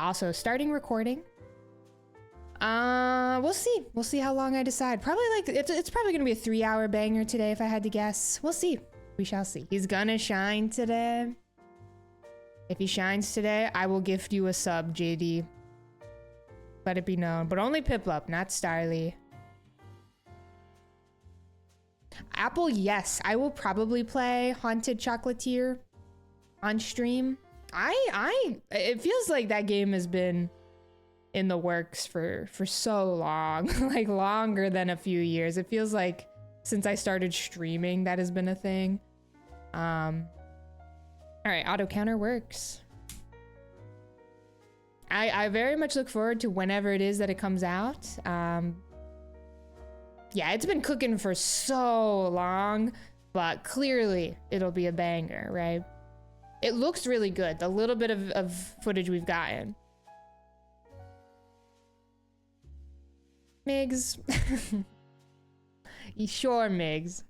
Also starting recording. We'll see. We'll see how long I decide. Probably like, it's probably gonna be a 3-hour banger today if I had to guess. We'll see. We shall see. He's gonna shine today. If he shines today, I will gift you a sub, JD. Let it be known. But only Piplup, not Starly. Apple, yes. I will probably play Haunted Chocolatier on stream. It feels like that game has been in the works for so long. Like longer than a few years. It feels like since I started streaming, that has been a thing. All right, auto counter works. I very much look forward to whenever it is that it comes out. Yeah, it's been cooking for so long, but clearly it'll be a banger, right? It looks really good, the little bit of footage we've gotten. Migs. Sure, Migs.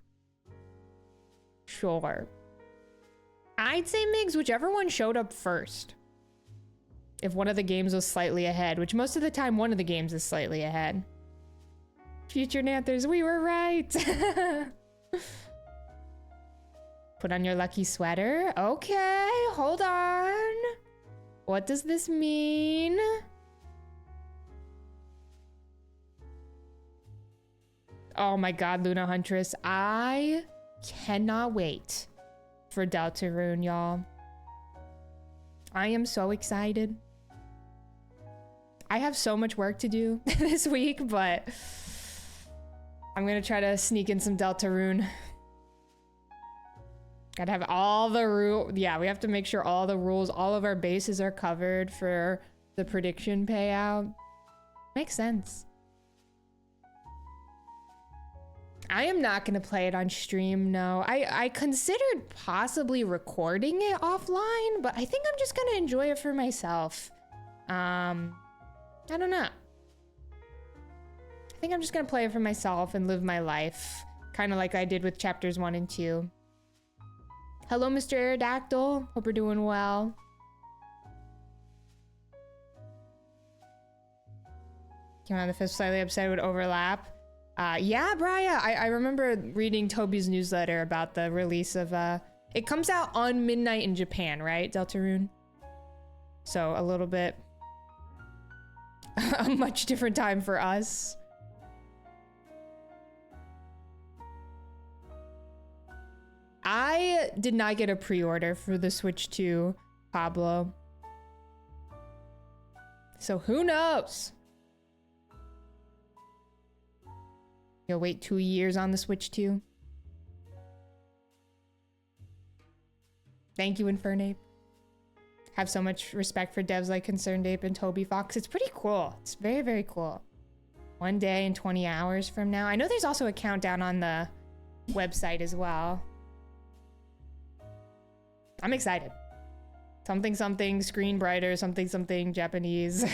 Sure. I'd say Migs, whichever one showed up first. If one of the games was slightly ahead, which most of the time one of the games is slightly ahead. Future Nanthers, we were right. Put on your lucky sweater. Okay, hold on. What does this mean? Oh my God, Luna Huntress. I cannot wait for Deltarune, y'all. I am so excited. I have so much work to do this week, but I'm gonna try to sneak in some Deltarune. Gotta have all the rules. Yeah, we have to make sure all the rules, all of our bases are covered for the prediction payout. Makes sense. I am not gonna play it on stream, no. I considered possibly recording it offline, but I think I'm just gonna enjoy it for myself. I don't know. I think I'm just gonna play it for myself and live my life. Kind of like I did with chapters 1 and 2. Hello, Mr. Aerodactyl. Hope you're doing well. Came on the 5th, slightly upset would overlap. Yeah, Brian, I remember reading Toby's newsletter about the release of, it comes out on midnight in Japan, right, Deltarune? So a little bit, a much different time for us. I did not get a pre-order for the Switch 2, Pablo. So who knows? You'll wait 2 years on the Switch 2. Thank you, Infernape. Have so much respect for devs like Concerned Ape and Toby Fox. It's pretty cool. It's very, very cool. 1 day and 20 hours from now. I know there's also a countdown on the website as well. I'm excited. Something, something, screen brighter, something, something, Japanese.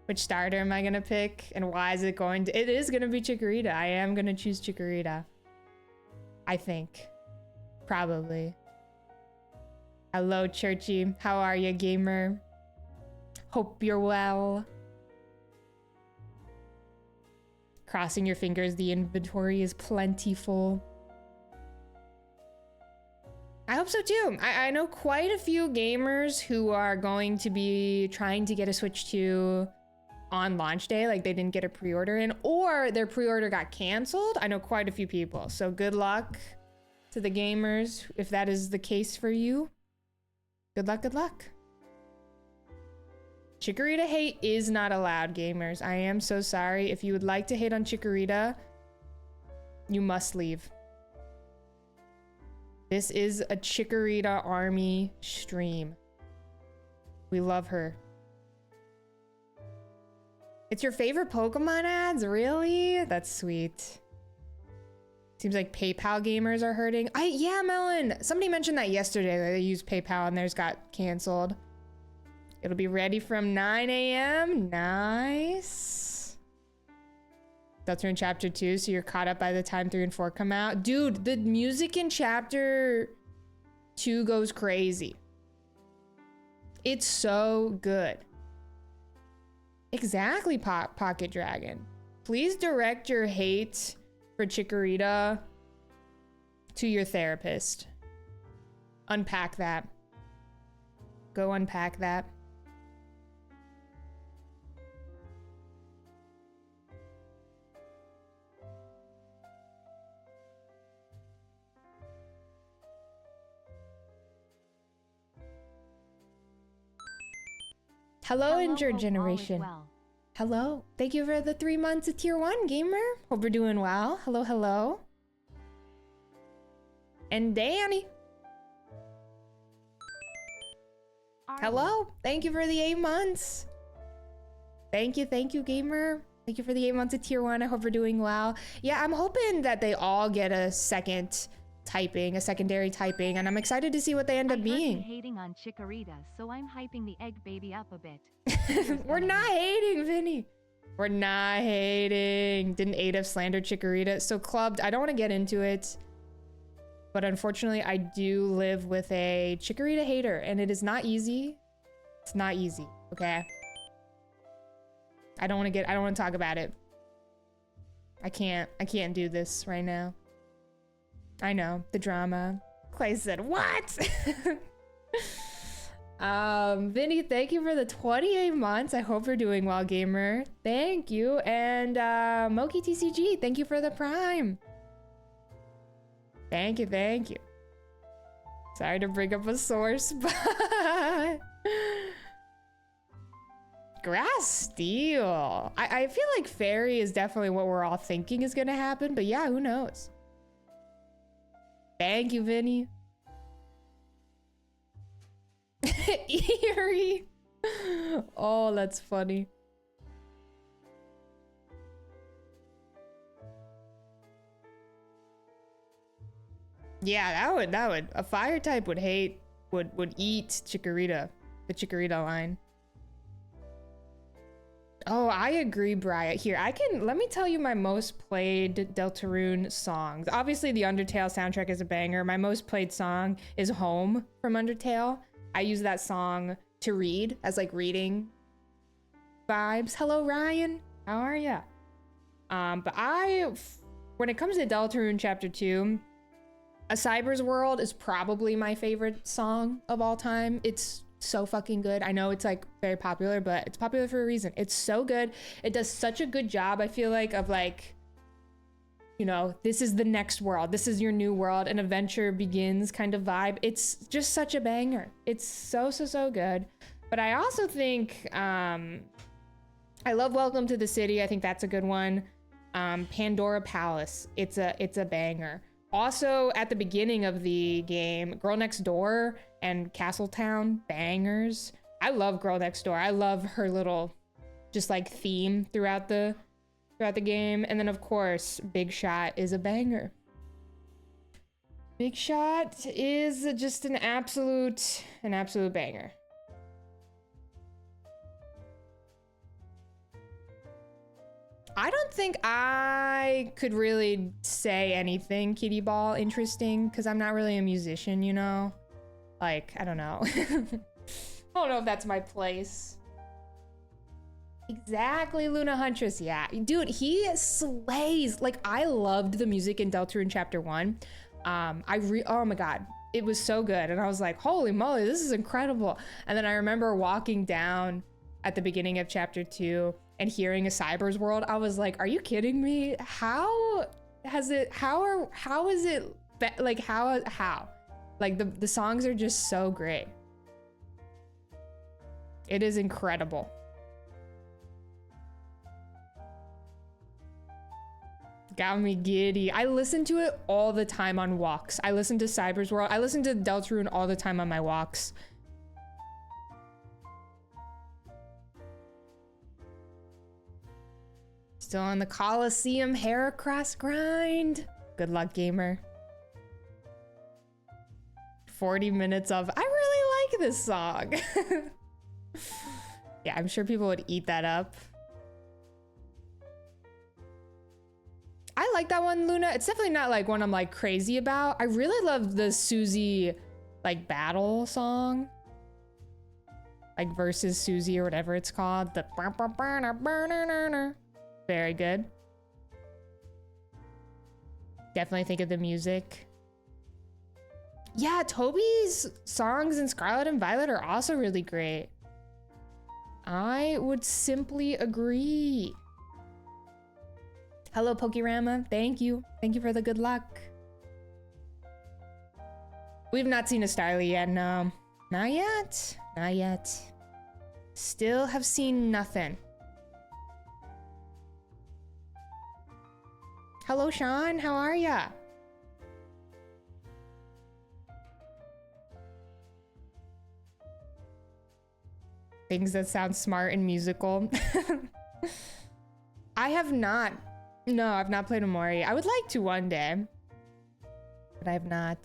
Which starter am I gonna pick? And why is it going to... It is gonna be Chikorita. I am gonna choose Chikorita. I think. Probably. Hello, Churchy. How are you, gamer? Hope you're well. Crossing your fingers, the inventory is plentiful. I hope so too. I know quite a few gamers who are going to be trying to get a Switch 2 on launch day, like they didn't get a pre-order in, or their pre-order got canceled. I know quite a few people. So good luck to the gamers if that is the case for you. Good luck, good luck. Chikorita hate is not allowed, gamers. I am so sorry. If you would like to hate on Chikorita, you must leave. This is a Chikorita army stream. We love her. It's your favorite Pokemon ads? Really? That's sweet. Seems like PayPal gamers are hurting. Yeah, Melon. Somebody mentioned that yesterday that they used PayPal and theirs got canceled. It'll be ready from 9 a.m. Nice. That's in chapter 2, so you're caught up by the time 3 and 4 come out. Dude, the music in chapter 2 goes crazy. It's so good. Exactly, Pocket Dragon. Please direct your hate for Chikorita to your therapist. Unpack that. Go unpack that. Hello, Injured Generation. Well. Hello. Thank you for the 3 months of Tier 1, gamer. Hope you're doing well. Hello, hello. And Danny. Hello. Thank you for the 8 months. Thank you, gamer. Thank you for the 8 months of Tier 1. I hope you're doing well. Yeah, I'm hoping that they all get a secondary typing, and I'm excited to see what they end up being. Hating on Chikorita, so I'm hyping the egg baby up a bit. We're not hating, Vinny. We're not hating. Didn't Adaf slander Chikorita? So clubbed, I don't want to get into it, but unfortunately I do live with a Chikorita hater, and it is not easy. It's not easy, okay? I don't want to talk about it. I can't do this right now. I know, the drama. Clay said, what? Vinny, thank you for the 28 months. I hope you're doing well, gamer. Thank you. And Moki TCG, thank you for the prime. Thank you. Sorry to bring up a sore spot. Grass Steel. I feel like Fairy is definitely what we're all thinking is gonna happen, but yeah, who knows? Thank you, Vinny. Eerie. Oh, that's funny. Yeah, that would a fire type would eat Chikorita, the Chikorita line. Oh, I agree, Brian. Here, let me tell you my most played Deltarune songs. Obviously, the Undertale soundtrack is a banger. My most played song is Home from Undertale. I use that song to read as like reading vibes. Hello, Ryan. How are ya? But when it comes to Deltarune Chapter 2, A Cyber's World is probably my favorite song of all time. It's so fucking good. I know it's like very popular, but it's popular for a reason. It's so good. It does such a good job, I feel like, of like, you know, this is the next world. This is your new world. An adventure begins kind of vibe. It's just such a banger. It's so good. But I also think, I love Welcome to the City. I think that's a good one. Pandora Palace. It's a banger. Also, at the beginning of the game, Girl Next Door and Castletown, bangers. I love Girl Next Door. I love her little, just like theme throughout the game. And then of course, Big Shot is a banger. Big Shot is just an absolute banger. I don't think I could really say anything Kitty Ball interesting because I'm not really a musician, you know? Like, I don't know. I don't know if that's my place. Exactly, Luna Huntress. Yeah, dude, he slays. Like, I loved the music in Deltarune Chapter 1. Oh my god, it was so good. And I was like, holy moly, this is incredible. And then I remember walking down at the beginning of Chapter 2 and hearing A Cyber's World. I was like, are you kidding me? How is it, like, how? Like, the songs are just so great. It is incredible. Got me giddy. I listen to it all the time on walks. I listen to Cyber's World. I listen to Deltarune all the time on my walks. Still on the Coliseum Heracross grind. Good luck, gamer. 40 minutes of, I really like this song. Yeah, I'm sure people would eat that up. I like that one, Luna. It's definitely not like one I'm like crazy about. I really love the Susie like battle song. like versus Susie or whatever it's called. The very good. Definitely think of the music. Yeah, Toby's songs in Scarlet and Violet are also really great. I would simply agree. Hello, Pokérama. Thank you. Thank you for the good luck. We've not seen a Starly yet, no. Not yet. Not yet. Still have seen nothing. Hello, Sean. How are ya? Things that sound smart and musical. I have not. No, I've not played Omori. I would like to one day. But I have not.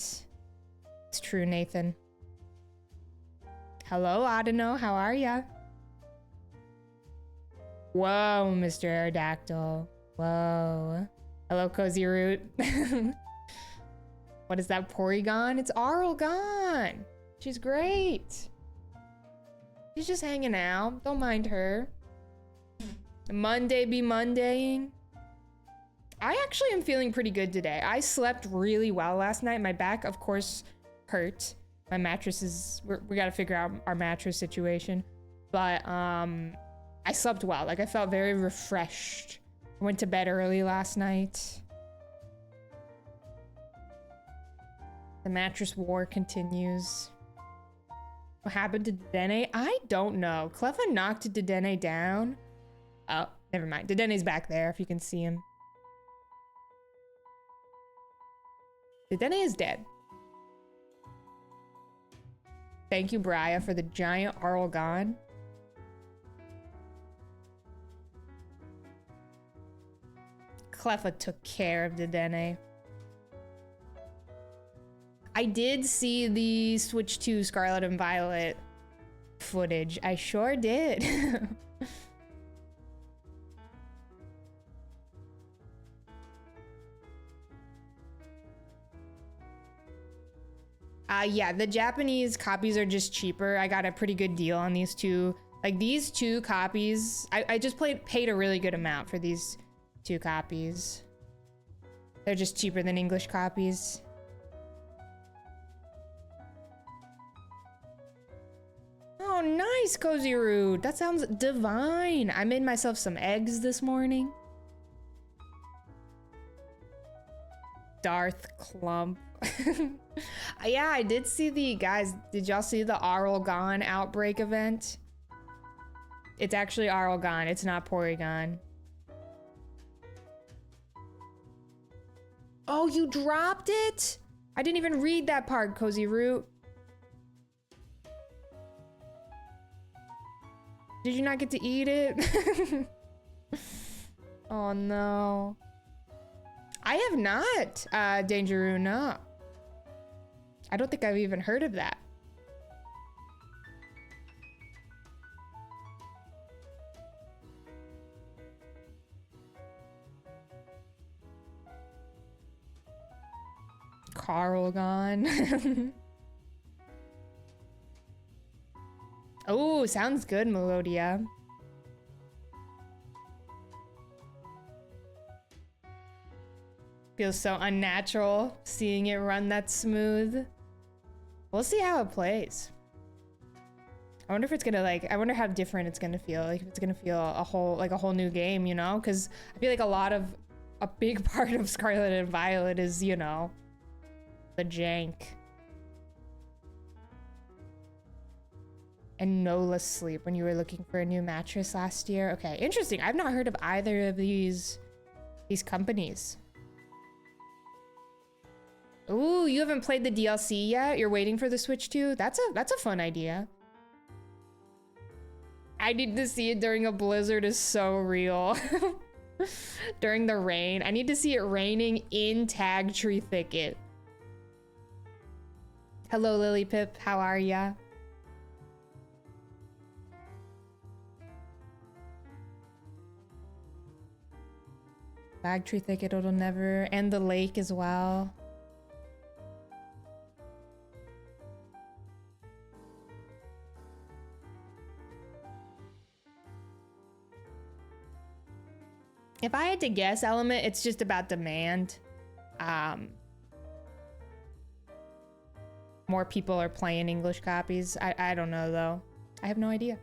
It's true, Nathan. Hello, Adeno. How are ya? Whoa, Mr. Aerodactyl. Whoa. Hello, Cozy Root. What is that, Porygon? It's Arlgon. She's great. She's just hanging out. Don't mind her. Monday be Mondaying. I actually am feeling pretty good today. I slept really well last night. My back, of course, hurt. My mattress is... We gotta figure out our mattress situation. But, I slept well. Like, I felt very refreshed. I went to bed early last night. The mattress war continues. What happened to Dedenne? I don't know. Cleffa knocked Dedenne down. Oh, never mind. Dedenne's back there, if you can see him. Dedenne is dead. Thank you, Briya, for the giant Arlgon. Cleffa took care of Dedenne. I did see the Switch to Scarlet and Violet footage. I sure did. Yeah, the Japanese copies are just cheaper. I got a pretty good deal on these two. Like, these two copies, I just paid a really good amount for these two copies. They're just cheaper than English copies. Oh, nice, Cozy Root. That sounds divine. I made myself some eggs this morning. Darth Clump. Yeah, I did see the... Guys, did y'all see the Arlgon outbreak event? It's actually Arlgon. It's not Porygon. Oh, you dropped it? I didn't even read that part, Cozy Root. Did you not get to eat it? Oh, no. I have not, Dangeroo, no. I don't think I've even heard of that. Carlgon. Oh, sounds good, Melodia. Feels so unnatural seeing it run that smooth. We'll see how it plays. I wonder if it's gonna I wonder how different it's gonna feel. Like if it's gonna feel a whole new game, you know? Because I feel like a big part of Scarlet and Violet is, you know, the jank. And no less sleep when you were looking for a new mattress last year. Okay, interesting. I've not heard of either of these companies. Ooh, you haven't played the DLC yet? You're waiting for the Switch 2? That's a fun idea. I need to see it during a blizzard is so real. During the rain. I need to see it raining in Tag Tree Thicket. Hello, Lily Pip. How are ya? Tag Tree Thicket, it'll never... And the lake as well. If I had to guess, Element, it's just about demand. More people are playing English copies. I don't know though. I have no idea.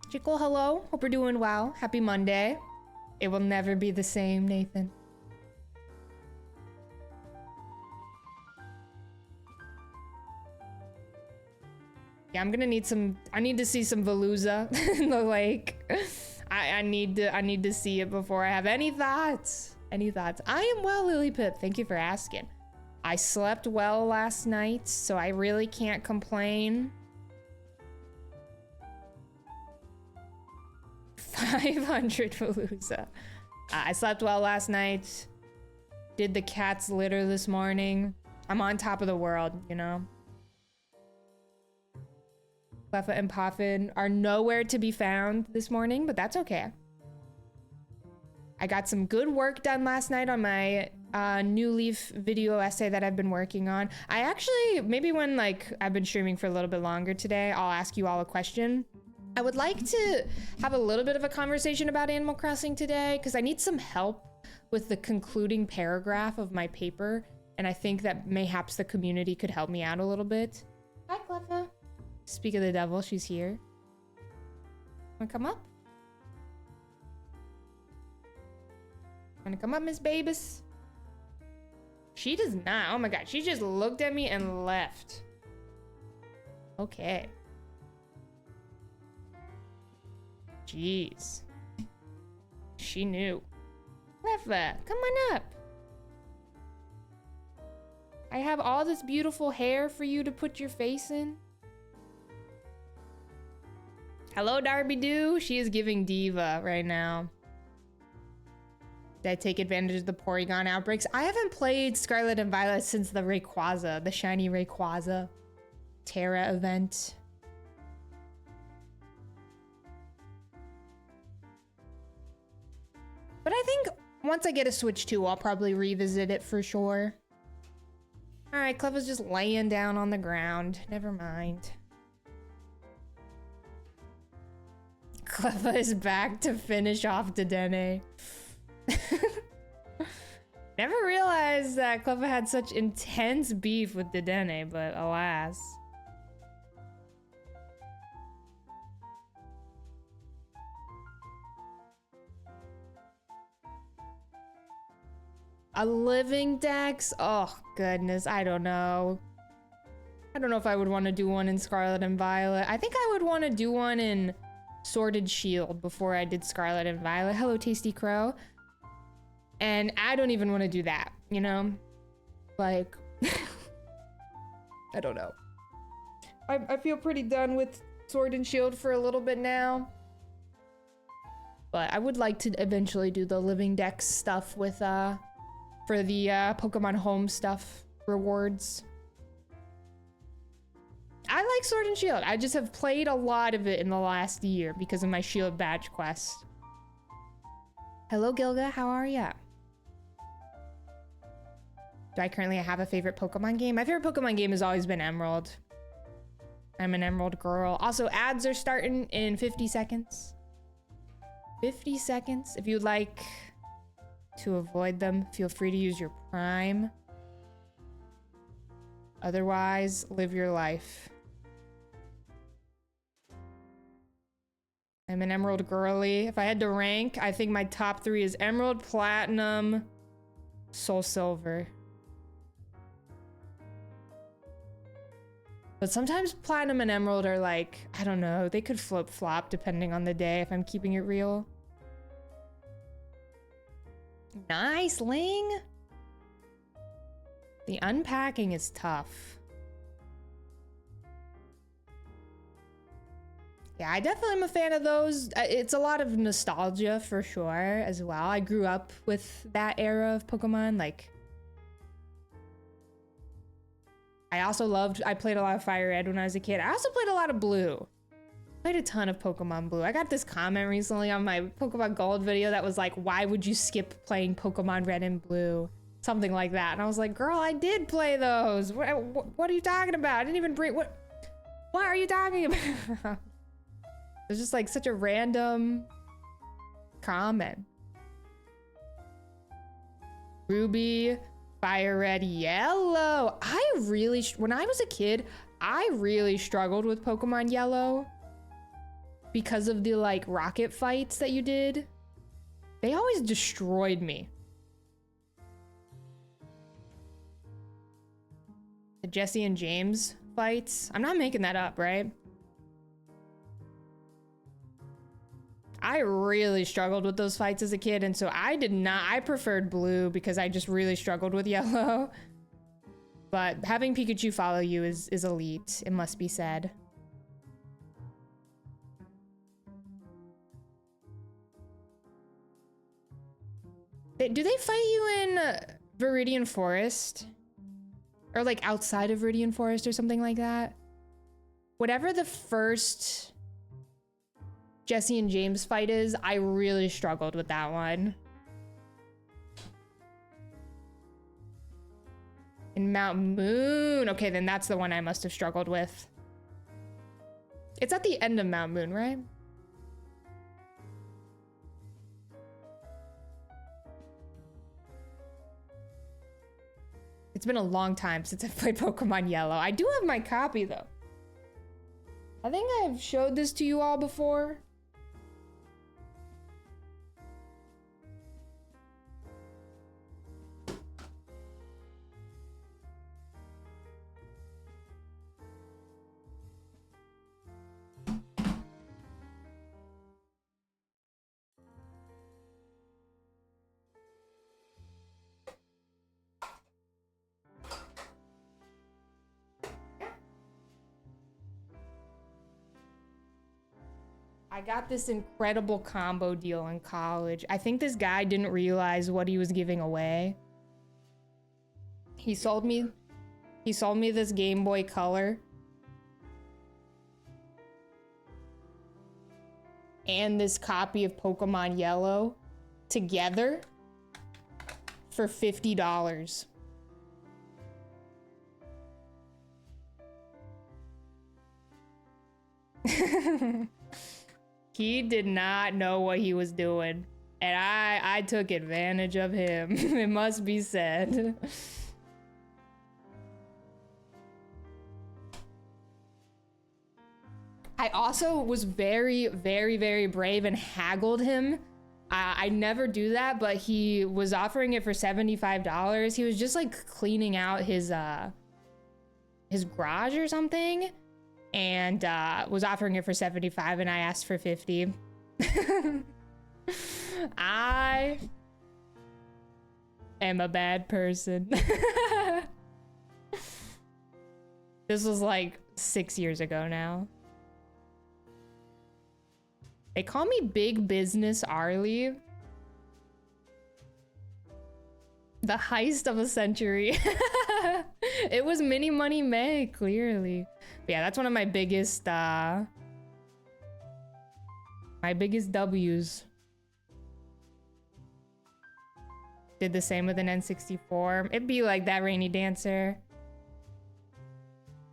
Chickle, hello. Hope you're doing well. Happy Monday. It will never be the same, Nathan. Yeah, I'm gonna need some. I need to see some Veluza in the lake. I need to see it before I have any thoughts. Any thoughts? I am well, Lily Pip. Thank you for asking. I slept well last night, so I really can't complain. 500 Veluza. I slept well last night. Did the cat's litter this morning. I'm on top of the world, you know. Cleffa and Poffin are nowhere to be found this morning, but that's okay. I got some good work done last night on my New Leaf video essay that I've been working on. I actually, maybe when like I've been streaming for a little bit longer today, I'll ask you all a question. I would like to have a little bit of a conversation about Animal Crossing today because I need some help with the concluding paragraph of my paper, and I think that mayhaps the community could help me out a little bit. Hi, Cleffa. Speak of the devil, she's here. Wanna come up? Wanna come up, Miss Babus? She does not. Oh my god, she just looked at me and left. Okay. Jeez. She knew. Cleffa, come on up. I have all this beautiful hair for you to put your face in. Hello, Darby Doo. She is giving diva right now. Did I take advantage of the Porygon outbreaks? I haven't played Scarlet and Violet since the Rayquaza, the shiny Rayquaza Terra event. But I think once I get a Switch 2, I'll probably revisit it for sure. All right, Cleva's just laying down on the ground. Never mind. Cleffa is back to finish off Dedenne. Never realized that Cleffa had such intense beef with Dedenne, but alas. A living Dex? Oh, goodness. I don't know. I don't know if I would want to do one in Scarlet and Violet. I think I would want to do one in Sword and Shield before I did Scarlet and Violet. Hello, Tasty Crow. And I don't even want to do that, you know? Like, I don't know. I feel pretty done with Sword and Shield for a little bit now. But I would like to eventually do the Living Dex stuff with, for the Pokemon Home stuff rewards. I like Sword and Shield. I just have played a lot of it in the last year because of my Shield badge quest. Hello, Gilga. How are ya? Do I currently have a favorite Pokemon game? My favorite Pokemon game has always been Emerald. I'm an Emerald girl. Also, ads are starting in 50 seconds. 50 seconds. If you'd like to avoid them, feel free to use your Prime. Otherwise, live your life. I'm an Emerald girly. If I had to rank, I think my top 3 is Emerald, Platinum, Soul Silver. But sometimes Platinum and Emerald are like, I don't know, they could flip-flop depending on the day if I'm keeping it real. Nice, Ling! The unpacking is tough. Yeah, I definitely am a fan of those. It's a lot of nostalgia for sure as well. I grew up with that era of Pokemon. Like, I played a lot of Fire Red when I was a kid. I also played a lot of Blue. Played a ton of Pokemon Blue. I got this comment recently on my Pokemon Gold video that was like, why would you skip playing Pokemon Red and Blue? Something like that. And I was like, girl, I did play those. What are you talking about? I didn't even bring, what are you talking about? It's just like such a random comment. Ruby, fire red, yellow. When I was a kid, I really struggled with Pokemon Yellow because of the like rocket fights that you did. They always destroyed me. The Jesse and James fights. I'm not making that up, right? I really struggled with those fights as a kid, and so I preferred blue because I just really struggled with yellow. But having Pikachu follow you is elite, it must be said. Do they fight you in Viridian Forest? Or like outside of Viridian Forest or something like that? Whatever the first Jesse and James fight is, I really struggled with that one. In Mount Moon. Okay, then that's the one I must have struggled with. It's at the end of Mount Moon, right? It's been a long time since I've played Pokemon Yellow. I do have my copy though. I think I've showed this to you all before. I got this incredible combo deal in college. I think this guy didn't realize what he was giving away. He sold me this Game Boy Color and this copy of Pokemon Yellow together for $50. He did not know what he was doing, and I took advantage of him. It must be said. I also was very, very, very brave and haggled him. I never do that, but he was offering it for $75. He was just like cleaning out his garage or something, and was offering it for $75, and I asked for $50. I am a bad person. This was like 6 years ago now. They call me Big Business Arlie. The heist of a century. It was Mini Money May, clearly. But yeah, that's one of my biggest W's. Did the same with an N64. It'd be like that, Rainy Dancer.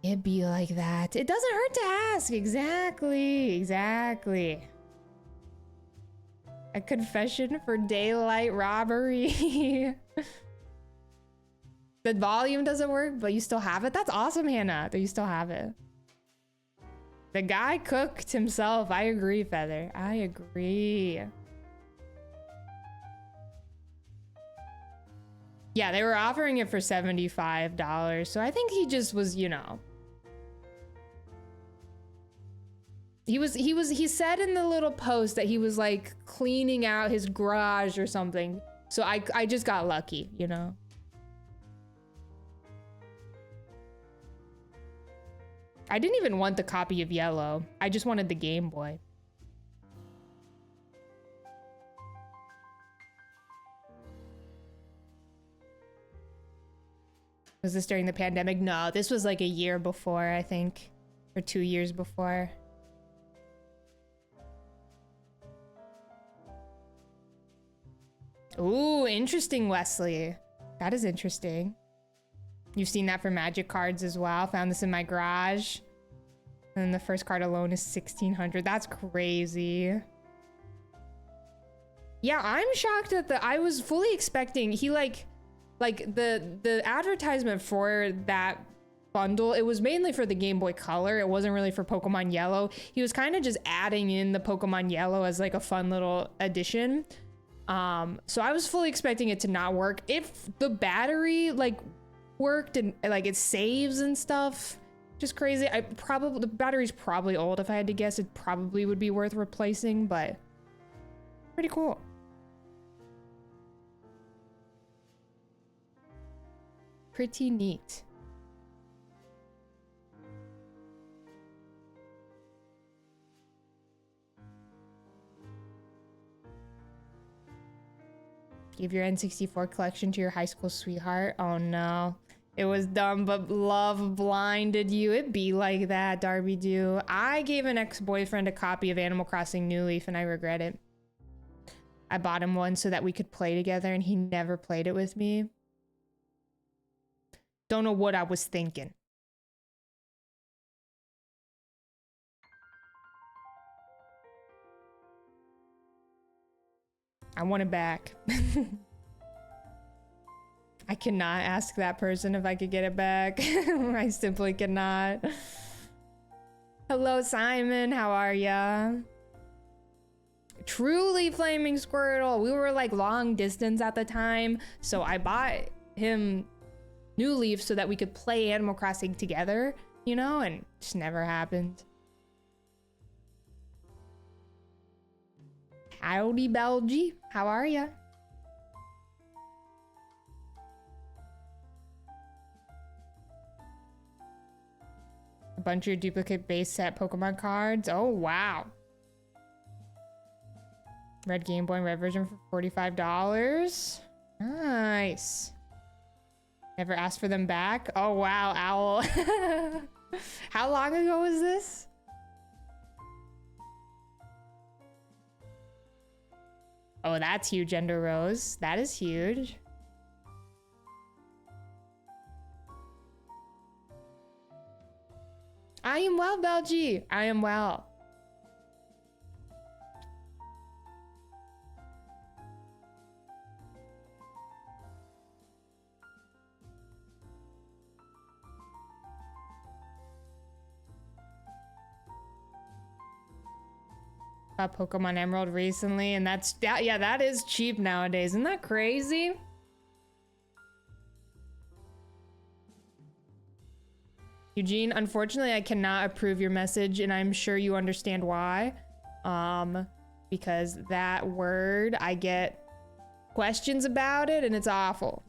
It'd be like that. It doesn't hurt to ask. Exactly, exactly. A confession for daylight robbery. The volume doesn't work, but you still have it? That's awesome, Hannah, that you still have it. The guy cooked himself. I agree, Feather. I agree. Yeah, they were offering it for $75, so I think he just was, you know. He said in the little post that he was like cleaning out his garage or something. So I just got lucky, you know. I didn't even want the copy of Yellow. I just wanted the Game Boy. Was this during the pandemic? No, this was like a year before, I think, or 2 years before. Ooh, interesting, Wesley. That is interesting. You've seen that for magic cards as well. Found this in my garage. And the first card alone is 1,600. That's crazy. Yeah, I'm shocked that I was fully expecting he like the advertisement for that bundle, it was mainly for the Game Boy Color. It wasn't really for Pokemon Yellow. He was kind of just adding in the Pokemon Yellow as like a fun little addition. So I was fully expecting it to not work. If the battery like worked and like it saves and stuff, just crazy. The battery's probably old. If I had to guess, it probably would be worth replacing, but pretty cool. Pretty neat. Give your N64 collection to your high school sweetheart. Oh no. It was dumb, but love blinded you. It be like that, Darby do. I gave an ex-boyfriend a copy of Animal Crossing New Leaf and I regret it. I bought him one so that we could play together and he never played it with me. Don't know what I was thinking. I want it back. I cannot ask that person if I could get it back. I simply cannot. Hello, Simon. How are ya? Truly Flaming Squirtle. We were like long distance at the time, so I bought him New Leaf so that we could play Animal Crossing together, you know, and it just never happened. Howdy, Belgie. How are ya? A bunch of your duplicate base set Pokemon cards. Oh, wow. Red Game Boy and red version for $45. Nice. Never asked for them back? Oh, wow, Owl. How long ago was this? Oh, that's huge, Ender Rose. That is huge. I am well, Belgie. I am well. Got Pokemon Emerald recently, and that's, yeah, that is cheap nowadays. Isn't that crazy? Eugene, unfortunately, I cannot approve your message, and I'm sure you understand why. Because that word, I get questions about it, and it's awful.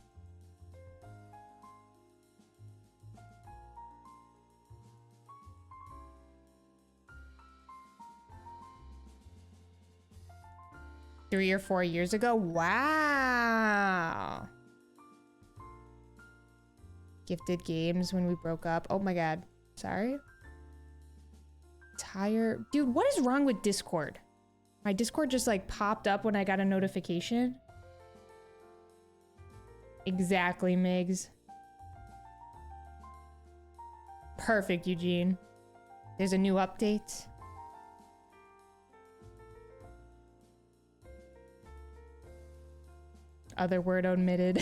Three or 4 years ago? Wow. Gifted games when we broke up. Oh my god. Sorry. Dude, what is wrong with Discord? My Discord just like popped up when I got a notification. Exactly, Migs. Perfect, Eugene. There's a new update. Other word omitted.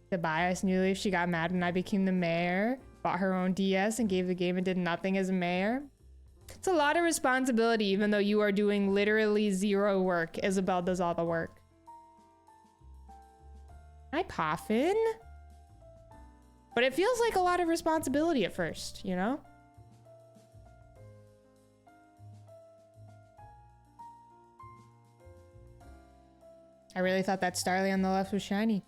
Tobias New Leaf, she got mad when I became the mayor, bought her own DS and gave the game and did nothing as a mayor. It's a lot of responsibility even though you are doing literally zero work. Isabel does all the work. Hi, Poffin. But it feels like a lot of responsibility at first, you know? I really thought that Starly on the left was shiny.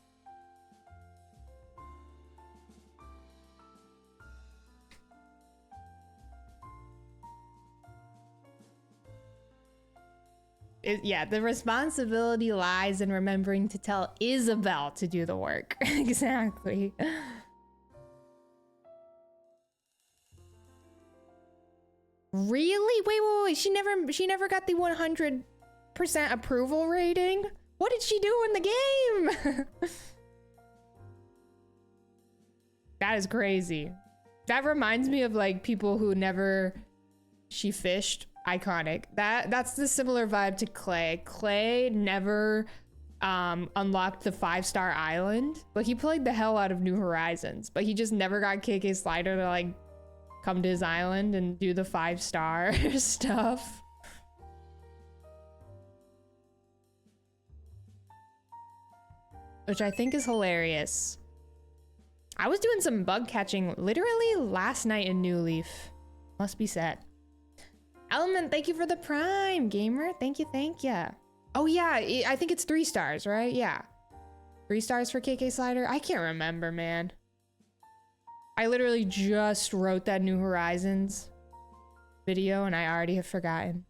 Yeah, the responsibility lies in remembering to tell Isabel to do the work. Exactly. Really? Wait. She never got the 100% approval rating? What did she do in the game? That is crazy. That reminds me of like people who never... She fished. Iconic. That's the similar vibe to Clay. Clay never unlocked the 5-star island, but he played the hell out of New Horizons, but he just never got KK Slider to like come to his island and do the 5-star stuff. Which I think is hilarious. I was doing some bug catching literally last night in New Leaf. Must be said. Element, thank you for the Prime, gamer. Thank you, thank you. Oh yeah, I think it's 3 stars, right? Yeah. 3 stars for KK Slider? I can't remember, man. I literally just wrote that New Horizons video and I already have forgotten.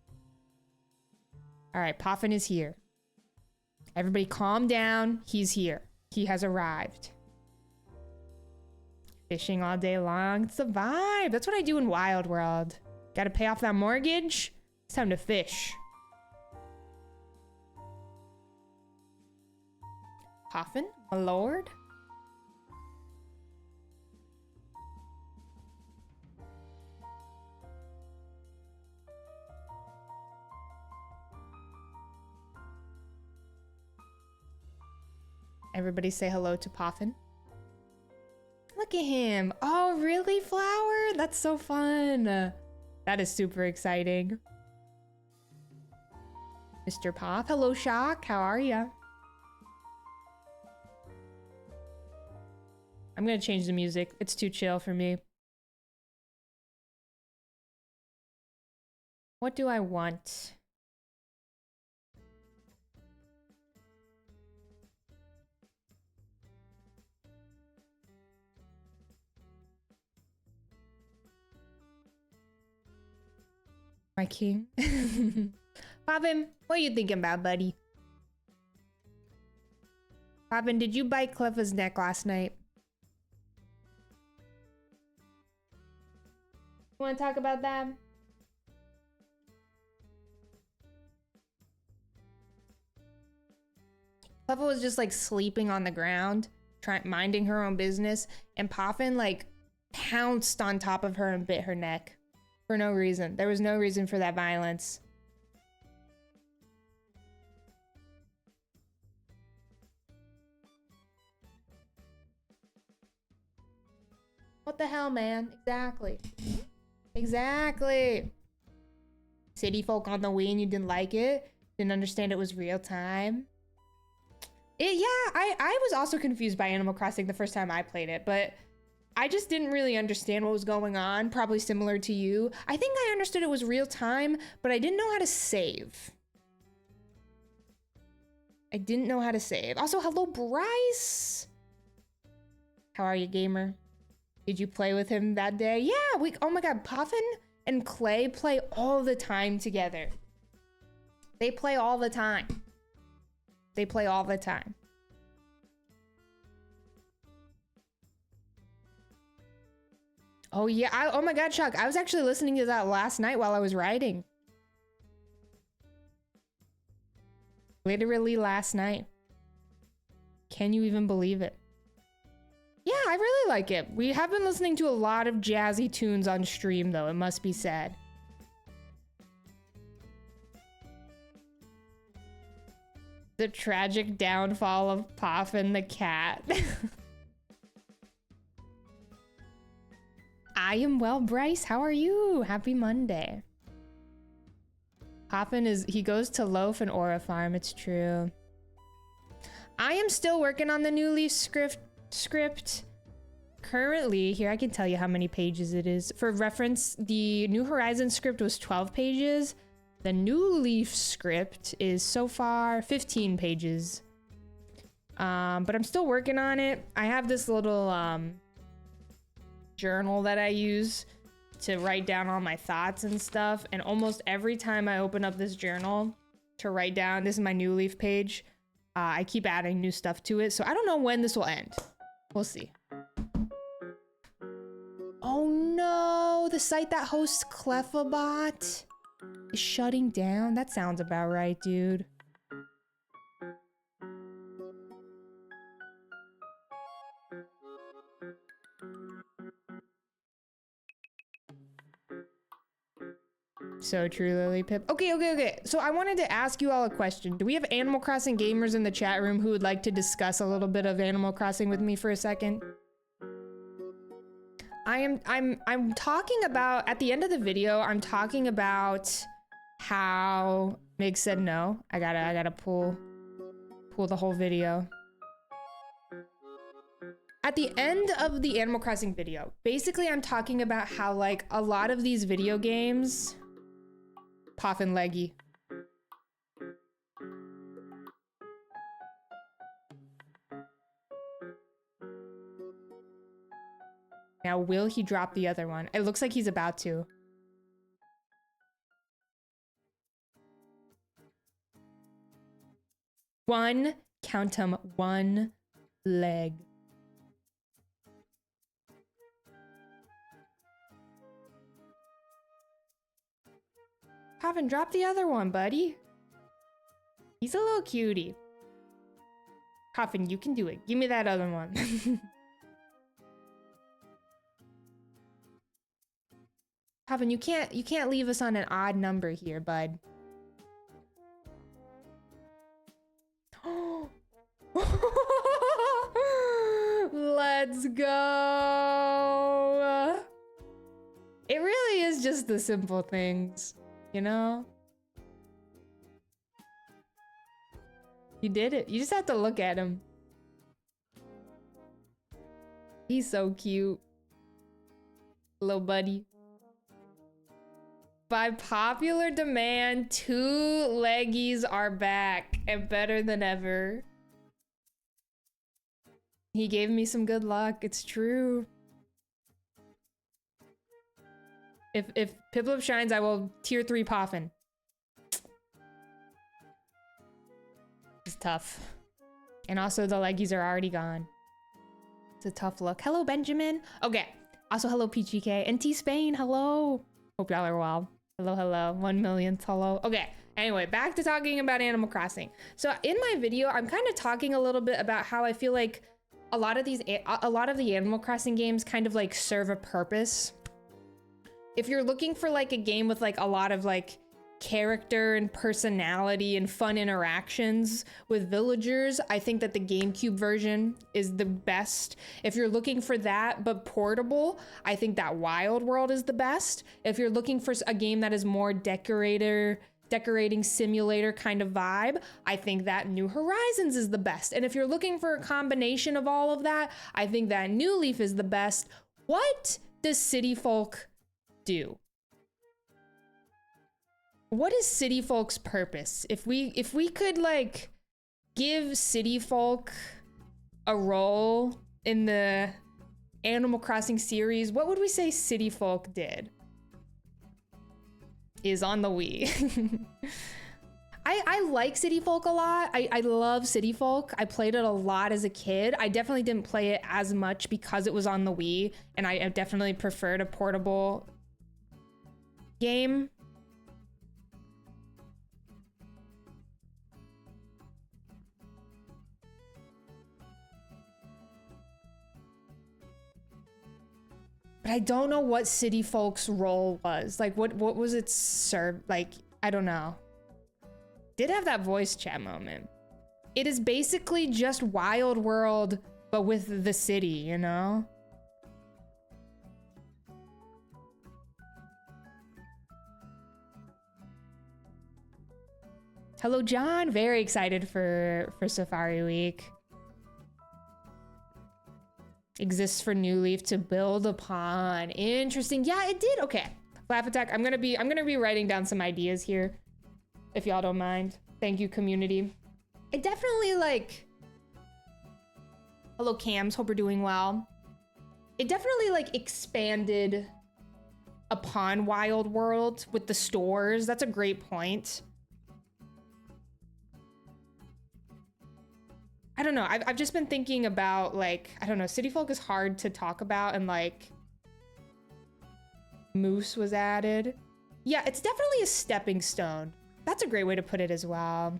All right, Poffin is here. Everybody calm down. He's here. He has arrived. Fishing all day long. It's a vibe. That's what I do in Wild World. Gotta pay off that mortgage. It's time to fish. Poffin, my lord. Everybody say hello to Poffin. Look at him. Oh, really, Flower? That's so fun. That is super exciting. Mr. Pop. Hello, Shock. How are ya? I'm gonna change the music. It's too chill for me. What do I want? My king. Poppin, what are you thinking about, buddy? Poppin, did you bite Cleffa's neck last night? You want to talk about that? Cleffa was just like sleeping on the ground, minding her own business, and Poffin like pounced on top of her and bit her neck. For no reason. There was no reason for that violence. What the hell, man? Exactly. Exactly. City folk on the Wii and you didn't like it? Didn't understand it was real time? Yeah, I was also confused by Animal Crossing the first time I played it, but I just didn't really understand what was going on, probably similar to you. I think I understood it was real time, but I didn't know how to save. I didn't know how to save. Also, hello, Bryce. How are you, gamer? Did you play with him that day? Yeah, oh my god, Poffin and Clay play all the time together. They play all the time. They play all the time. Oh yeah, oh my god, Chuck, I was actually listening to that last night while I was writing. Literally last night. Can you even believe it? Yeah, I really like it. We have been listening to a lot of jazzy tunes on stream though, it must be said. The tragic downfall of Poffin the cat. I am well, Bryce. How are you? Happy Monday. Poffin he goes to Loaf and Aura Farm. It's true. I am still working on the New Leaf script. Currently, here I can tell you how many pages it is. For reference, the New Horizons script was 12 pages. The New Leaf script is so far 15 pages. But I'm still working on it. I have this little journal that I use to write down all my thoughts and stuff, and almost every time I open up this journal to write down, this is my New Leaf page, I keep adding new stuff to it, so I don't know when this will end. We'll see. Oh no, the site that hosts Cleffabot is shutting down. That sounds about right, dude. So true, Lily Pip. Okay. So I wanted to ask you all a question. Do we have Animal Crossing gamers in the chat room who would like to discuss a little bit of Animal Crossing with me for a second? I'm talking about, at the end of the video, I'm talking about how Mig said no. I gotta pull the whole video. At the end of the Animal Crossing video, basically I'm talking about how like a lot of these video games, Poffin Leggy. Now, will he drop the other one? It looks like he's about to. Count 'em, one leg. Haven't dropped the other one, buddy. He's a little cutie. Coffin, you can do it. Give me that other one. Coffin, you can't leave us on an odd number here, bud. Let's go. It really is just the simple things, you know? You did it. You just have to look at him. He's so cute. Little buddy. By popular demand, 2 leggies are back and better than ever. He gave me some good luck. It's true. If Piplup shines, I will tier 3 Poffin. It's tough. And also the leggies are already gone. It's a tough look. Hello, Benjamin. Okay. Also, hello, PGK. And T-Spain, hello. Hope y'all are well. Hello. 1 millionth hello. Okay. Anyway, back to talking about Animal Crossing. So in my video, I'm kind of talking a little bit about how I feel like a lot of the Animal Crossing games kind of like serve a purpose. If you're looking for like a game with like a lot of like character and personality and fun interactions with villagers, I think that the GameCube version is the best. If you're looking for that but portable, I think that Wild World is the best. If you're looking for a game that is more decorating simulator kind of vibe, I think that New Horizons is the best. And if you're looking for a combination of all of that, I think that New Leaf is the best. What does City Folk do? What is City Folk's purpose? If we could like give City Folk a role in the Animal Crossing series, what would we say City Folk did? Is on the Wii. I like City Folk a lot. I love City Folk. I played it a lot as a kid. I definitely didn't play it as much because it was on the Wii, and I definitely preferred a portable game. But I don't know what City Folk's role was. Like, what was it served? Like, I don't know. Did have that voice chat moment. It is basically just Wild World, but with the city, you know? Hello, John. Very excited for Safari Week. Exists for New Leaf to build upon. Interesting. Yeah, it did. Okay. Laugh Attack. I'm gonna be writing down some ideas here, if y'all don't mind. Thank you, community. It definitely like. Hello, Cams. Hope you're doing well. It definitely like expanded upon Wild World with the stores. That's a great point. I don't know. I've just been thinking about like, I don't know, City Folk is hard to talk about, and like Moose was added. Yeah, it's definitely a stepping stone. That's a great way to put it as well.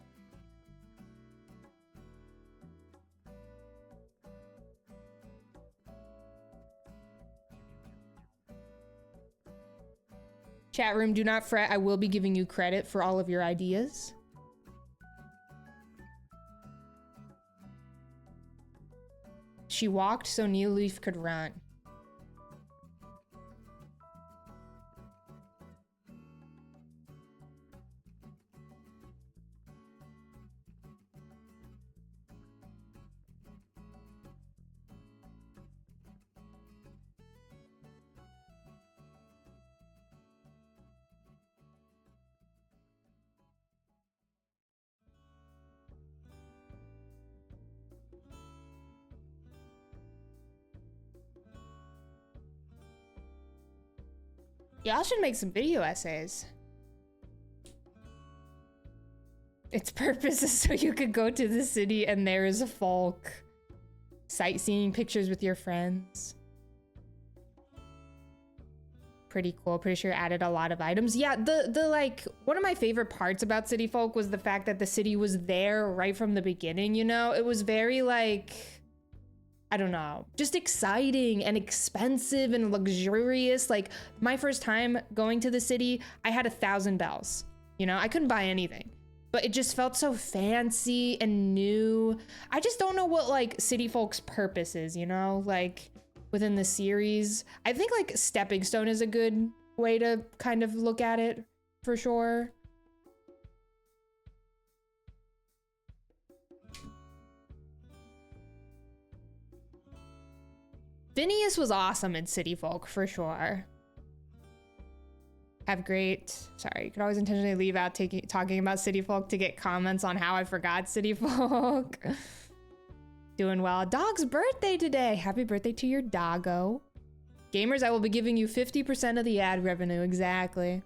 Chat room, do not fret. I will be giving you credit for all of your ideas. She walked so New Leaf could run. Y'all should make some video essays. Its purpose is so you could go to the city and there is a folk. Sightseeing pictures with your friends. Pretty cool. Pretty sure it added a lot of items. Yeah, the like, one of my favorite parts about City Folk was the fact that the city was there right from the beginning, you know? It was very like, I don't know, just exciting and expensive and luxurious. Like my first time going to the city, I had 1,000 bells. You know, I couldn't buy anything, but it just felt so fancy and new. I just don't know what like City Folk's purpose is, you know, like within the series. I think like Stepping Stone is a good way to kind of look at it for sure. Phineas was awesome in City Folk, for sure. Have great... Sorry, you could always intentionally leave out talking about City Folk to get comments on how I forgot City Folk. Doing well. Dog's birthday today. Happy birthday to your doggo. Gamers, I will be giving you 50% of the ad revenue. Exactly.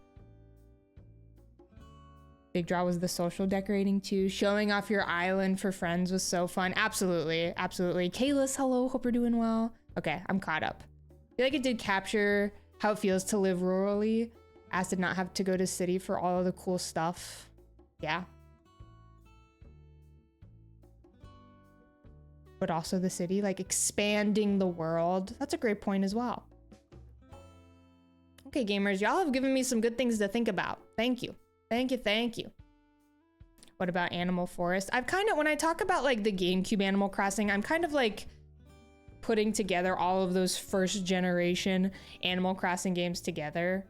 Big Draw was the social decorating too. Showing off your island for friends was so fun. Absolutely. Absolutely. Kalis, hello. Hope you're doing well. Okay, I'm caught up. I feel like it did capture how it feels to live rurally. As did not have to go to city for all of the cool stuff. Yeah. But also the city, like expanding the world. That's a great point as well. Okay, gamers, y'all have given me some good things to think about. Thank you. Thank you, thank you. What about Animal Forest? I've kind of, when I talk about like the GameCube Animal Crossing, I'm kind of like putting together all of those first generation Animal Crossing games together.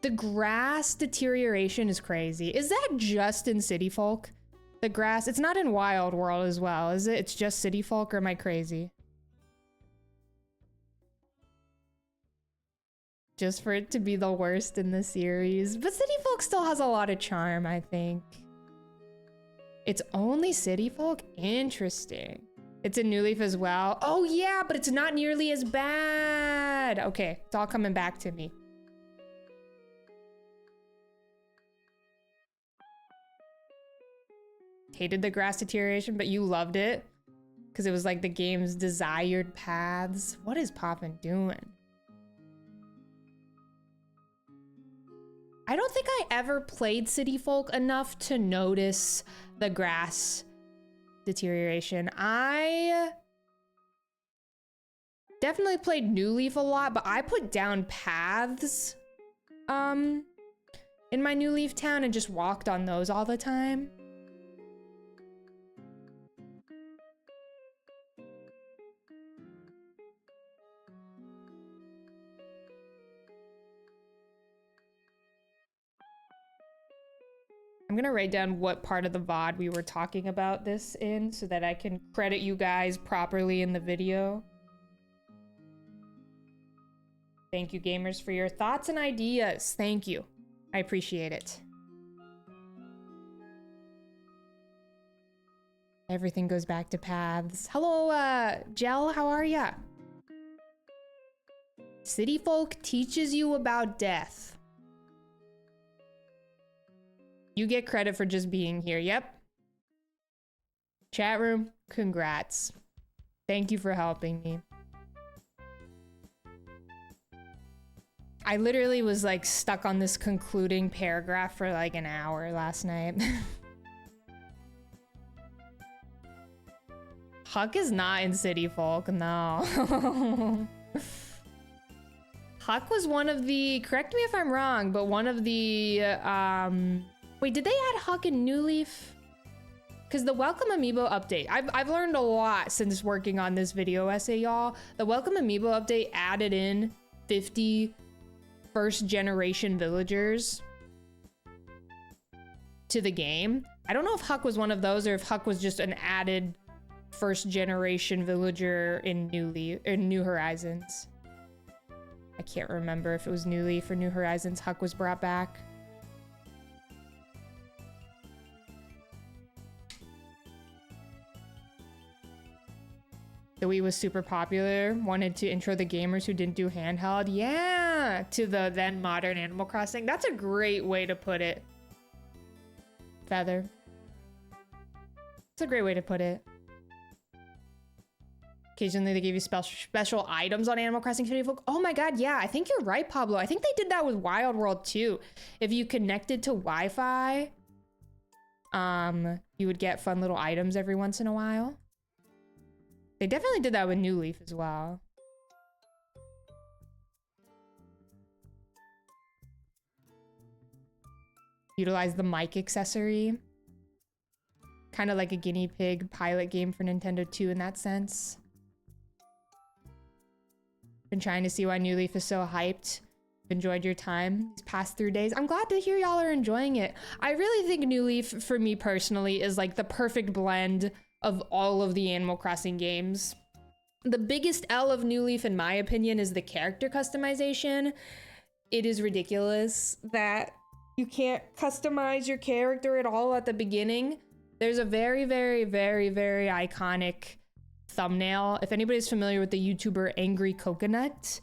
The grass deterioration is crazy. Is that just in City Folk? The grass, it's not in Wild World as well, is it? It's just City Folk, or am I crazy? Just for it to be the worst in the series. But City Folk still has a lot of charm, I think. It's only City Folk? Interesting. It's in New Leaf as well. Oh yeah, but it's not nearly as bad. Okay, it's all coming back to me. Hated the grass deterioration, but you loved it because it was like the game's desired paths. What is Poppin' doing? I don't think I ever played City Folk enough to notice the grass deterioration. I definitely played New Leaf a lot, but I put down paths in my New Leaf town and just walked on those all the time. I'm gonna write down what part of the VOD we were talking about this in so that I can credit you guys properly in the video. Thank you, gamers, for your thoughts and ideas. Thank you. I appreciate it. Everything goes back to paths. Hello, Gel, how are ya? City Folk teaches you about death. You get credit for just being here. Yep. Chat room, congrats. Thank you for helping me. I literally was like stuck on this concluding paragraph for like an hour last night. Huck is not in City Folk, no. Huck was one of the, correct me if I'm wrong, but one of the, wait, did they add Huck in New Leaf? Because the Welcome Amiibo update, I've learned a lot since working on this video essay, y'all. The Welcome Amiibo update added in 50 first generation villagers to the game. I don't know if Huck was one of those or if Huck was just an added first generation villager in New Horizons. I can't remember if it was New Leaf or New Horizons Huck was brought back. The Wii was super popular. Wanted to intro the gamers who didn't do handheld. Yeah, to the then modern Animal Crossing. That's a great way to put it. Feather. It's a great way to put it. Occasionally they give you special items on Animal Crossing Community Folk. Oh my god, yeah, I think you're right, Pablo. I think they did that with Wild World too. If you connected to Wi-Fi, you would get fun little items every once in a while. They definitely did that with New Leaf as well. Utilize the mic accessory. Kind of like a guinea pig pilot game for Nintendo 2 in that sense. Been trying to see why New Leaf is so hyped. Enjoyed your time these past 3 days. I'm glad to hear y'all are enjoying it. I really think New Leaf, for me personally, is like the perfect blend of all of the Animal Crossing games. The biggest L of New Leaf, in my opinion, is the character customization. It is ridiculous that you can't customize your character at all at the beginning. There's a very, very, very, very iconic thumbnail. If anybody's familiar with the YouTuber Angry Coconut,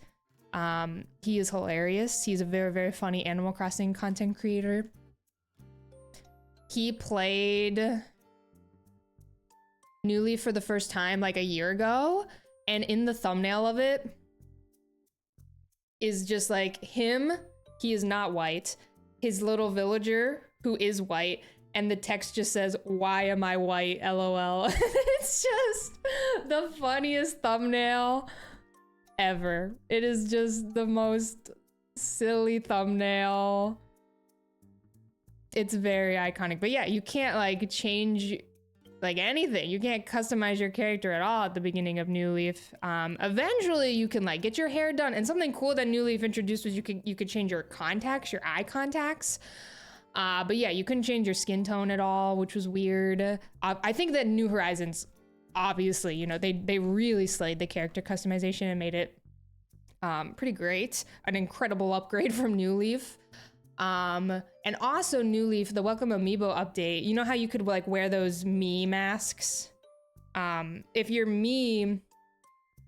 he is hilarious. He's a very, very funny Animal Crossing content creator. He played New Leaf for the first time like a year ago, and in the thumbnail of it is just like him. He is not white. His little villager who is white, and the text just says, "Why am I white? LOL." It's just the funniest thumbnail ever. It is just the most silly thumbnail. It's very iconic. But yeah, you can't like change like anything. You can't customize your character at all at the beginning of New Leaf. Eventually you can like get your hair done, and something cool that New Leaf introduced was you could change your contacts, your eye contacts. But yeah, you couldn't change your skin tone at all, which was weird. I think that New Horizons, obviously, you know, they really slayed the character customization and made it pretty great. An incredible upgrade from New Leaf. And also New Leaf, the Welcome Amiibo update, you know how you could like wear those Mii masks? If your Mii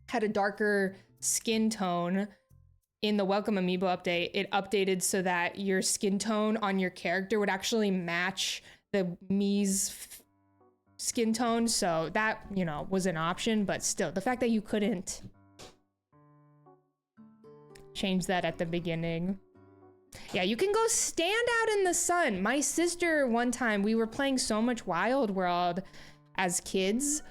had a darker skin tone, in the Welcome Amiibo update, it updated so that your skin tone on your character would actually match the Mii's skin tone. So that, you know, was an option, but still, the fact that you couldn't change that at the beginning. Yeah, you can go stand out in the sun. My sister, one time, we were playing so much Wild World as kids.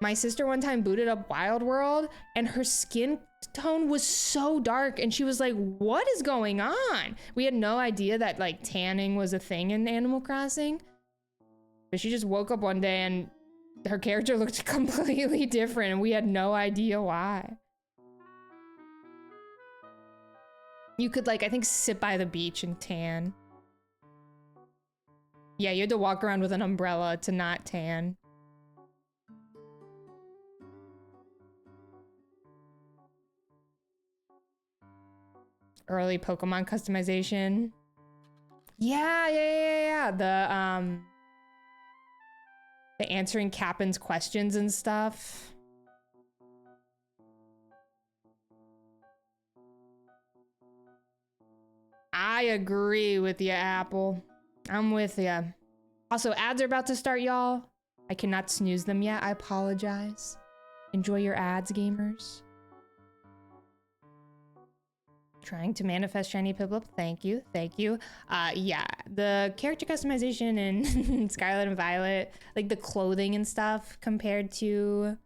My sister one time booted up Wild World and her skin tone was so dark, and she was like, "What is going on?" We had no idea that like tanning was a thing in Animal Crossing. But she just woke up one day and her character looked completely different, and we had no idea why. You could like, I think, sit by the beach and tan. Yeah, you had to walk around with an umbrella to not tan. Early Pokemon customization. Yeah. The answering Captain's questions and stuff. I agree with you, Apple. I'm with you. Also, ads are about to start, y'all. I cannot snooze them yet. I apologize. Enjoy your ads, gamers. Trying to manifest shiny Piplup. Thank you. Yeah, the character customization in Scarlet and Violet, like the clothing and stuff compared to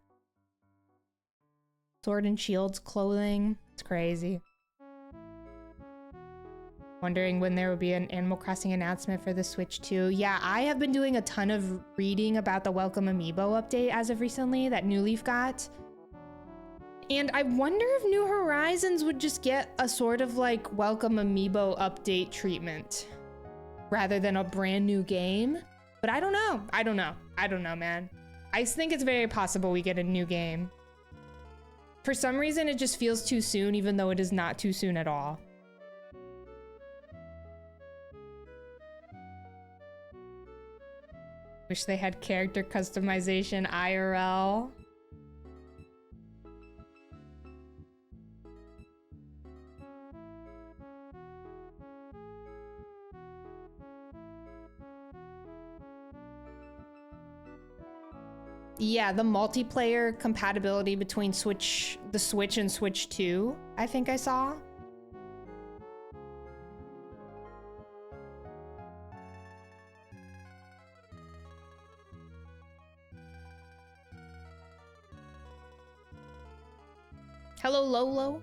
Sword and Shield's clothing. It's crazy. Wondering when there will be an Animal Crossing announcement for the Switch 2. Yeah, I have been doing a ton of reading about the Welcome Amiibo update as of recently that New Leaf got. And I wonder if New Horizons would just get a sort of like Welcome Amiibo update treatment rather than a brand new game. But I don't know. I don't know, man. I think it's very possible we get a new game. For some reason, it just feels too soon, even though it is not too soon at all. Wish they had character customization IRL. Yeah, the multiplayer compatibility between the Switch and Switch 2, I think I saw. Hello, Lolo.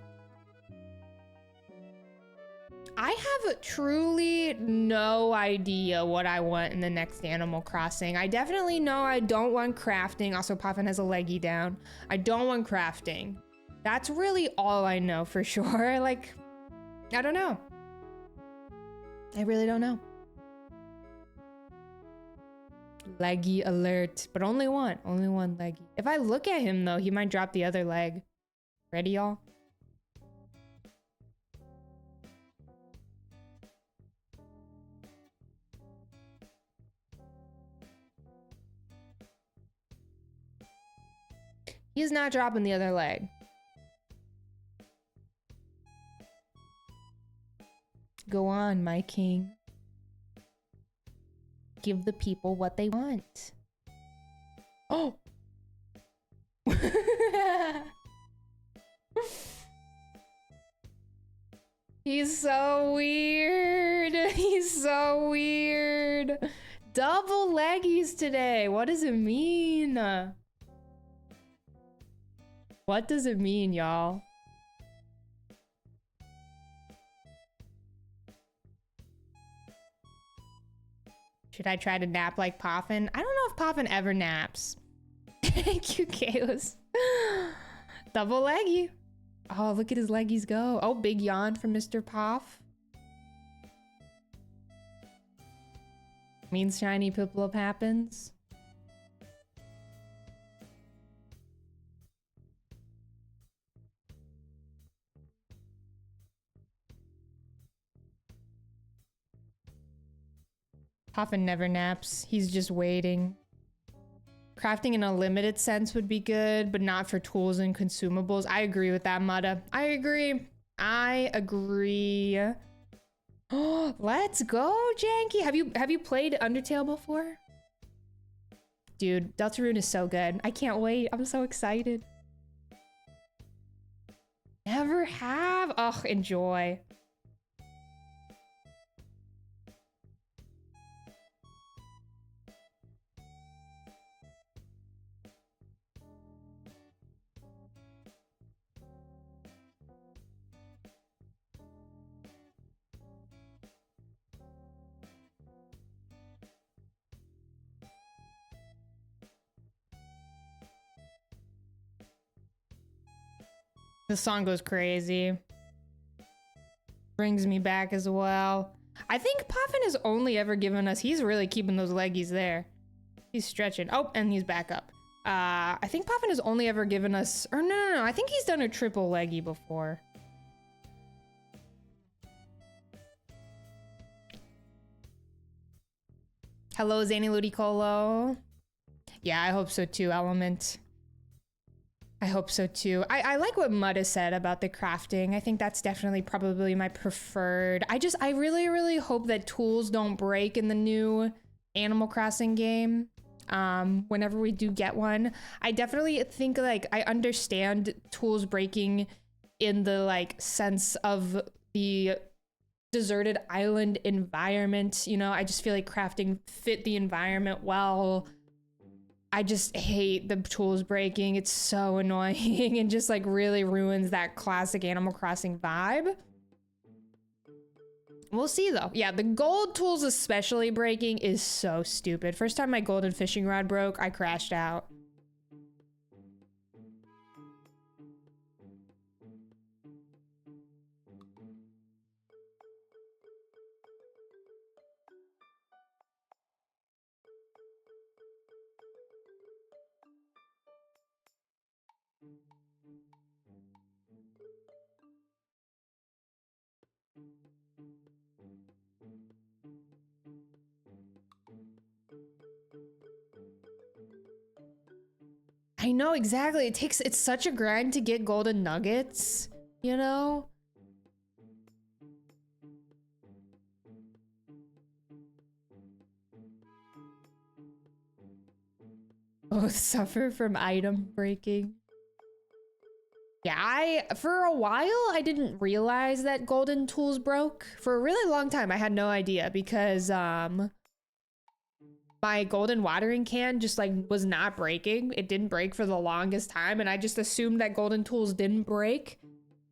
I have truly no idea what I want in the next Animal Crossing. I definitely know I don't want crafting. Also, Poffin has a leggy down. I don't want crafting. That's really all I know for sure. Like, I don't know. I really don't know. Leggy alert, but only one leggy. If I look at him though, he might drop the other leg. Ready, y'all? He's not dropping the other leg. Go on, my king. Give the people what they want. Oh! He's so weird. He's so weird. Double leggies today. What does it mean? What does it mean, y'all? Should I try to nap like Poffin? I don't know if Poffin ever naps. Thank you, Kalos. Double leggy. Oh, look at his leggies go. Oh, big yawn from Mr. Poff. Means shiny Piplup happens. Poffin never naps. He's just waiting. Crafting in a limited sense would be good, but not for tools and consumables. I agree with that, Mutta. I agree. I agree. Oh, let's go, Janky. Have you played Undertale before? Dude, Deltarune is so good. I can't wait. I'm so excited. Never have. Oh, enjoy. The song goes crazy. Brings me back as well. I think Poffin has only ever given us... He's really keeping those leggies there. He's stretching. Oh, and he's back up. I think Poffin has only ever given us... Or no. I think he's done a triple leggy before. Hello, Zany Ludicolo. Yeah, I hope so too, Element. I hope so too. I like what Mutta said about the crafting. I think that's definitely probably my preferred. I really, really hope that tools don't break in the new Animal Crossing game. Whenever we do get one. I definitely think like I understand tools breaking in the like sense of the deserted island environment. You know, I just feel like crafting fit the environment well. I just hate the tools breaking. It's so annoying and just like really ruins that classic Animal Crossing vibe. We'll see though. Yeah, the gold tools especially breaking is so stupid. First time my golden fishing rod broke, I crashed out. I know, exactly. It's such a grind to get golden nuggets, you know? Both suffer from item breaking. Yeah, for a while, I didn't realize that golden tools broke. For a really long time, I had no idea because, my golden watering can just like was not breaking. It didn't break for the longest time, and I just assumed that golden tools didn't break.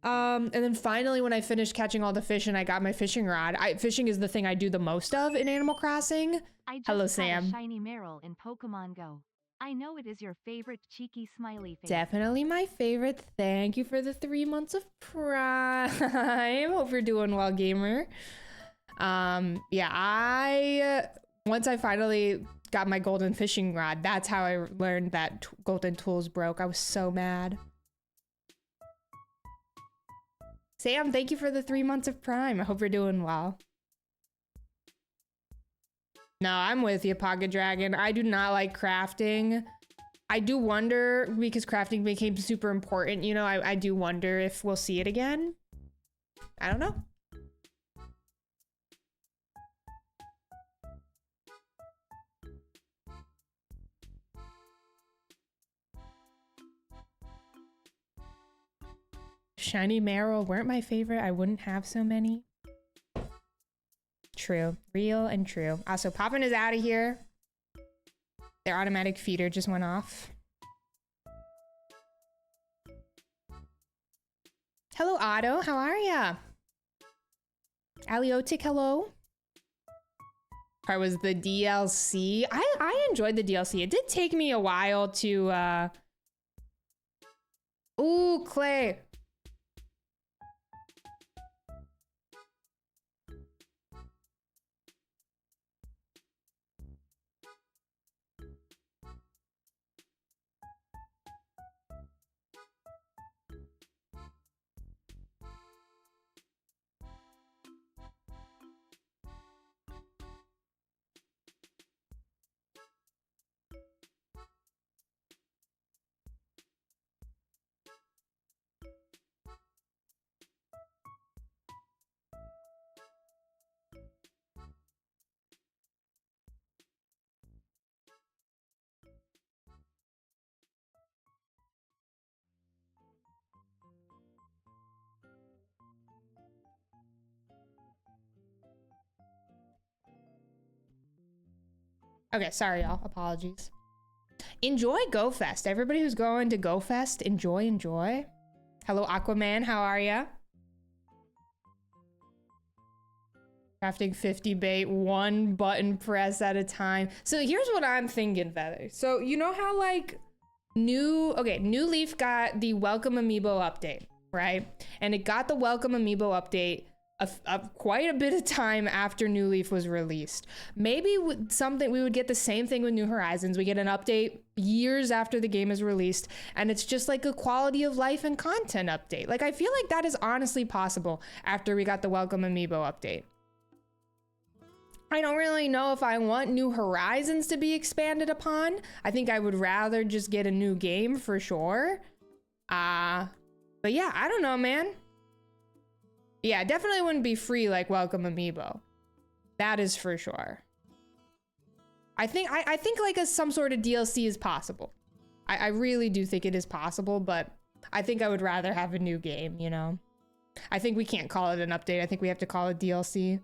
And then finally when I finished catching all the fish and I got my fishing rod, fishing is the thing I do the most of in Animal Crossing. I just Hello, caught Sam. a shiny Meryl in Pokemon Go. I know it is your favorite cheeky smiley face. Definitely my favorite. Thank you for the 3 months of Prime. Hope you're doing well, gamer. Yeah, once I finally got my golden fishing rod, that's how I learned that golden tools broke. I was so mad. Sam, thank you for the 3 months of Prime. I hope you're doing well. No, I'm with you, Pocket Dragon. I do not like crafting. I do wonder, because crafting became super important, you know, I do wonder if we'll see it again. I don't know. Shiny Meryl weren't my favorite. I wouldn't have so many. True. Real and true. Also, Poppin is out of here. Their automatic feeder just went off. Hello, Otto. How are ya? Aliotic, hello. Part was the DLC. I enjoyed the DLC. It did take me a while to, Ooh, Clay. Okay, sorry, y'all. Apologies. Enjoy GoFest. Everybody who's going to GoFest, enjoy. Hello, Aquaman. How are ya? Crafting 50 bait, one button press at a time. So here's what I'm thinking, Feather. So you know how like New Leaf got the Welcome Amiibo update, right? And it got the Welcome Amiibo update quite a bit of time after New Leaf was released. Maybe we would get the same thing with New Horizons. We get an update years after the game is released, and it's just like a quality of life and content update. Like I feel like that is honestly possible after we got the Welcome Amiibo update. I don't really know if I want New Horizons to be expanded upon. I think I would rather just get a new game for sure. But yeah, I don't know, man. Yeah, it definitely wouldn't be free like Welcome Amiibo. That is for sure. I think like some sort of DLC is possible. I really do think it is possible, but I think I would rather have a new game, you know? I think we can't call it an update. I think we have to call it DLC.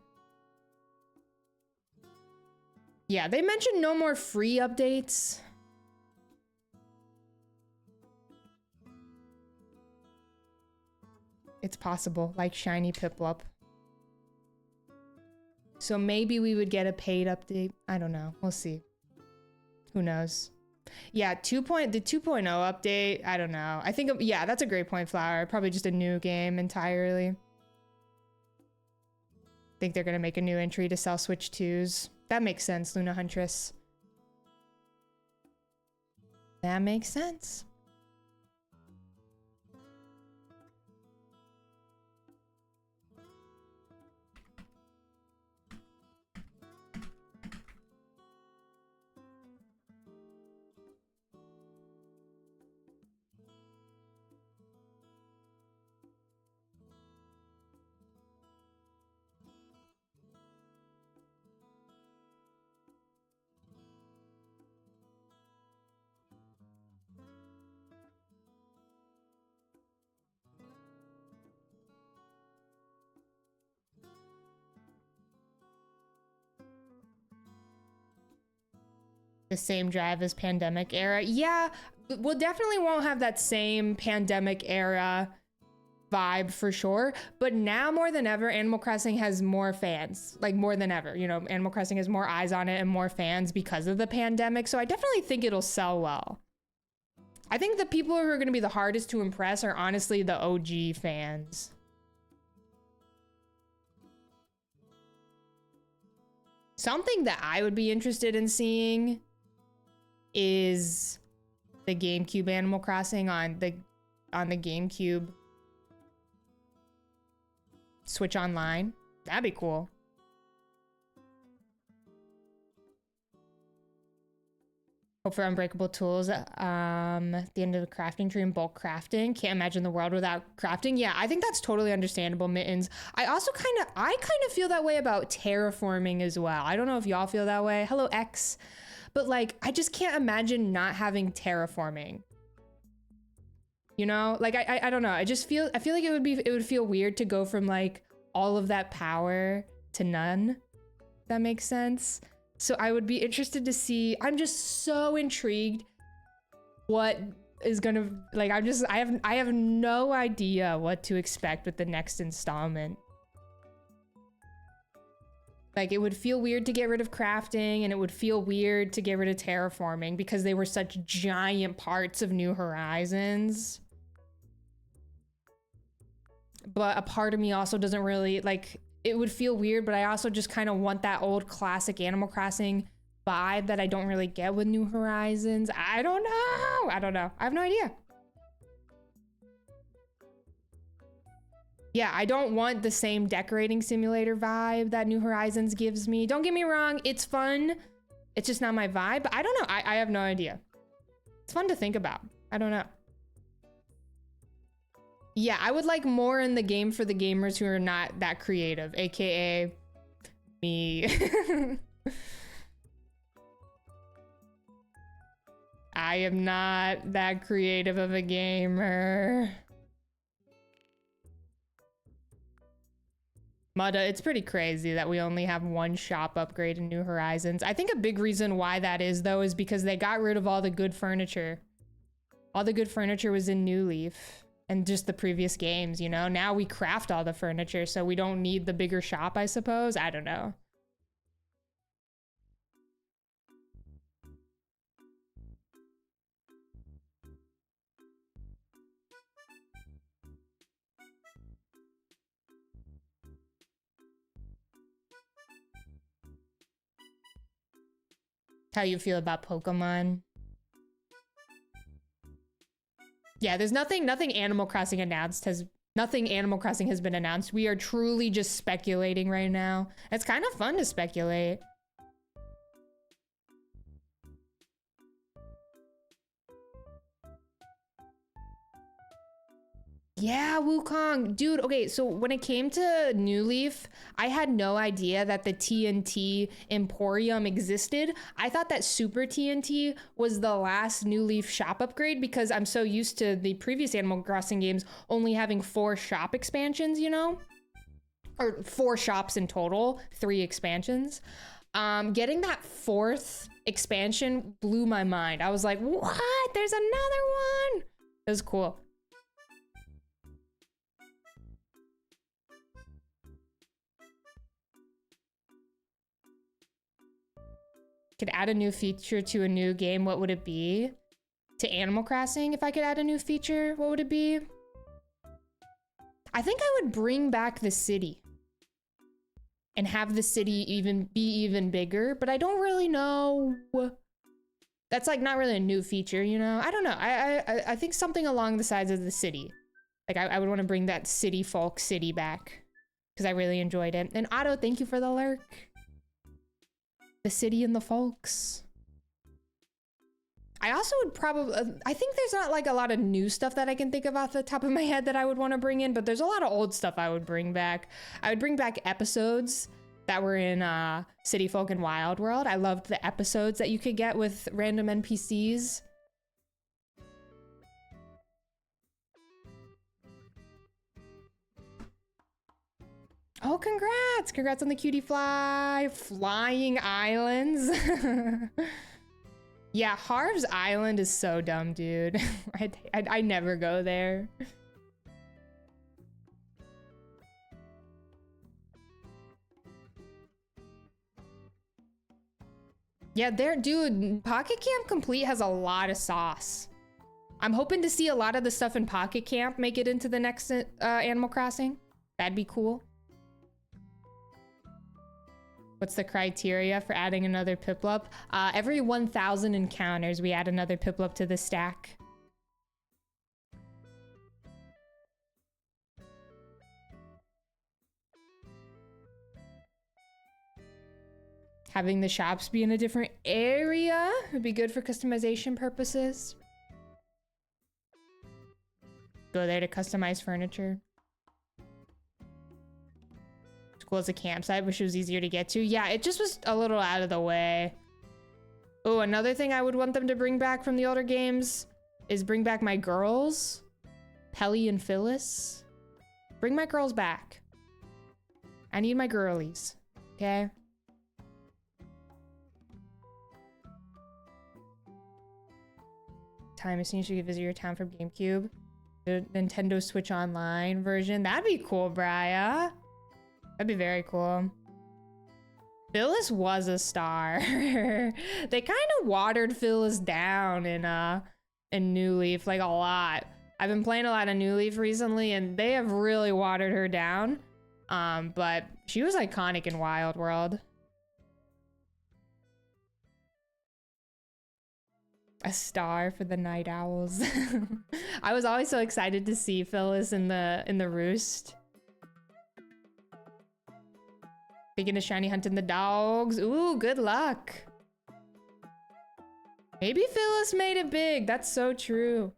Yeah, they mentioned no more free updates. It's possible, like shiny Piplup. So maybe we would get a paid update. I don't know. We'll see. Who knows? Yeah, the 2.0 update, I don't know. I think, yeah, that's a great point, Flower. Probably just a new game entirely. Think they're gonna make a new entry to sell Switch 2s. That makes sense, Luna Huntress. That makes sense. The same drive as pandemic era. Yeah, we'll definitely won't have that same pandemic era vibe for sure. But now more than ever, Animal Crossing has more fans, like more than ever. You know, Animal Crossing has more eyes on it and more fans because of the pandemic. So I definitely think it'll sell well. I think the people who are going to be the hardest to impress are honestly the OG fans. Something that I would be interested in seeing is the GameCube Animal Crossing on the GameCube Switch Online. That'd be cool. Hope for Unbreakable Tools at the end of the crafting tree and bulk crafting. Can't imagine the world without crafting. Yeah, I think that's totally understandable, Mittens. I also kind of feel that way about terraforming as well. I don't know if y'all feel that way. Hello, X. But like, I just can't imagine not having terraforming. You know, like I don't know. I feel like it would feel weird to go from like all of that power to none. That makes sense. So I would be interested to see. I'm just so intrigued what is gonna, like, I have no idea what to expect with the next installment. Like, it would feel weird to get rid of crafting, and it would feel weird to get rid of terraforming because they were such giant parts of New Horizons. But a part of me also doesn't really, like, it would feel weird, but I also just kind of want that old classic Animal Crossing vibe that I don't really get with New Horizons. I don't know. I have no idea. Yeah, I don't want the same decorating simulator vibe that New Horizons gives me. Don't get me wrong, it's fun. It's just not my vibe. But I don't know. I have no idea. It's fun to think about. I don't know. Yeah, I would like more in the game for the gamers who are not that creative, aka me. I am not that creative of a gamer. Mudda, it's pretty crazy that we only have one shop upgrade in New Horizons. I think a big reason why that is, though, is because they got rid of all the good furniture. All the good furniture was in New Leaf and just the previous games, you know? Now we craft all the furniture, so we don't need the bigger shop, I suppose. I don't know. How you feel about Pokemon? Yeah, there's nothing Animal Crossing has been announced. We are truly just speculating right now. It's kind of fun to speculate. Yeah, Wukong. Dude, okay, so when it came to New Leaf, I had no idea that the TNT Emporium existed. I thought that Super TNT was the last New Leaf shop upgrade because I'm so used to the previous Animal Crossing games only having 4 shop expansions, you know? Or 4 shops in total, 3 expansions. Getting that 4th expansion blew my mind. I was like, what? There's another one? It was cool. Could add a new feature to a new game, what would it be? To Animal Crossing, if I could add a new feature, what would it be? I think I would bring back the city and have the city be even bigger, but I don't really know. That's like not really a new feature, you know? I don't know. I think something along the sides of the city. Like I would want to bring that city folk city back because I really enjoyed it. And Otto, thank you for the lurk. The city and the folks. I also would probably, I think there's not like a lot of new stuff that I can think of off the top of my head that I would want to bring in, but there's a lot of old stuff I would bring back. I would bring back episodes that were in City Folk and Wild World. I loved the episodes that you could get with random NPCs. Oh, congrats! Congrats on the cutie fly. Flying islands. Yeah, Harv's Island is so dumb, dude. I never go there. Yeah, dude, Pocket Camp Complete has a lot of sauce. I'm hoping to see a lot of the stuff in Pocket Camp make it into the next Animal Crossing. That'd be cool. What's the criteria for adding another Piplup? Every 1,000 encounters, we add another Piplup to the stack. Having the shops be in a different area would be good for customization purposes. Go there to customize furniture. Cool as a campsite, wish it was easier to get to. Yeah, it just was a little out of the way. Oh, another thing I would want them to bring back from the older games is bring back my girls, Pelly and Phyllis. Bring my girls back. I need my girlies, okay? Time as soon as you could visit your town from GameCube. The Nintendo Switch Online version. That'd be cool, Briah. That'd be very cool. Phyllis was a star. They kind of watered Phyllis down in New Leaf, like a lot. I've been playing a lot of New Leaf recently, and they have really watered her down. But she was iconic in Wild World. A star for the night owls. I was always so excited to see Phyllis in the roost. Taking a shiny hunting the dogs. Ooh, good luck. Maybe Phyllis made it big. That's so true.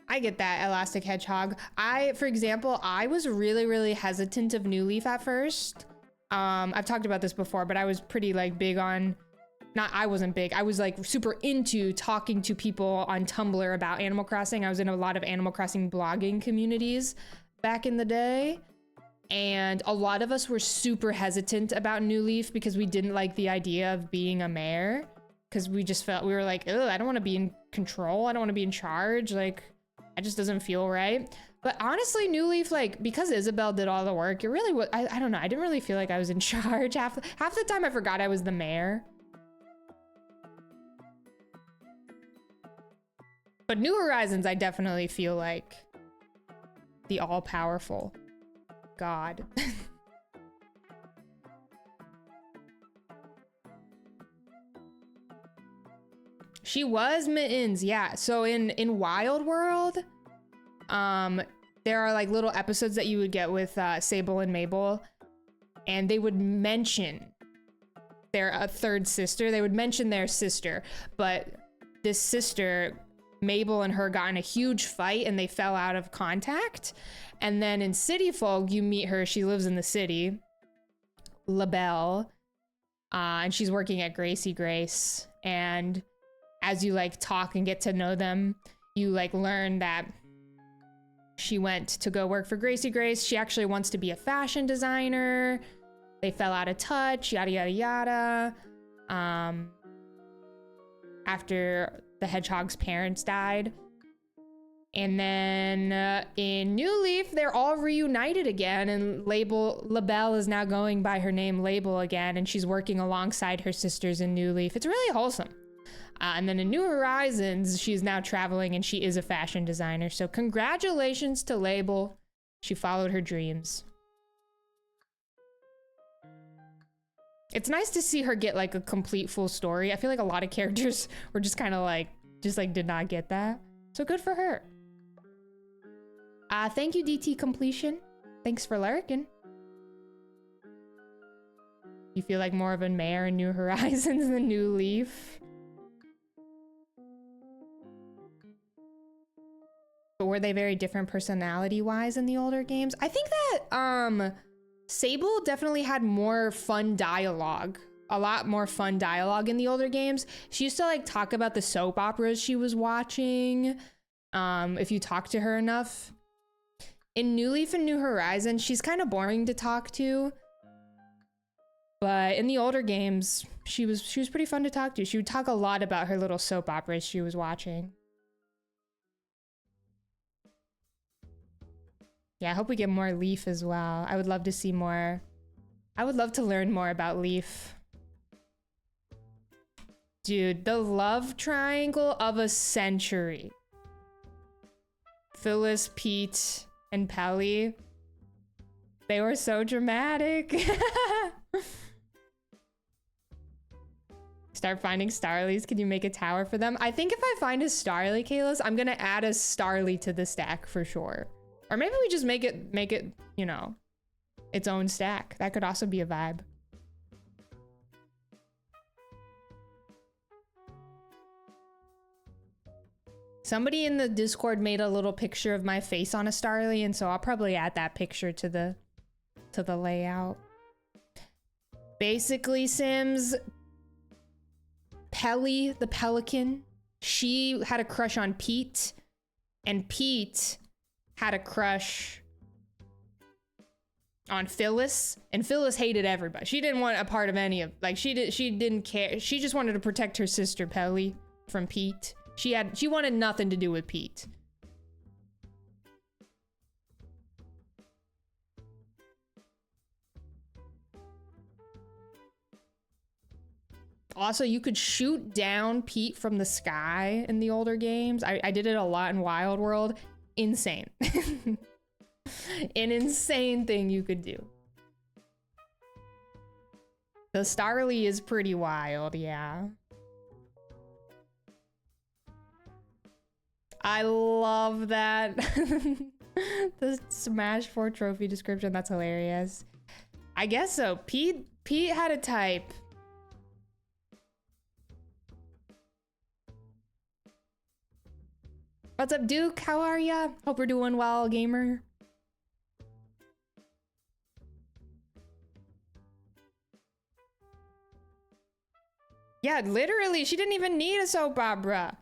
I get that, Elastic Hedgehog. For example, I was really hesitant of New Leaf at first. I've talked about this before, but I was pretty like big on, I wasn't big. I was like super into talking to people on Tumblr about Animal Crossing. I was in a lot of Animal Crossing blogging communities back in the day. And a lot of us were super hesitant about New Leaf because we didn't like the idea of being a mayor. Because we just felt, we were like, ugh, I don't want to be in control. I don't want to be in charge. Like, it just doesn't feel right. But honestly, New Leaf, like, because Isabel did all the work, it really was, I don't know. I didn't really feel like I was in charge. Half the time I forgot I was the mayor. But New Horizons, I definitely feel like the all-powerful god. She was Mittens, yeah. So in Wild World, there are like little episodes that you would get with Sable and Mabel, and they would mention their third sister. They would mention their sister, but this sister, Mabel and her got in a huge fight and they fell out of contact. And then in City Folk, you meet her. She lives in the city, LaBelle, and she's working at Gracie Grace. And as you like talk and get to know them, you like learn that she went to go work for Gracie Grace. She actually wants to be a fashion designer. They fell out of touch, yada, yada, yada. After the hedgehog's parents died. And then in New Leaf, they're all reunited again, and Labelle is now going by her name Label again, and she's working alongside her sisters in New Leaf. It's really wholesome. And then in New Horizons, she's now traveling, and she is a fashion designer. So congratulations to Label. She followed her dreams. It's nice to see her get like a complete full story. I feel like a lot of characters were just kind of like, did not get that. So good for her. Thank you, DT Completion. Thanks for lurking. You feel like more of a mayor in New Horizons than New Leaf. But were they very different personality-wise in the older games? I think that, Sable definitely had more fun dialogue. A lot more fun dialogue in the older games. She used to like talk about the soap operas she was watching. If you talk to her enough. In New Leaf and New Horizon, she's kind of boring to talk to. But in the older games, she was pretty fun to talk to. She would talk a lot about her little soap operas she was watching. Yeah, I hope we get more Leaf as well. I would love to see more. I would love to learn more about Leaf. Dude, the love triangle of a century. Phyllis, Pete, and Pelly. They were so dramatic. Start finding Starlies. Can you make a tower for them? I think if I find a Starly, Kalis, I'm gonna add a Starly to the stack for sure. Or maybe we just make it, you know, its own stack. That could also be a vibe. Somebody in the Discord made a little picture of my face on a Starly, and so I'll probably add that picture to the layout. Basically, Sims, Pelly the Pelican, she had a crush on Pete, and Pete had a crush on Phyllis, and Phyllis hated everybody. She didn't want a part of any of, like, she didn't care. She just wanted to protect her sister Pelly from Pete. She wanted nothing to do with Pete. Also, you could shoot down Pete from the sky in the older games. I did it a lot in Wild World. Insane. An insane thing you could do. The Starly is pretty wild, yeah. I love that. The Smash 4 trophy description, that's hilarious. I guess so. Pete had a type. What's up, Duke? How are ya? Hope we're doing well, gamer. Yeah, literally, she didn't even need a soap opera.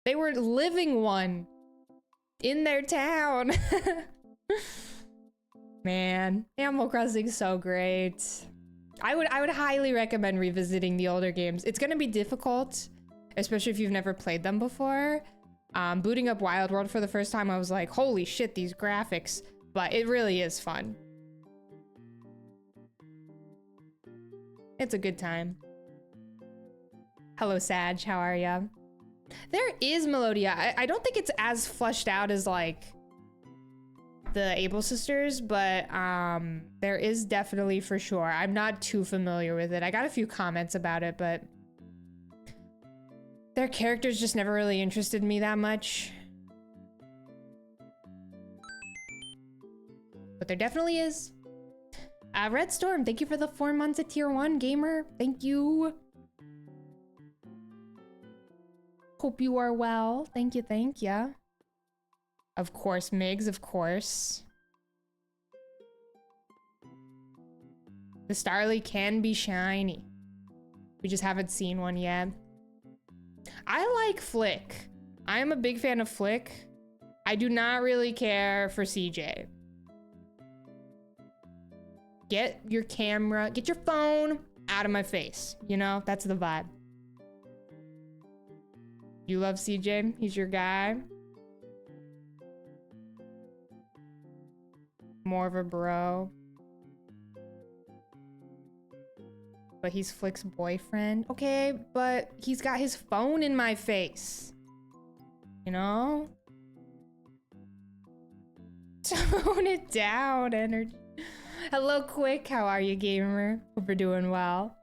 They were living one in their town. Man, Animal Crossing is so great. I would highly recommend revisiting the older games. It's gonna be difficult, especially if you've never played them before. Booting up Wild World for the first time, I was like, holy shit, these graphics. But it really is fun. It's a good time. Hello, Sag, how are ya? There is Melodia. I don't think it's as fleshed out as like the Able Sisters, but there is definitely for sure. I'm not too familiar with it. I got a few comments about it, but their characters just never really interested me that much. But there definitely is. Red Storm, thank you for the 4 months at tier 1, gamer. Thank you. Hope you are well. Thank you, thank ya. Of course, Migs, of course. The Starly can be shiny. We just haven't seen one yet. I like Flick. I am a big fan of Flick. I do not really care for CJ. Get your camera, get your phone out of my face. You know, that's the vibe. You love CJ? He's your guy? More of a bro. But he's Flick's boyfriend. Okay, but he's got his phone in my face. You know? Tone it down, energy. Hello, Quick. How are you, gamer? Hope you're doing well.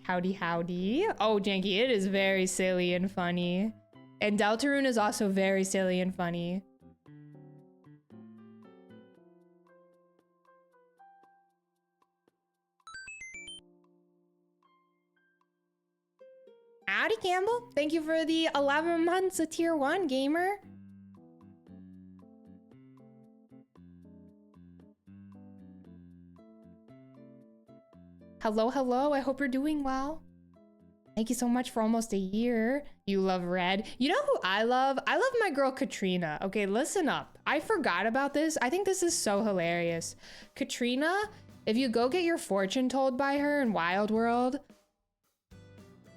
Howdy, howdy. Oh, Janky, it is very silly and funny. And Deltarune is also very silly and funny. Howdy, Campbell. Thank you for the 11 months of tier 1, gamer. Hello, hello. I hope you're doing well. Thank you so much for almost a year. You love red. You know who I love? I love my girl Katrina. Okay, listen up. I forgot about this. I think this is so hilarious. Katrina, if you go get your fortune told by her in Wild World,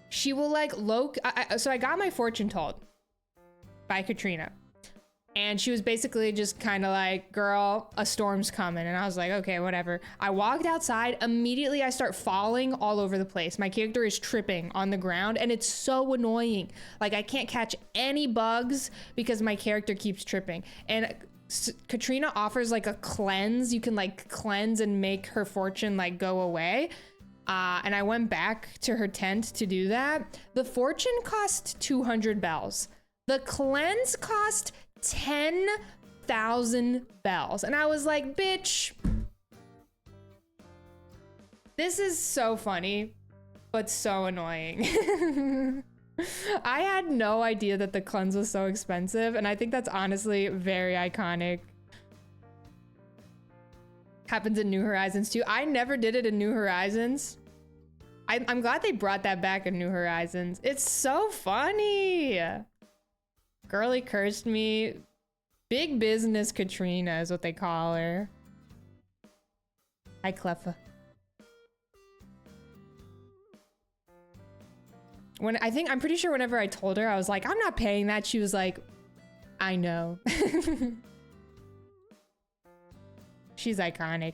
she will like so I got my fortune told by Katrina. And she was basically just kind of like, girl, a storm's coming. And I was like, okay, whatever. I walked outside. Immediately, I start falling all over the place. My character is tripping on the ground. And it's so annoying. Like, I can't catch any bugs because my character keeps tripping. And Katrina offers like a cleanse. You can like cleanse and make her fortune like go away. And I went back to her tent to do that. The fortune cost 200 bells. The cleanse cost 10,000 bells. And I was like, bitch, this is so funny, but so annoying. I had no idea that the cleanse was so expensive. And I think that's honestly very iconic. Happens in New Horizons too. I never did it in New Horizons. I'm glad they brought that back in New Horizons. It's so funny. Girly cursed me. Big business Katrina is what they call her. Hi, Cleffa. I'm pretty sure whenever I told her, I was like, I'm not paying that. She was like, I know. She's iconic.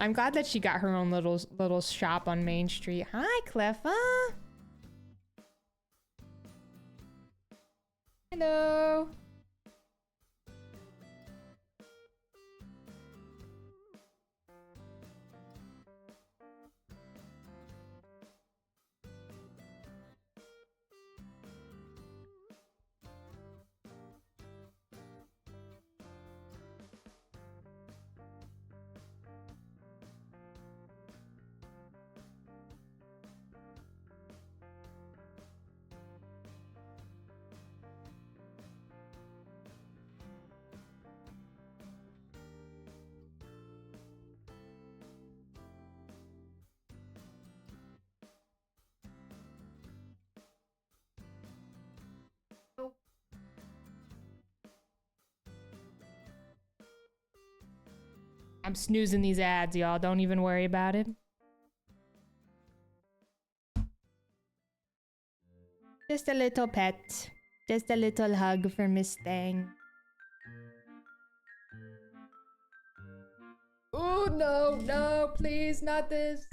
I'm glad that she got her own little shop on Main Street. Hi, Cleffa. Hello. I'm snoozing these ads, y'all. Don't even worry about it. Just a little pet. Just a little hug for Miss Stang. Oh, no, no, please, not this.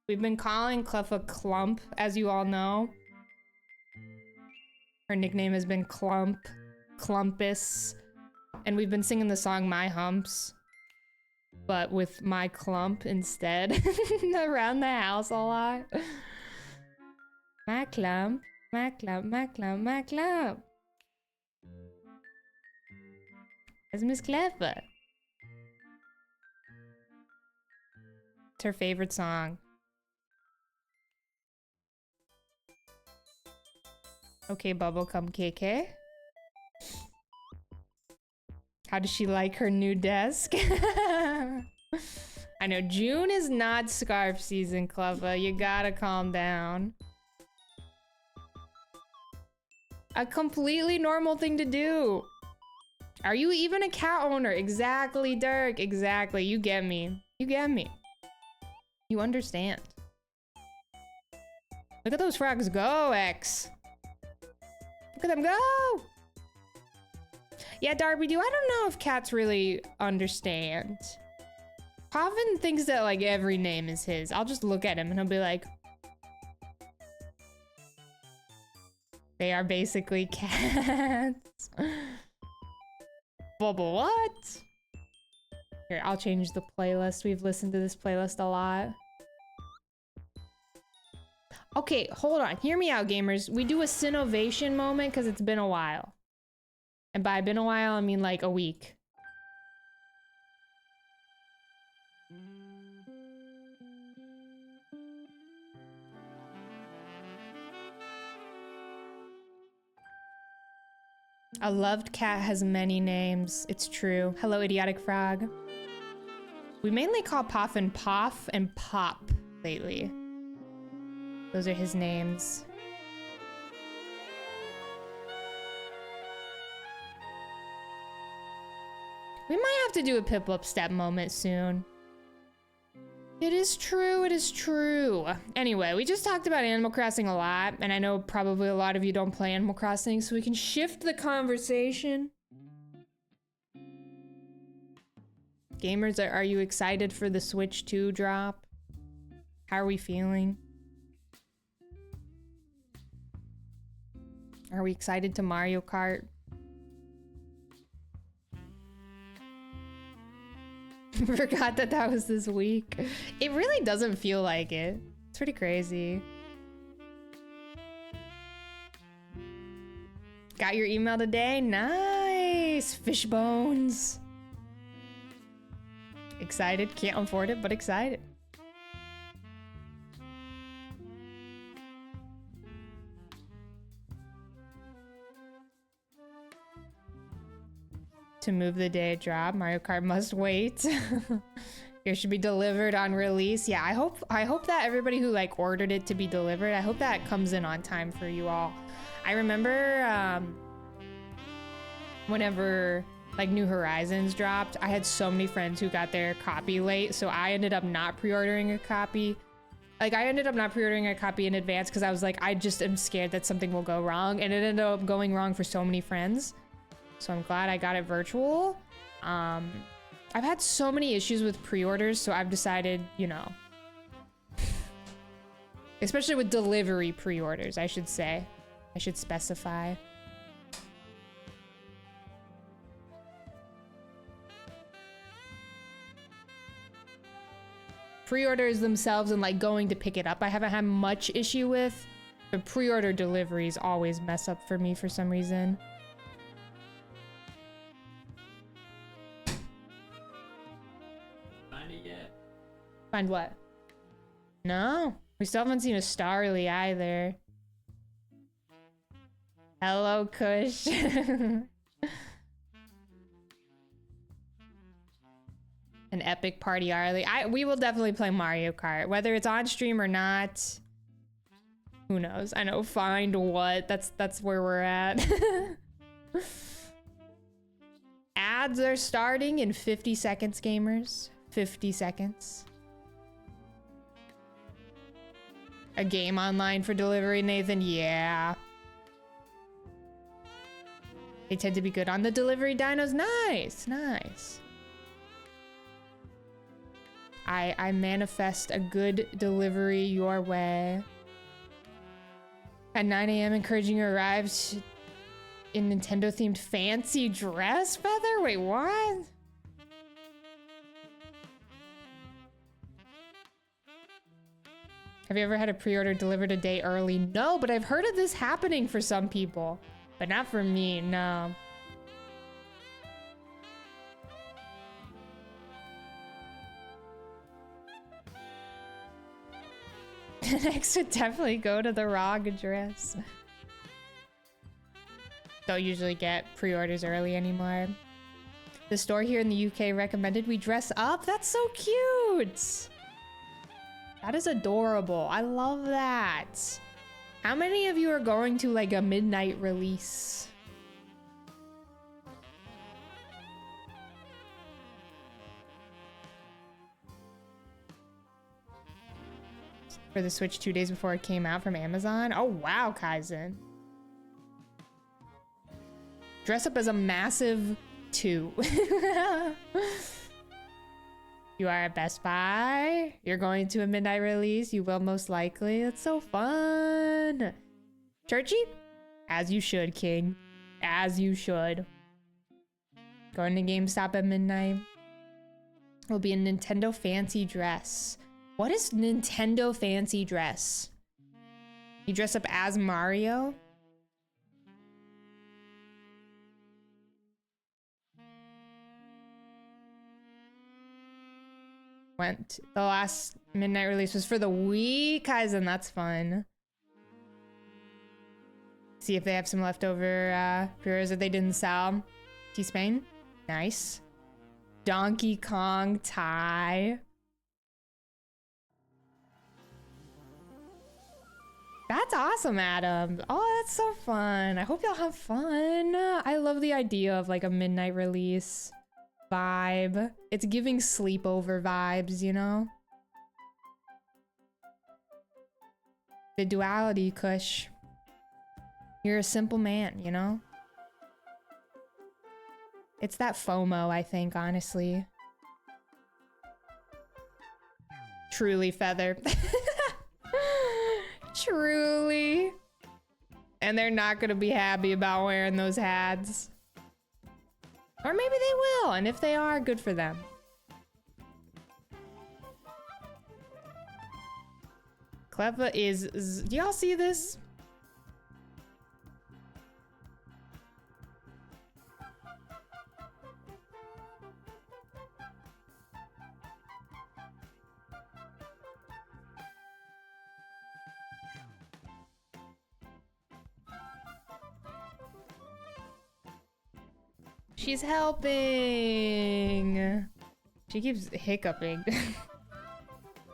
We've been calling Cleffa Clump, as you all know. Her nickname has been Clump, Clumpus, and we've been singing the song My Humps, but with My Clump instead, around the house a lot. My Clump, My Clump, My Clump, My Clump. That's Miss Cleffa. It's her favorite song. Okay, Bubblegum KK. How does she like her new desk? I know, June is not scarf season, Cleffa. You gotta calm down. A completely normal thing to do. Are you even a cat owner? Exactly, Dirk. Exactly. You get me. You get me. You understand. Look at those frogs go, X. Look at them go. Yeah, Darby, I don't know if cats really understand. Pavan thinks that like every name is his. I'll just look at him and he'll be like, they are basically cats. But what? Here, I'll change the playlist. We've listened to this playlist a lot. Okay, hold on. Hear me out, gamers. We do a Sinovation moment because it's been a while. And by been a while, I mean like a week. A loved cat has many names. It's true. Hello, idiotic frog. We mainly call Poffin Poff and Pop lately. Those are his names. We might have to do a Piplup step moment soon. It is true, it is true. Anyway, we just talked about Animal Crossing a lot, and I know probably a lot of you don't play Animal Crossing, so we can shift the conversation. Gamers, are you excited for the Switch 2 drop? How are we feeling? Are we excited to Mario Kart? Forgot that that was this week. It really doesn't feel like it. It's pretty crazy. Got your email today? Nice! Fish bones. Excited. Can't afford it, but excited. To move the day it dropped, Mario Kart must wait. It should be delivered on release. Yeah, I hope that everybody who like ordered it to be delivered, I hope that comes in on time for you all. I remember whenever like New Horizons dropped, I had so many friends who got their copy late, so I ended up not pre-ordering a copy. Like I ended up not pre-ordering a copy in advance because I was like, I just am scared that something will go wrong, and it ended up going wrong for so many friends. So I'm glad I got it virtual. I've had so many issues with pre-orders, so I've decided, you know, especially with delivery pre-orders, I should say. I should specify. Pre-orders themselves and like going to pick it up, I haven't had much issue with. But pre-order deliveries always mess up for me for some reason. Find what? No, we still haven't seen a Starly either. Hello, Kush. An epic party early. We will definitely play Mario Kart, whether it's on stream or not. Who knows? I know. Find what? That's where we're at. Ads are starting in 50 seconds, gamers. 50 seconds. A game online for delivery, Nathan? Yeah. They tend to be good on the delivery dinos. Nice, nice. I manifest a good delivery your way. At 9 a.m. encouraging you arrive in Nintendo themed fancy dress, Feather? Wait, what? Have you ever had a pre-order delivered a day early? No, but I've heard of this happening for some people. But not for me, no. Next would definitely go to the ROG address. Don't usually get pre-orders early anymore. The store here in the UK recommended we dress up. That's so cute. That is adorable. I love that. How many of you are going to like a midnight release? for the Switch 2 days before it came out from Amazon. Oh, wow, Kaizen. Dress up as a massive 2. You are at Best Buy. You're going to a midnight release. You will most likely. That's so fun. Churchy? As you should, King. As you should. Going to GameStop at midnight. Will be a Nintendo fancy dress. What is Nintendo fancy dress? You dress up as Mario? The last midnight release was for the Wii, Kaizen. That's fun. See if they have some leftover pre-orders that they didn't sell. T-Spain, nice. Donkey Kong tie. That's awesome, Adam. Oh, that's so fun. I hope y'all have fun. I love the idea of like a midnight release vibe. It's giving sleepover vibes, you know? The duality, Kush. You're a simple man, you know? It's that FOMO, I think, honestly. Truly, Feather. Truly. And they're not gonna be happy about wearing those hats. Or maybe they will, and if they are, good for them. Cleva is... Do y'all see this? She's helping. She keeps hiccuping.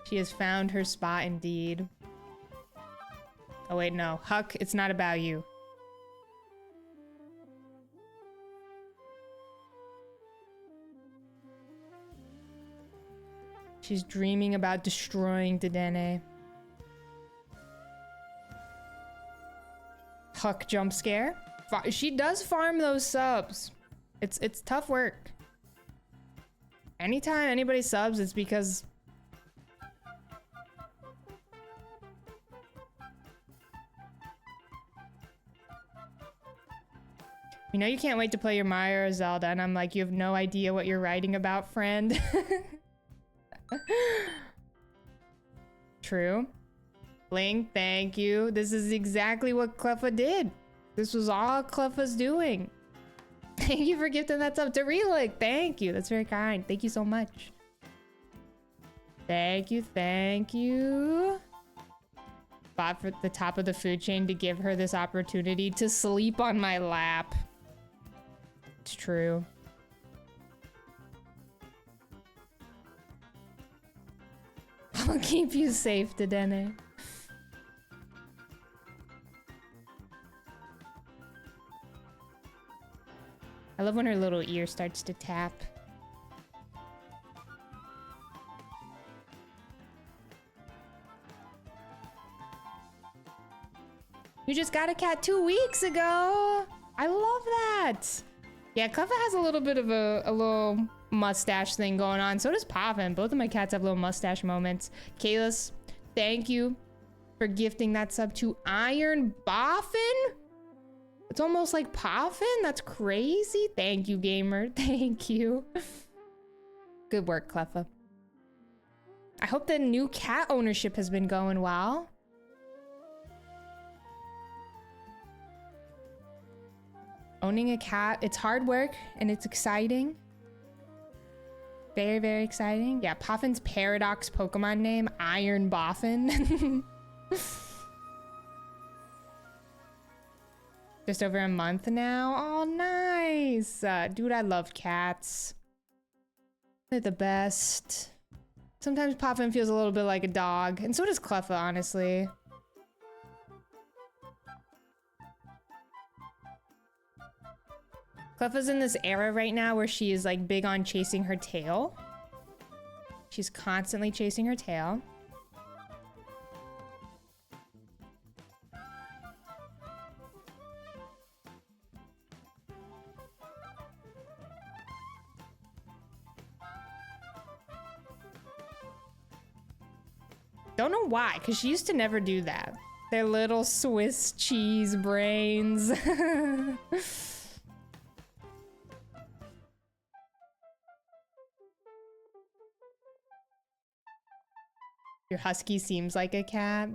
She has found her spot indeed. Oh wait, no. Huck, it's not about you. She's dreaming about destroying Dedenne. Huck jump scare. She does farm those subs. It's tough work. Anytime anybody subs, it's because you know you can't wait to play your Mario or Zelda, and I'm like, you have no idea what you're writing about, friend. True. Link, thank you. This is exactly what Cleffa did. This was all Cleffa's doing. Thank you for gifting that sub to Relic. Thank you. That's very kind. Thank you so much. Thank you. Thank you. Fought for the top of the food chain to give her this opportunity to sleep on my lap. It's true. I'll keep you safe, Dedenne. I love when her little ear starts to tap. You just got a cat 2 weeks ago. I love that. Yeah, Cleffa has a little bit of a little mustache thing going on. So does Poffin. Both of my cats have little mustache moments. Kalis, thank you for gifting that sub to Iron Boffin. It's almost like Poffin. That's crazy. Thank you, gamer. Thank you. Good work, Cleffa. I hope the new cat ownership has been going well. Owning a cat, it's hard work and it's exciting. Very, very exciting. Yeah, Poffin's Paradox Pokemon name, Iron Boffin. Just over a month now. Oh, nice. Dude, I love cats. They're the best. Sometimes Poffin feels a little bit like a dog, and so does Cleffa, honestly. Cleffa's in this era right now where she is like big on chasing her tail. She's constantly chasing her tail. Don't know why, because she used to never do that. Their little Swiss cheese brains. Your husky seems like a cat.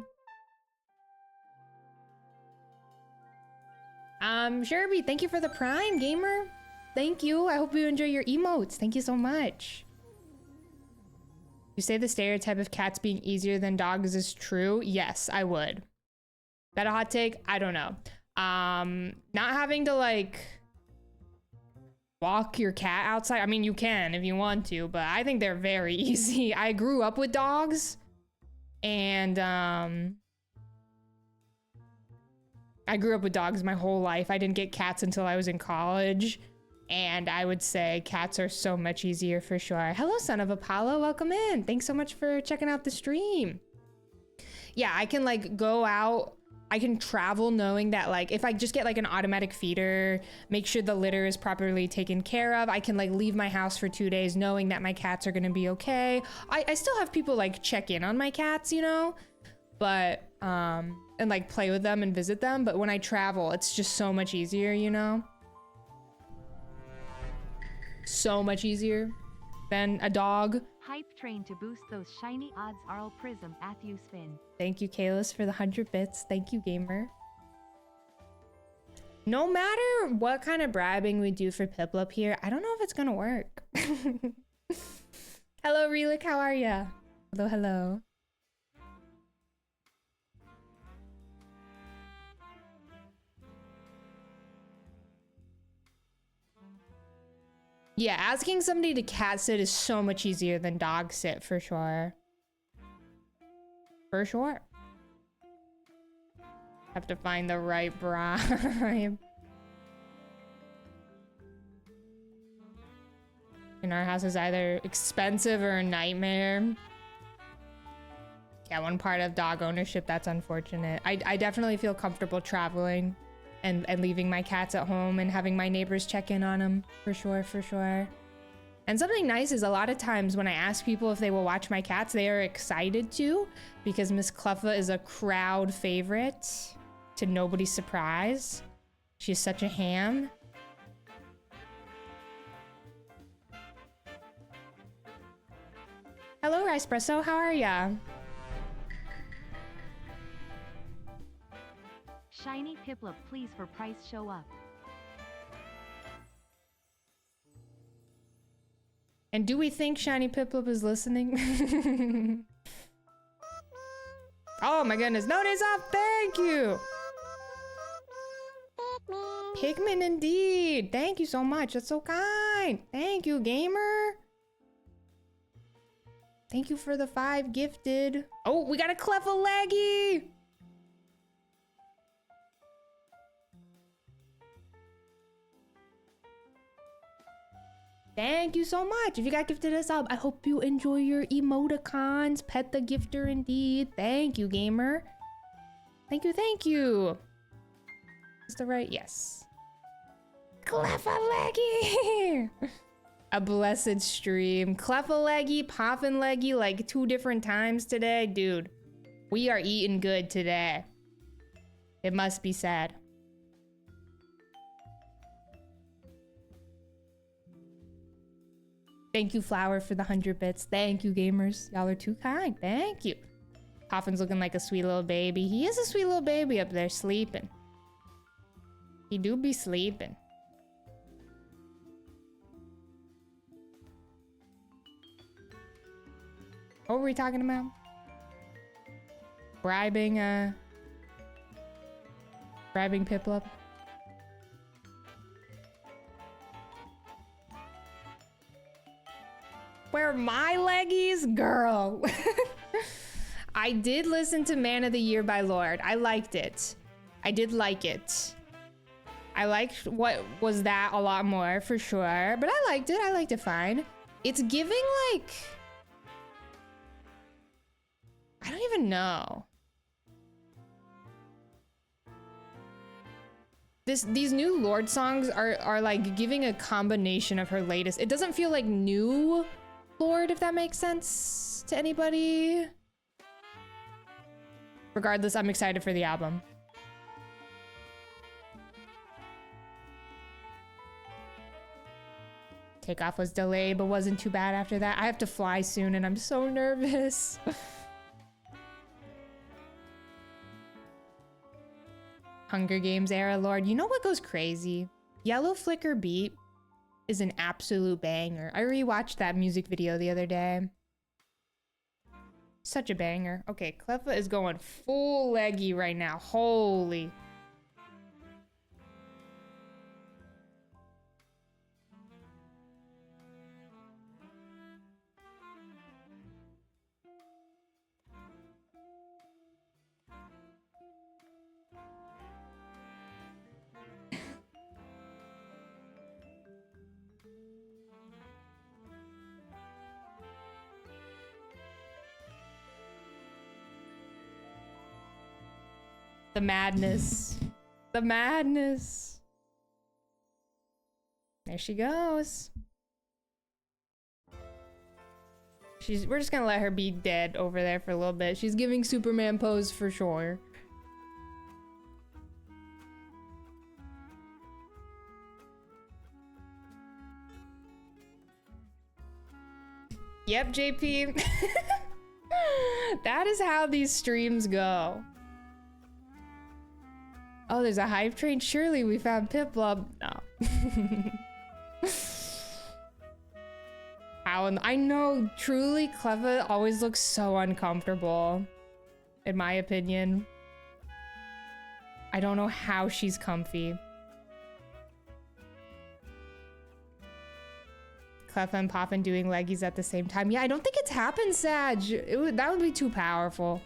Sherby, thank you for the Prime, gamer. Thank you. I hope you enjoy your emotes. Thank you so much. You say the stereotype of cats being easier than dogs is true? Yes, I would. Is that a hot take? I don't know. Not having to like walk your cat outside. I mean, you can if you want to, but I think they're very easy. I grew up with dogs and I grew up with dogs my whole life. I didn't get cats until I was in college. And I would say cats are so much easier for sure. Hello, son of Apollo. Welcome in. Thanks so much for checking out the stream. Yeah, I can like go out. I can travel knowing that like if I just get like an automatic feeder, make sure the litter is properly taken care of. I can like leave my house for 2 days knowing that my cats are gonna be okay. I still have people like check in on my cats, you know, but and like play with them and visit them. But when I travel, it's just so much easier, you know? So much easier than a dog. Hype train to boost those shiny odds. Arl Prism Matthew Spin. Thank you, Kalis, for the 100 bits. Thank you, gamer. No matter what kind of bribing we do for Piplup here, I don't know if it's gonna work. Hello, Relic, how are ya? Hello, hello. Yeah, asking somebody to cat sit is so much easier than dog sit for sure. For sure. Have to find the right bribe. And our house is either expensive or a nightmare. Yeah, one part of dog ownership that's unfortunate. I definitely feel comfortable traveling and leaving my cats at home and having my neighbors check in on them, for sure, for sure. And something nice is a lot of times when I ask people if they will watch my cats, they are excited to, because Miss Cluffa is a crowd favorite, to nobody's surprise. She's such a ham. Hello, Ricepresso, how are ya? Shiny Piplup, please for price show up. And do we think Shiny Piplup is listening? Oh my goodness, notice up, thank you! Pikmin indeed, thank you so much, that's so kind. Thank you, gamer. Thank you for the 5 gifted. Oh, we got a Cleffa-Leggy! Thank you so much. If you got gifted a sub, I hope you enjoy your emoticons. Pet the gifter indeed. Thank you, gamer. Thank you, thank you. Is the right? Yes. Cleffa-Leggy! A blessed stream. Cleffa-Leggy, Poffin-Leggy, like 2 different times today. Dude, we are eating good today. It must be said. Thank you, Flower, for the 100 bits. Thank you, gamers. Y'all are too kind. Thank you. Coffin's looking like a sweet little baby. He is a sweet little baby up there sleeping. He do be sleeping. What were we talking about? Bribing Piplup? Where my leggies? Girl. I did listen to Man of the Year by Lorde. I liked it. I did like it. I liked what was that a lot more for sure, but I liked it. I liked it fine. It's giving like, I don't even know. These new Lorde songs are like giving a combination of her latest. It doesn't feel like new Lorde, if that makes sense to anybody. Regardless, I'm excited for the album. Takeoff was delayed, but wasn't too bad after that. I have to fly soon, and I'm so nervous. Hunger Games era, Lord. You know what goes crazy? Yellow Flicker Beat is an absolute banger. I rewatched that music video the other day. Such a banger. Okay, Cleffa is going full leggy right now. Holy. The madness. The madness. There she goes. We're just gonna let her be dead over there for a little bit. She's giving Superman pose for sure. Yep, JP. That is how these streams go. Oh, there's a hype train? Surely we found Piplup. No. I know, truly, Cleva always looks so uncomfortable. In my opinion. I don't know how she's comfy. Clef and Poppin doing leggies at the same time. Yeah, I don't think it's happened, Sag. That would be too powerful.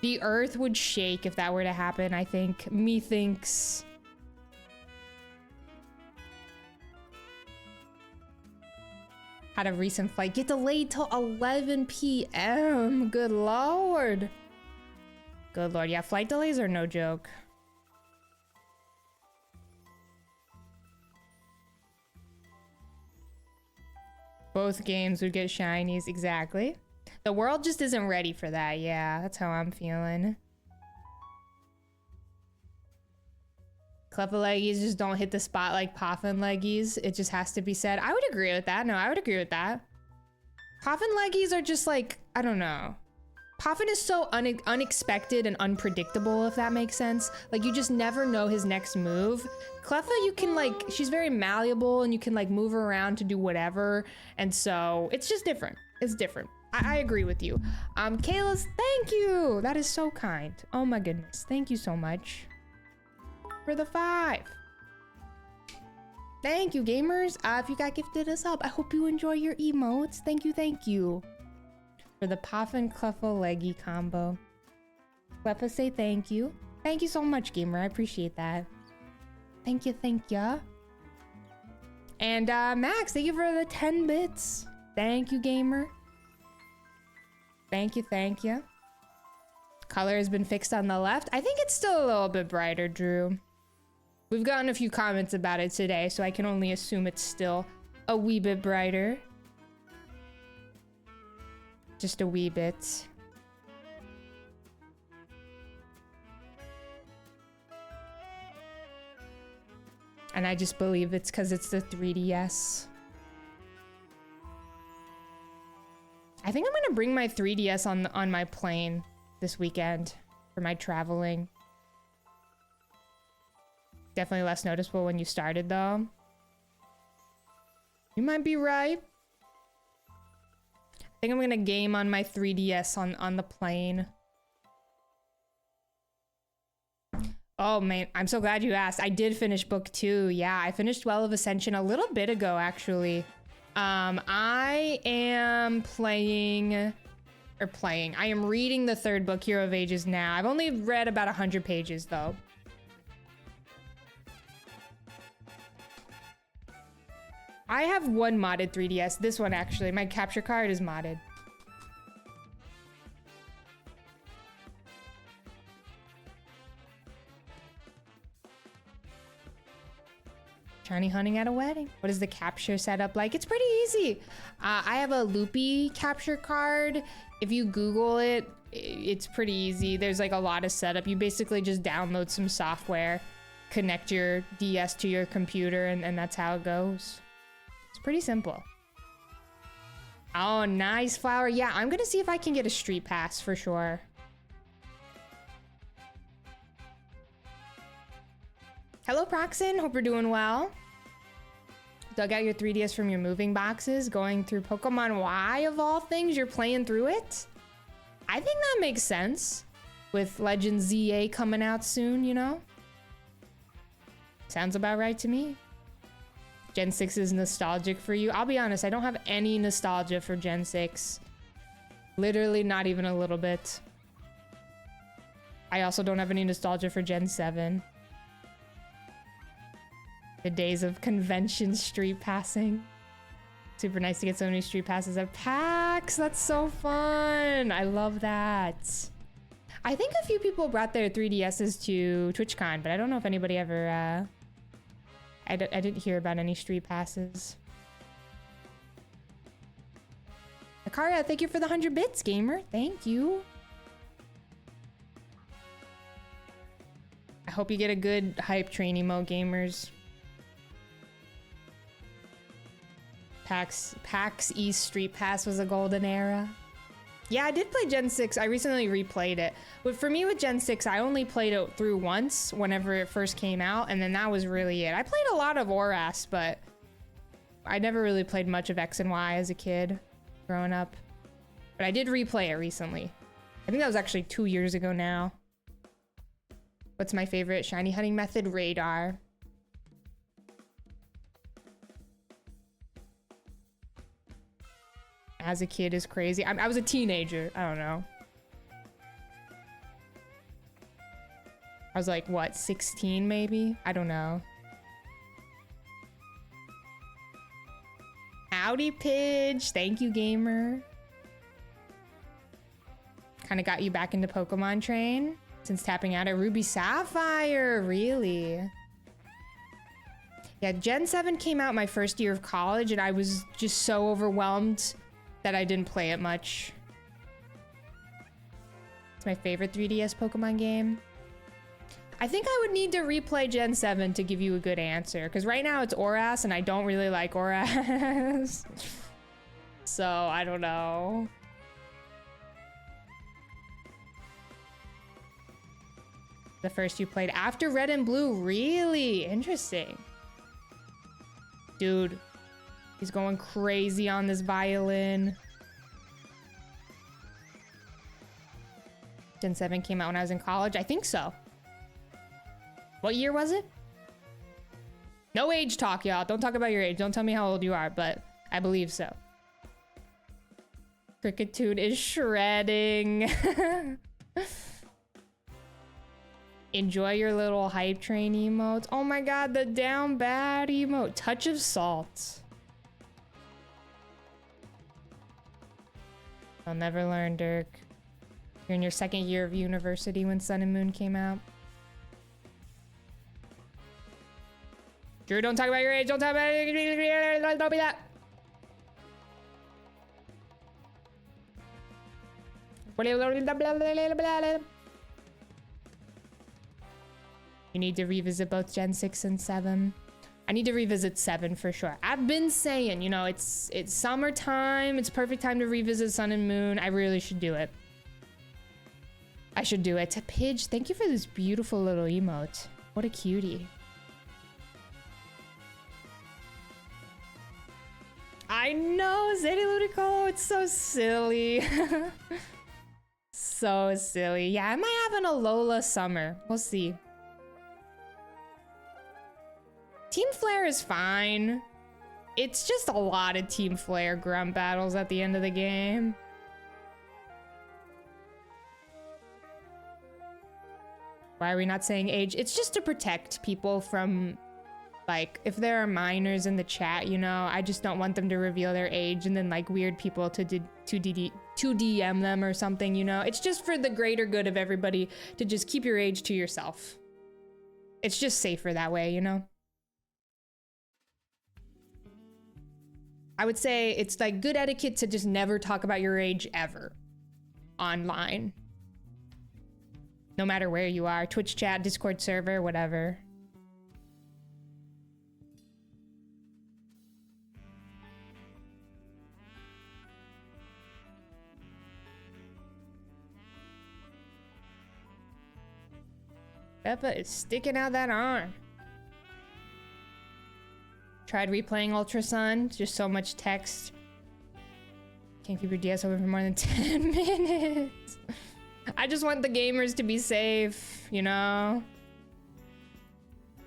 The earth would shake if that were to happen, I think. Methinks. Had a recent flight. Get delayed till 11 p.m. Good lord. Good lord. Yeah, flight delays are no joke. Both games would get shinies. Exactly. The world just isn't ready for that. Yeah, that's how I'm feeling. Cleffa leggies just don't hit the spot like Poffin leggies. It just has to be said. I would agree with that. No, I would agree with that. Poffin leggies are just like, I don't know. Poffin is so unexpected and unpredictable, if that makes sense. Like, you just never know his next move. Cleffa, you can like, she's very malleable and you can like move her around to do whatever. And so it's just different. It's different. I agree with you. Kayla's, thank you. That is so kind. Oh my goodness. Thank you so much. For the 5. Thank you, gamers. If you got gifted us up, I hope you enjoy your emotes. Thank you, thank you. For the Poffin Cleffa leggy combo. Cleffa say thank you. Thank you so much, gamer. I appreciate that. Thank you, thank ya. And Max, thank you for the 10 bits. Thank you, gamer. Thank you, thank you. Color has been fixed on the left. I think it's still a little bit brighter, Drew. We've gotten a few comments about it today, so I can only assume it's still a wee bit brighter. Just a wee bit. And I just believe it's because it's the 3DS. I think I'm gonna bring my 3DS on my plane this weekend for my traveling. Definitely less noticeable when you started, though. You might be right. I think I'm gonna game on my 3DS on the plane. Oh man, I'm so glad you asked. I did finish book 2. Yeah, I finished Well of Ascension a little bit ago, actually. I am I am reading the 3rd book, Hero of Ages, now. I've only read about 100 pages, though. I have one modded 3DS. This one, actually. My capture card is modded. Shiny hunting at a wedding. What is the capture setup like? It's pretty easy. I have a loopy capture card. If you Google it, it's pretty easy. There's like a lot of setup. You basically just download some software, connect your DS to your computer, and that's how it goes. It's pretty simple. Oh, nice flower. Yeah, I'm gonna see if I can get a street pass for sure. Hello, Proxin. Hope you're doing well. Dug out your 3DS from your moving boxes, going through Pokemon Y of all things. You're playing through it? I think that makes sense. With Legend ZA coming out soon, you know? Sounds about right to me. Gen 6 is nostalgic for you. I'll be honest, I don't have any nostalgia for Gen 6. Literally not even a little bit. I also don't have any nostalgia for Gen 7. The days of convention street passing. Super nice to get so many street passes at PAX. That's so fun. I love that. I think a few people brought their 3DSs to TwitchCon, but I don't know if anybody ever, I didn't hear about any street passes. Akaria, thank you for the 100 bits, gamer. Thank you. I hope you get a good hype train emo, gamers. PAX East Street Pass was a golden era. Yeah, I did play Gen 6. I recently replayed it. But for me with Gen 6, I only played it through once whenever it first came out, and then that was really it. I played a lot of ORAS, but I never really played much of X and Y as a kid growing up. But I did replay it recently. I think that was actually 2 years ago now. What's my favorite shiny hunting method? Radar. As a kid is crazy. I was a teenager. I don't know. I was like, what, 16 maybe? I don't know. Howdy, Pidge. Thank you, gamer. Kind of got you back into Pokemon Train since tapping out at Ruby Sapphire. Really? Yeah, Gen 7 came out my first year of college, and I was just so overwhelmed that I didn't play it much. It's my favorite 3DS Pokemon game. I think I would need to replay Gen 7 to give you a good answer, because right now it's ORAS, and I don't really like ORAS. So, I don't know. The first you played after Red and Blue? Really? Interesting. Dude. He's going crazy on this violin. Gen 7 came out when I was in college. I think so. What year was it? No age talk, y'all. Don't talk about your age. Don't tell me how old you are, but I believe so. Cricketune is shredding. Enjoy your little hype train emotes. Oh my god, the down bad emote. Touch of salt. I'll never learn, Dirk. You're in your second year of university when Sun and Moon came out. Drew, don't talk about your age. Don't talk about it. Don't be that. You need to revisit both Gen 6 and 7. I need to revisit 7 for sure. I've been saying, you know, it's summertime. It's perfect time to revisit Sun and Moon. I really should do it. I should do it. Pidge, thank you for this beautiful little emote. What a cutie. I know, Zeddy Ludicolo. It's so silly. So silly. Yeah, I might have an Alola summer. We'll see. Team Flare is fine. It's just a lot of Team Flare grunt battles at the end of the game. Why are we not saying age? It's just to protect people from, like, if there are minors in the chat, you know, I just don't want them to reveal their age and then, like, weird people to DM them or something, you know? It's just for the greater good of everybody to just keep your age to yourself. It's just safer that way, you know? I would say it's like good etiquette to just never talk about your age ever online. No matter where you are, Twitch chat, Discord server, whatever. Peppa is sticking out that arm. Tried replaying Ultra Sun, just so much text. Can't keep your DS open for more than 10 minutes. I just want the gamers to be safe, you know?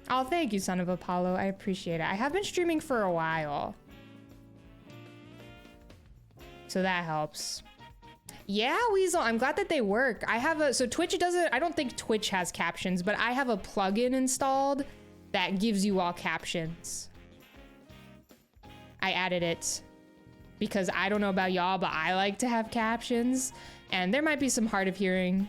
Oh, thank you, son of Apollo. I appreciate it. I have been streaming for a while, so that helps. Yeah, Weasel, I'm glad that they work. I have a, so Twitch doesn't, I don't think Twitch has captions, but I have a plugin installed that gives you all captions. I added it because I don't know about y'all, but I like to have captions, and there might be some hard of hearing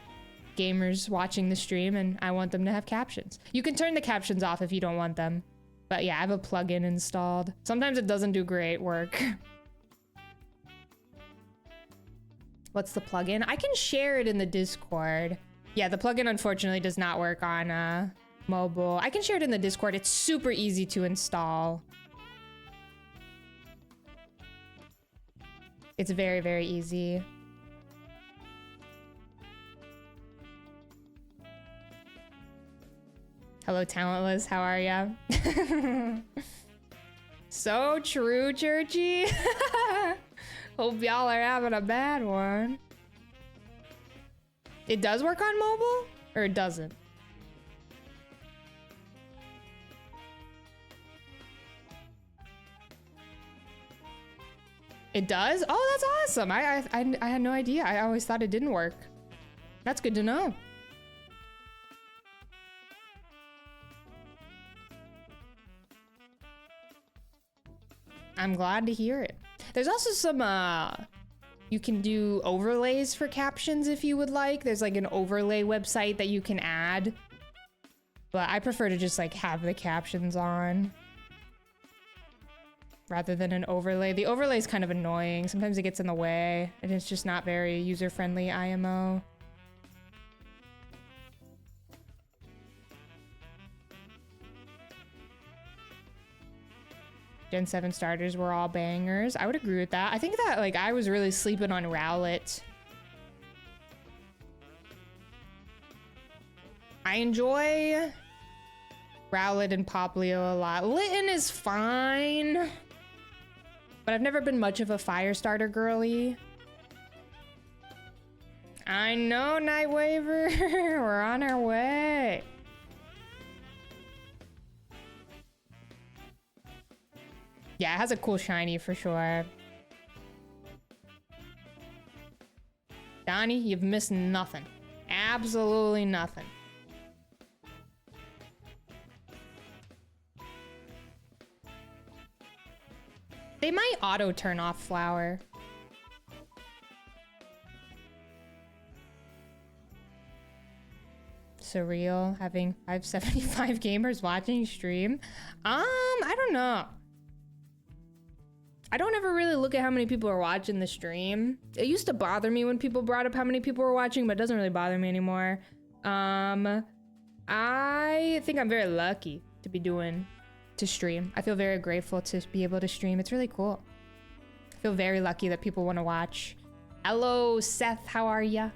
gamers watching the stream, and I want them to have captions. You can turn the captions off if you don't want them, but yeah, I have a plugin installed. Sometimes it doesn't do great work. What's the plugin? I can share it in the Discord. Yeah, the plugin unfortunately does not work on mobile. I can share it in the Discord. It's super easy to install. It's very, very easy. Hello, Talentless. How are ya? So true, Churchy. Hope y'all are having a bad one. It does work on mobile? Or it doesn't? It does? Oh, that's awesome. I had no idea. I always thought it didn't work. That's good to know. I'm glad to hear it. There's also some, you can do overlays for captions if you would like. There's like an overlay website that you can add. But I prefer to just like have the captions on rather than an overlay. The overlay is kind of annoying. Sometimes it gets in the way and it's just not very user-friendly IMO. Gen 7 starters were all bangers. I would agree with that. I think that like I was really sleeping on Rowlet. I enjoy Rowlet and Poplio a lot. Litten is fine, but I've never been much of a fire starter girly. I know, Nightwaver. We're on our way. Yeah, it has a cool shiny for sure. Donnie, you've missed nothing. Absolutely nothing. They might auto turn off Flower. Surreal having 575 gamers watching stream. I don't know. I don't ever really look at how many people are watching the stream. It used to bother me when people brought up how many people were watching, but it doesn't really bother me anymore. I think I'm very lucky to be to stream. I feel very grateful to be able to stream. It's really cool. I feel very lucky that people want to watch. Hello, Seth. How are ya?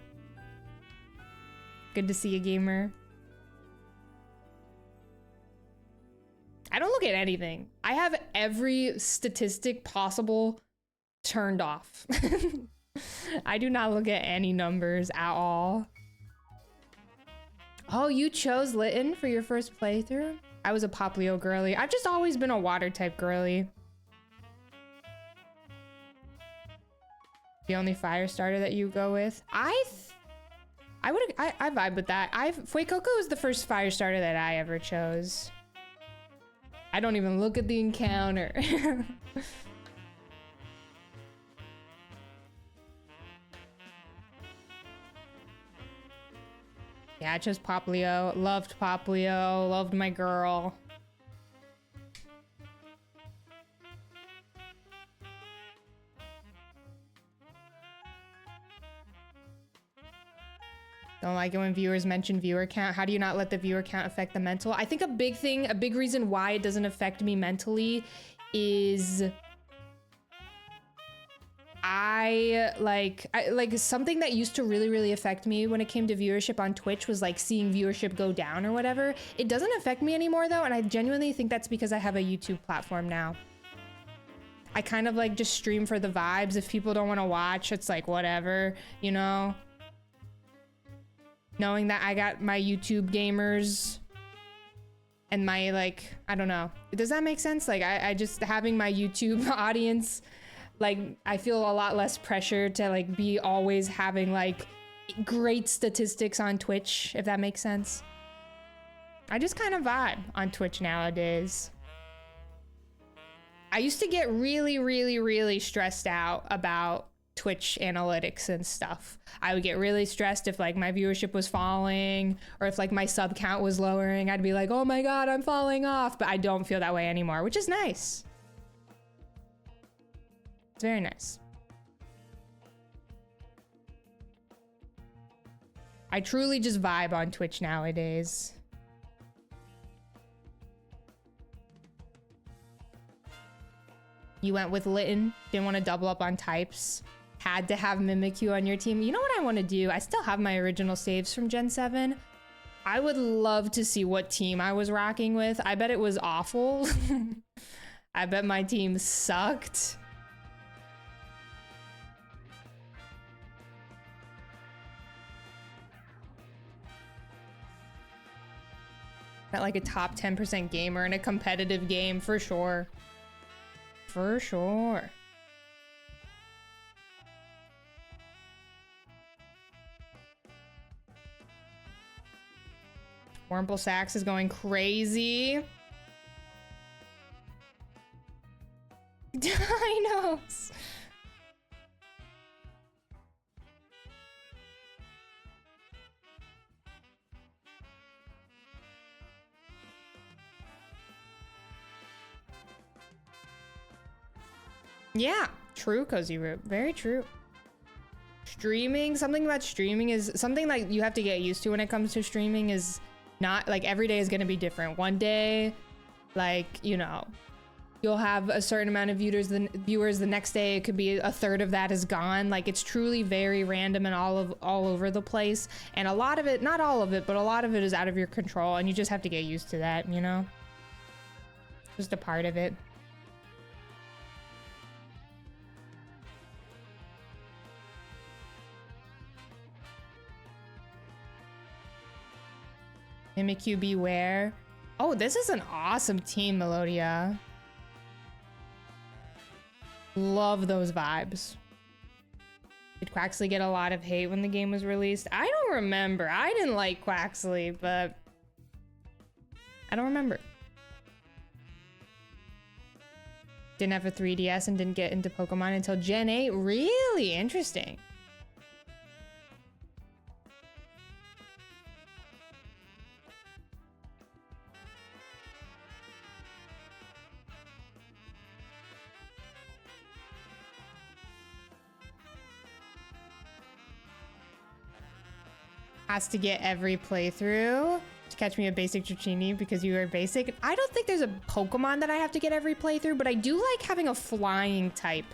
Good to see you, gamer. I don't look at anything. I have every statistic possible turned off. I do not look at any numbers at all. Oh, you chose Litten for your first playthrough? I was a Poplio girly. I've just always been a water type girly. The only fire starter that you go with? I vibe with that. Fuecoco was the first fire starter that I ever chose. I don't even look at the encounter. Yeah, I chose Poplio. Loved Poplio. Loved my girl. Don't like it when viewers mention viewer count. How do you not let the viewer count affect the mental? I think a big reason why it doesn't affect me mentally is I like something that used to really affect me when it came to viewership on Twitch was like seeing viewership go down or whatever. It doesn't affect me anymore though, and I genuinely think that's because I have a YouTube platform now. I kind of like just stream for the vibes. If people don't want to watch, it's like whatever, you know? Knowing that I got my YouTube gamers and my like, I don't know. Does that make sense? Like I just having my YouTube audience, like I feel a lot less pressure to like be always having like great statistics on Twitch, if that makes sense. I just kind of vibe on Twitch nowadays. I used to get really stressed out about Twitch analytics and stuff. I would get really stressed if like my viewership was falling or if like my sub count was lowering. I'd be like, oh my God, I'm falling off. But I don't feel that way anymore, which is nice. It's very nice. I truly just vibe on Twitch nowadays. You went with Litten, didn't want to double up on types. Had to have Mimikyu on your team. You know what I want to do? I still have my original saves from Gen 7. I would love to see what team I was rocking with. I bet it was awful. I bet my team sucked. Not like a top 10% gamer in a competitive game, for sure. For sure. Wurmple Sax is going crazy. Dinos. Yeah, true, Cozy Root. Very true. Streaming, something about streaming is something like you have to get used to when it comes to streaming is not like every day is going to be different. One day, like, you know, you'll have a certain amount of viewers. The next day, it could be a third of that is gone. Like it's truly very random and all over the place. And a lot of it, not all of it, but a lot of it is out of your control. And you just have to get used to that, you know? Just a part of it. Mimikyu beware. Oh, this is an awesome team, Melodia. Love those vibes. Did Quaxley get a lot of hate when the game was released? I don't remember. I didn't like Quaxley, but I don't remember. Didn't have a 3DS and didn't get into Pokemon until Gen 8. Really interesting. Has to get every playthrough to catch me a basic Dratini because you are basic. I don't think there's a Pokemon that I have to get every playthrough, but I do like having a flying type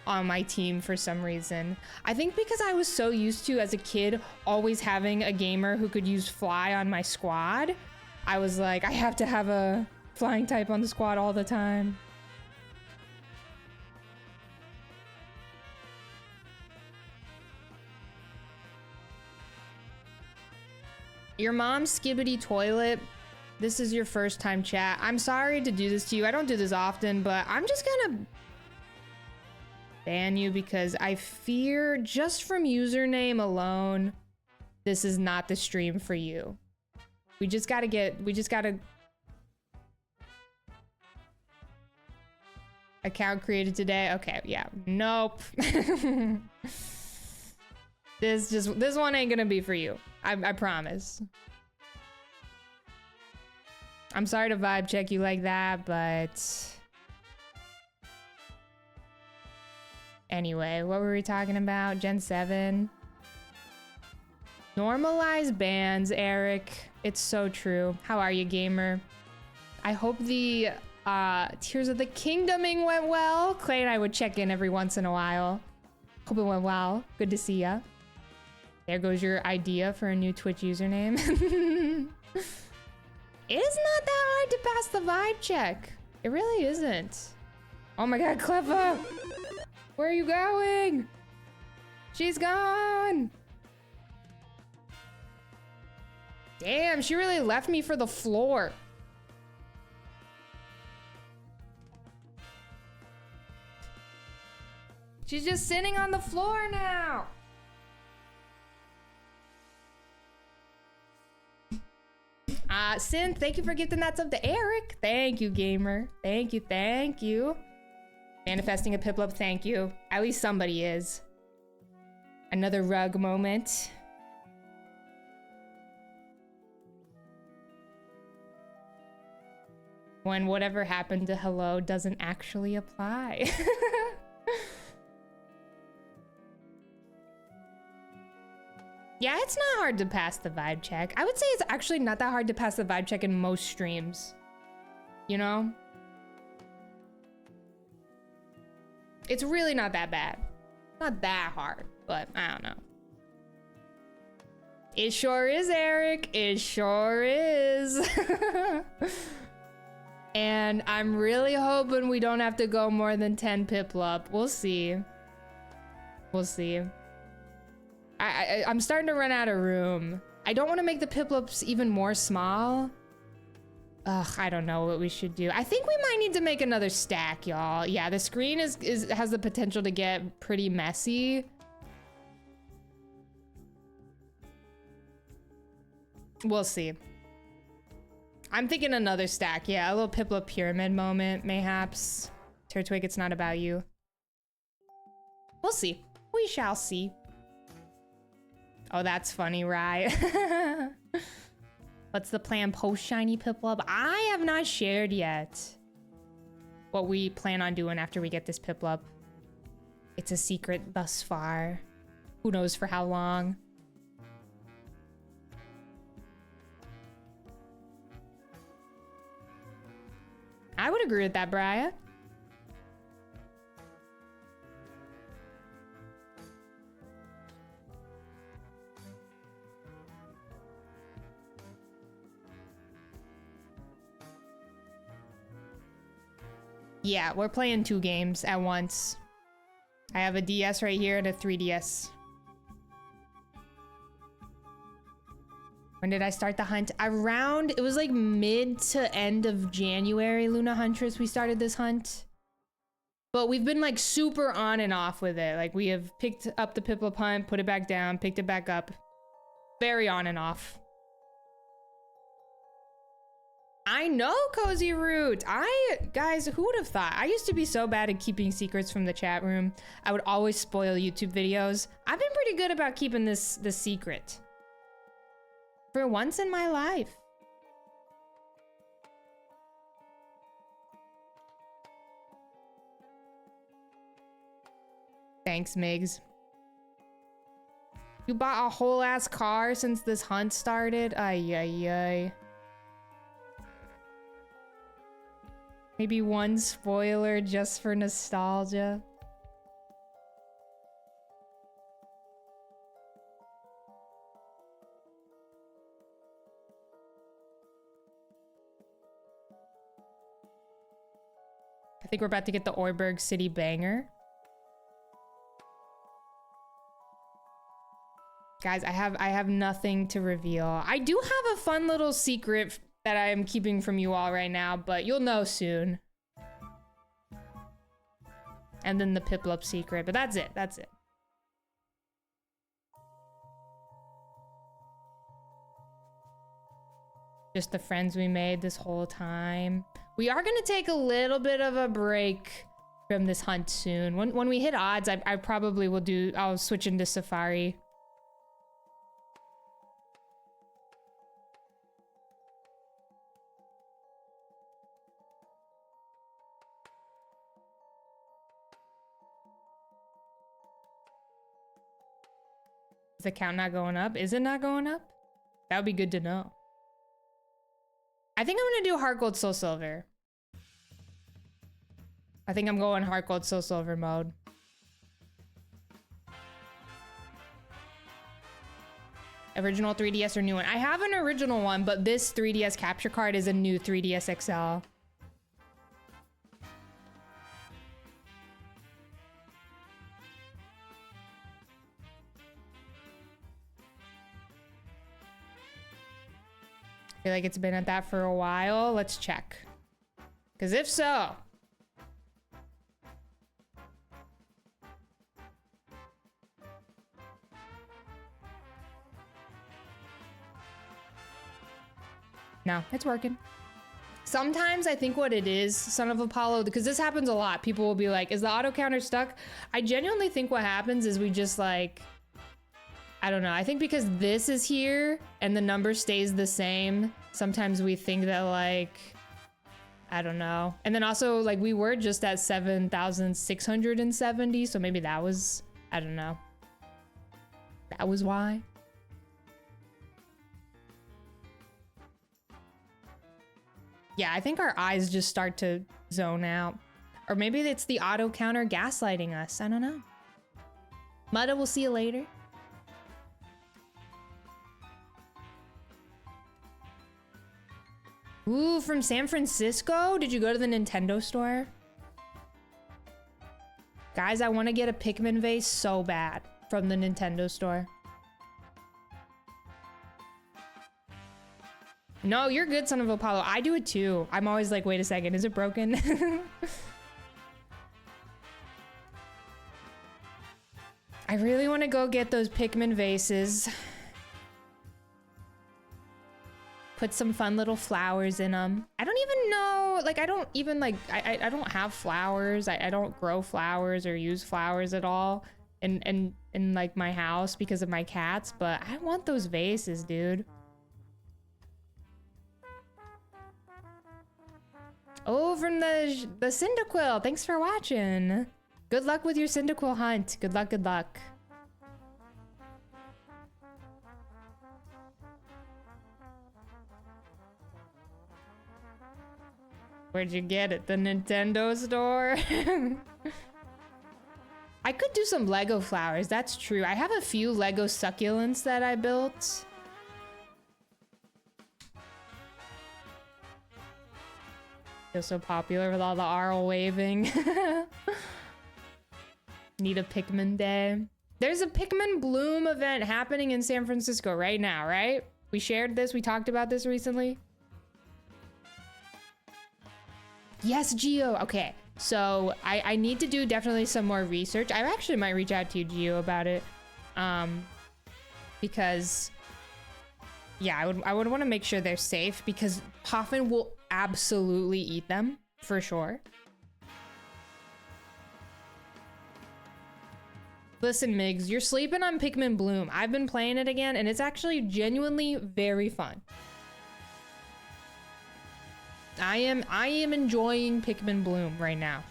on my team for some reason. I think because I was so used to, as a kid, always having a gamer who could use fly on my squad. I was like, I have to have a flying type on the squad all the time. Your mom's skibbity toilet. This is your first time chat. I'm sorry to do this to you. I don't do this often, but I'm just gonna ban you because I fear just from username alone, this is not the stream for you. We just gotta account created today. Okay, yeah, nope. This one ain't gonna be for you. I promise. I'm sorry to vibe check you like that, but anyway, what were we talking about? Gen 7. Normalize bans, Eric. It's so true. How are you, gamer? I hope the Tears of the Kingdoming went well. Clay and I would check in every once in a while. Hope it went well. Good to see ya. There goes your idea for a new Twitch username. It is not that hard to pass the vibe check. It really isn't. Oh my god, Cleffa! Where are you going? She's gone! Damn, she really left me for the floor. She's just sitting on the floor now. Synth, thank you for gifting that sub to Eric. Thank you, gamer. Thank you, thank you. Manifesting a Piplup, thank you. At least somebody is. Another rug moment. When whatever happened to hello doesn't actually apply. Yeah, it's not hard to pass the vibe check. I would say it's actually not that hard to pass the vibe check in most streams. You know? It's really not that bad. Not that hard, but I don't know. It sure is, Eric. It sure is. And I'm really hoping we don't have to go more than 10 Piplup. We'll see. We'll see. I'm starting to run out of room. I don't want to make the Piplups even more small. Ugh, I don't know what we should do. I think we might need to make another stack, y'all. Yeah, the screen has the potential to get pretty messy. We'll see. I'm thinking another stack. Yeah, a little Piplup pyramid moment, mayhaps. Turtwig, it's not about you. We'll see. We shall see. Oh, that's funny, right? What's the plan post shiny Piplup? I have not shared yet what we plan on doing after we get this Piplup. It's a secret thus far. Who knows for how long? I would agree with that, Brian. Yeah, we're playing 2 games at once. I have a DS right here and a 3DS. When did I start the hunt? Around, it was like mid to end of January, Luna Huntress, we started this hunt. But we've been like super on and off with it. Like we have picked up the Piplup hunt, put it back down, picked it back up. Very on and off. I know, Cozy Root. Guys, who would have thought? I used to be so bad at keeping secrets from the chat room. I would always spoil YouTube videos. I've been pretty good about keeping this secret. For once in my life. Thanks, Migs. You bought a whole ass car since this hunt started? Ay, ay, ay. Maybe one spoiler just for nostalgia. I think we're about to get the Oiberg City banger. Guys, I have nothing to reveal. I do have a fun little secret that I am keeping from you all right now, but you'll know soon. And then the Piplup secret, but that's it, that's it. Just the friends we made this whole time. We are gonna take a little bit of a break from this hunt soon. When we hit odds, I probably will I'll switch into Safari. Is the count not going up? Is it not going up? That would be good to know. I think I'm gonna do Heart Gold Soul Silver. I think I'm going Heart Gold Soul Silver mode. Original 3DS or new one? I have an original one, but this 3DS capture card is a new 3DS XL. I feel like it's been at that for a while. Let's check. Because if so... No, it's working. Sometimes I think what it is, Son of Apollo, because this happens a lot. People will be like, is the auto counter stuck? I genuinely think what happens is we just like... I don't know. I think because this is here and the number stays the same, sometimes we think that like, I don't know. And then also like we were just at 7,670. So maybe that was, I don't know. That was why. Yeah, I think our eyes just start to zone out. Or maybe it's the auto counter gaslighting us. I don't know. Mutta, we'll see you later. Ooh, from San Francisco? Did you go to the Nintendo store? Guys, I want to get a Pikmin vase so bad from the Nintendo store. No, you're good, Son of Apollo. I do it too. I'm always like, wait a second, is it broken? I really want to go get those Pikmin vases. Put some fun little flowers in them. I don't even know, like I don't even like, I don't have flowers. I don't grow flowers or use flowers at all in like my house because of my cats, but I want those vases, dude. Oh, from the Cyndaquil. Thanks for watching. Good luck with your Cyndaquil hunt. Good luck, good luck. Where'd you get it? The Nintendo store? I could do some Lego flowers. That's true. I have a few Lego succulents that I built. Feel so popular with all the Arl waving. Need a Pikmin day. There's a Pikmin Bloom event happening in San Francisco right now, right? We shared this. We talked about this recently. Yes, Geo. Okay, so I need to do definitely some more research. I actually might reach out to you, Geo, about it. Because yeah, I would want to make sure they're safe because Hoffman will absolutely eat them for sure. Listen, Migs, you're sleeping on Pikmin Bloom. I've been playing it again and it's actually genuinely very fun. I am enjoying Pikmin Bloom right now.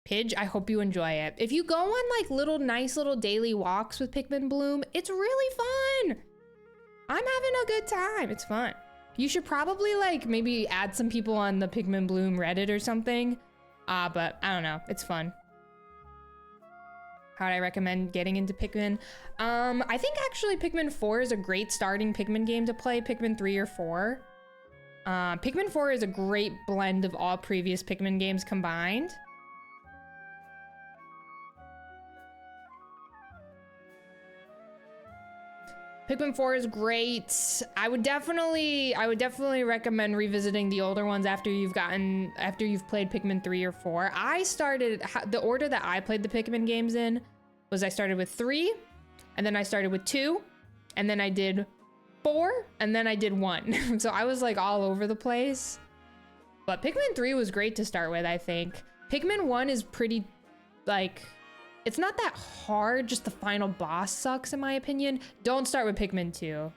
Pidge, I hope you enjoy it. If you go on like nice little daily walks with Pikmin Bloom, it's really fun. I'm having a good time. It's fun. You should probably like maybe add some people on the Pikmin Bloom Reddit or something. But I don't know. It's fun. How would I recommend getting into Pikmin? I think actually Pikmin 4 is a great starting Pikmin game to play. Pikmin 3 or 4. Pikmin 4 is a great blend of all previous Pikmin games combined. Pikmin 4 is great. I would definitely recommend revisiting the older ones after you've played Pikmin 3 or 4. The order that I played the Pikmin games in was I started with 3, and then I started with 2, and then I did 4, and then I did 1. So I was like all over the place. But Pikmin 3 was great to start with, I think. Pikmin 1 is pretty, like, it's not that hard, just the final boss sucks in my opinion. Don't start with Pikmin 2.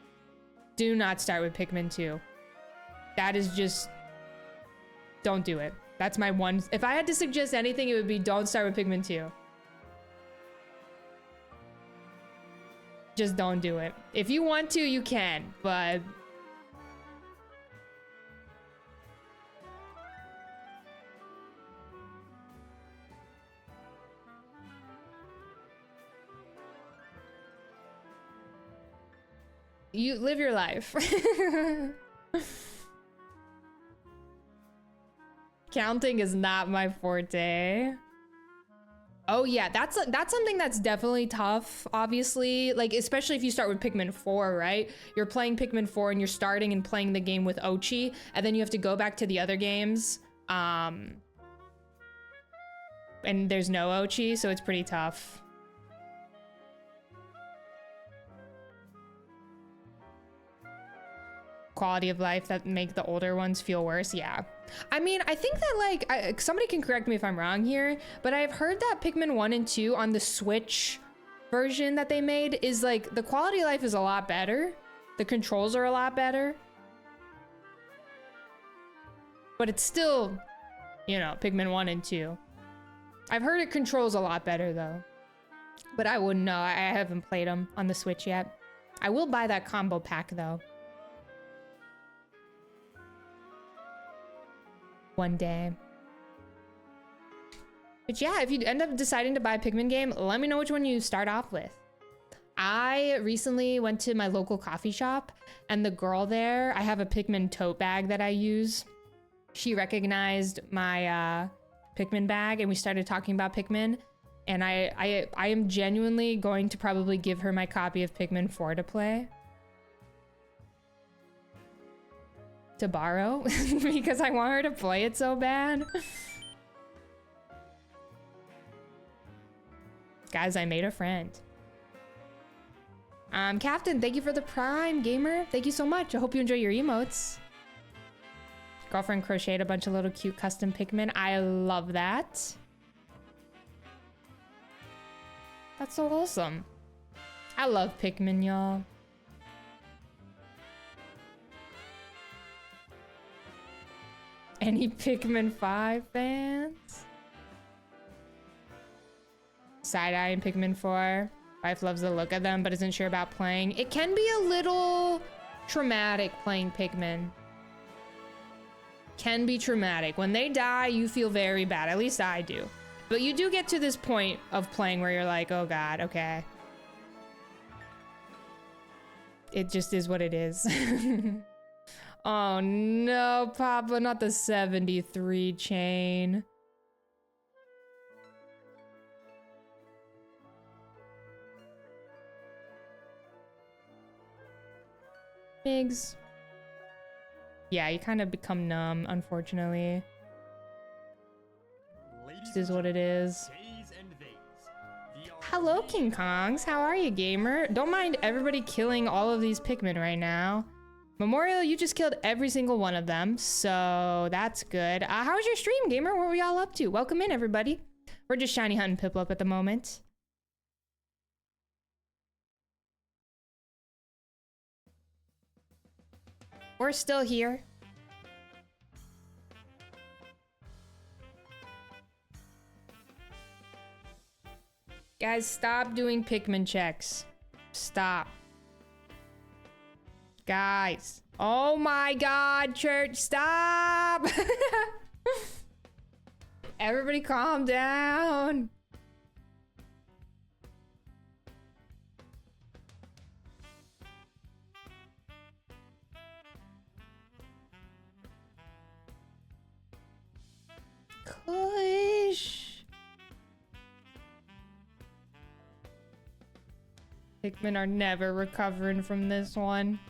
Do not start with Pikmin 2. That is just, don't do it. That's my one, if I had to suggest anything, it would be don't start with Pikmin 2. just don't do it. If you want to, you can, but you live your life. Counting is not my forte. Oh yeah, that's something that's definitely tough, obviously. Like, especially if you start with Pikmin 4, right? You're playing Pikmin 4 and you're starting and playing the game with Ochi, and then you have to go back to the other games. And there's no Ochi, so it's pretty tough. Quality of life that make the older ones feel worse. Yeah, I mean, I think that, like, somebody can correct me if I'm wrong here, but I've heard that Pikmin 1 and 2 on the Switch version that they made is, like, the quality of life is a lot better. The controls are a lot better, but it's still, you know, Pikmin 1 and 2. I've heard it controls a lot better though, but I wouldn't know. I haven't played them on the Switch yet. I will buy that combo pack though. One day. But yeah, if you end up deciding to buy a Pikmin game, let me know which one you start off with. I recently went to my local coffee shop, and the girl there, I have a Pikmin tote bag that I use. She recognized my Pikmin bag, and we started talking about Pikmin. And I am genuinely going to probably give her my copy of Pikmin 4 to play. To borrow because I want her to play it so bad. Guys, I made a friend. Captain, thank you for the Prime, gamer. Thank you so much. I hope you enjoy your emotes. Girlfriend crocheted a bunch of little cute custom Pikmin. I love that. That's so wholesome. I love Pikmin, y'all. Any Pikmin 5 fans? Side-eye in Pikmin 4. Wife loves the look of them, but isn't sure about playing. It can be a little traumatic playing Pikmin. Can be traumatic. When they die, you feel very bad. At least I do. But you do get to this point of playing where you're like, oh god, okay. It just is what it is. Oh no, Papa, not the 73 chain. Migs. Yeah, you kind of become numb, unfortunately. This is what it is. Hello, King Kongs. How are you, gamer? Don't mind everybody killing all of these Pikmin right now. Memorial, you just killed every single one of them, so that's good. How was your stream, gamer? What were y'all up to? Welcome in, everybody. We're just shiny hunting Piplup at the moment. We're still here. Guys, stop doing Pikmin checks. Stop. Guys. Oh my god, church, stop! Everybody calm down. Kush. Pikmin are never recovering from this one.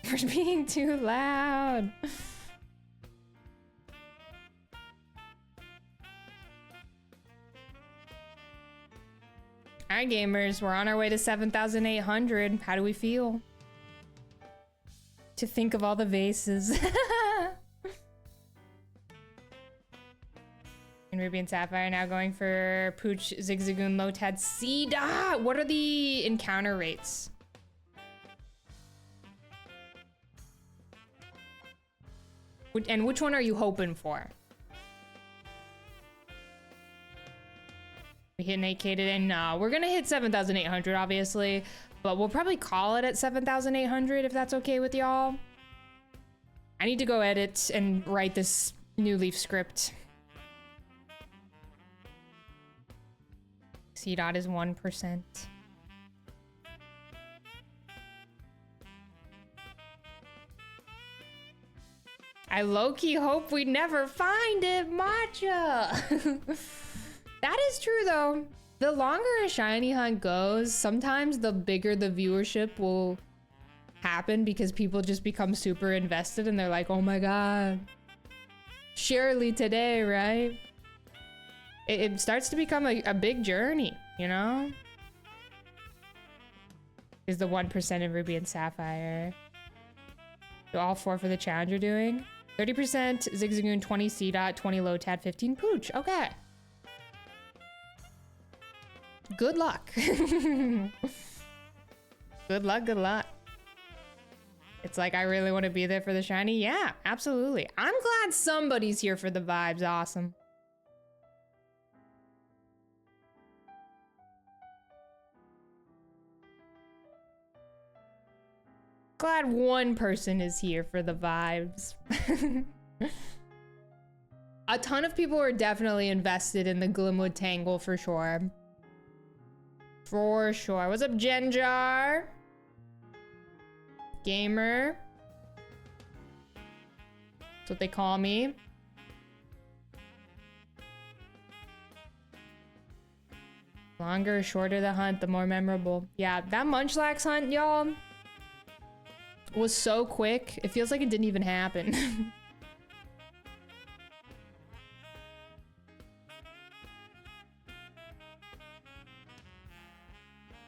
For being too loud. Alright, gamers, we're on our way to 7,800. How do we feel? To think of all the vases. And Ruby and Sapphire now going for Pooch, Zigzagoon, Lotad, Seed. What are the encounter rates? And which one are you hoping for? We hit an 8K today? No, we're gonna hit 7,800 obviously, but we'll probably call it at 7,800 if that's okay with y'all. I need to go edit and write this new Leaf script. C dot is 1%. I low-key hope we never find it, Matcha. That is true though. The longer a shiny hunt goes, sometimes the bigger the viewership will happen because people just become super invested and they're like, oh my god, surely today, right? It starts to become a big journey, you know? Is the 1% in Ruby and Sapphire. Do all 4 for the challenge you're doing? 30% Zigzagoon, 20 C dot, 20 Lotad, 15 Pooch. Okay. Good luck. Good luck, good luck. It's like, I really want to be there for the shiny. Yeah, absolutely. I'm glad somebody's here for the vibes. Awesome. Glad one person is here for the vibes. A ton of people are definitely invested in the Glimwood Tangle for sure. For sure. What's up, Genjar? Gamer. That's what they call me. Longer or shorter the hunt, the more memorable. Yeah, that Munchlax hunt, y'all, was so quick. It feels like it didn't even happen.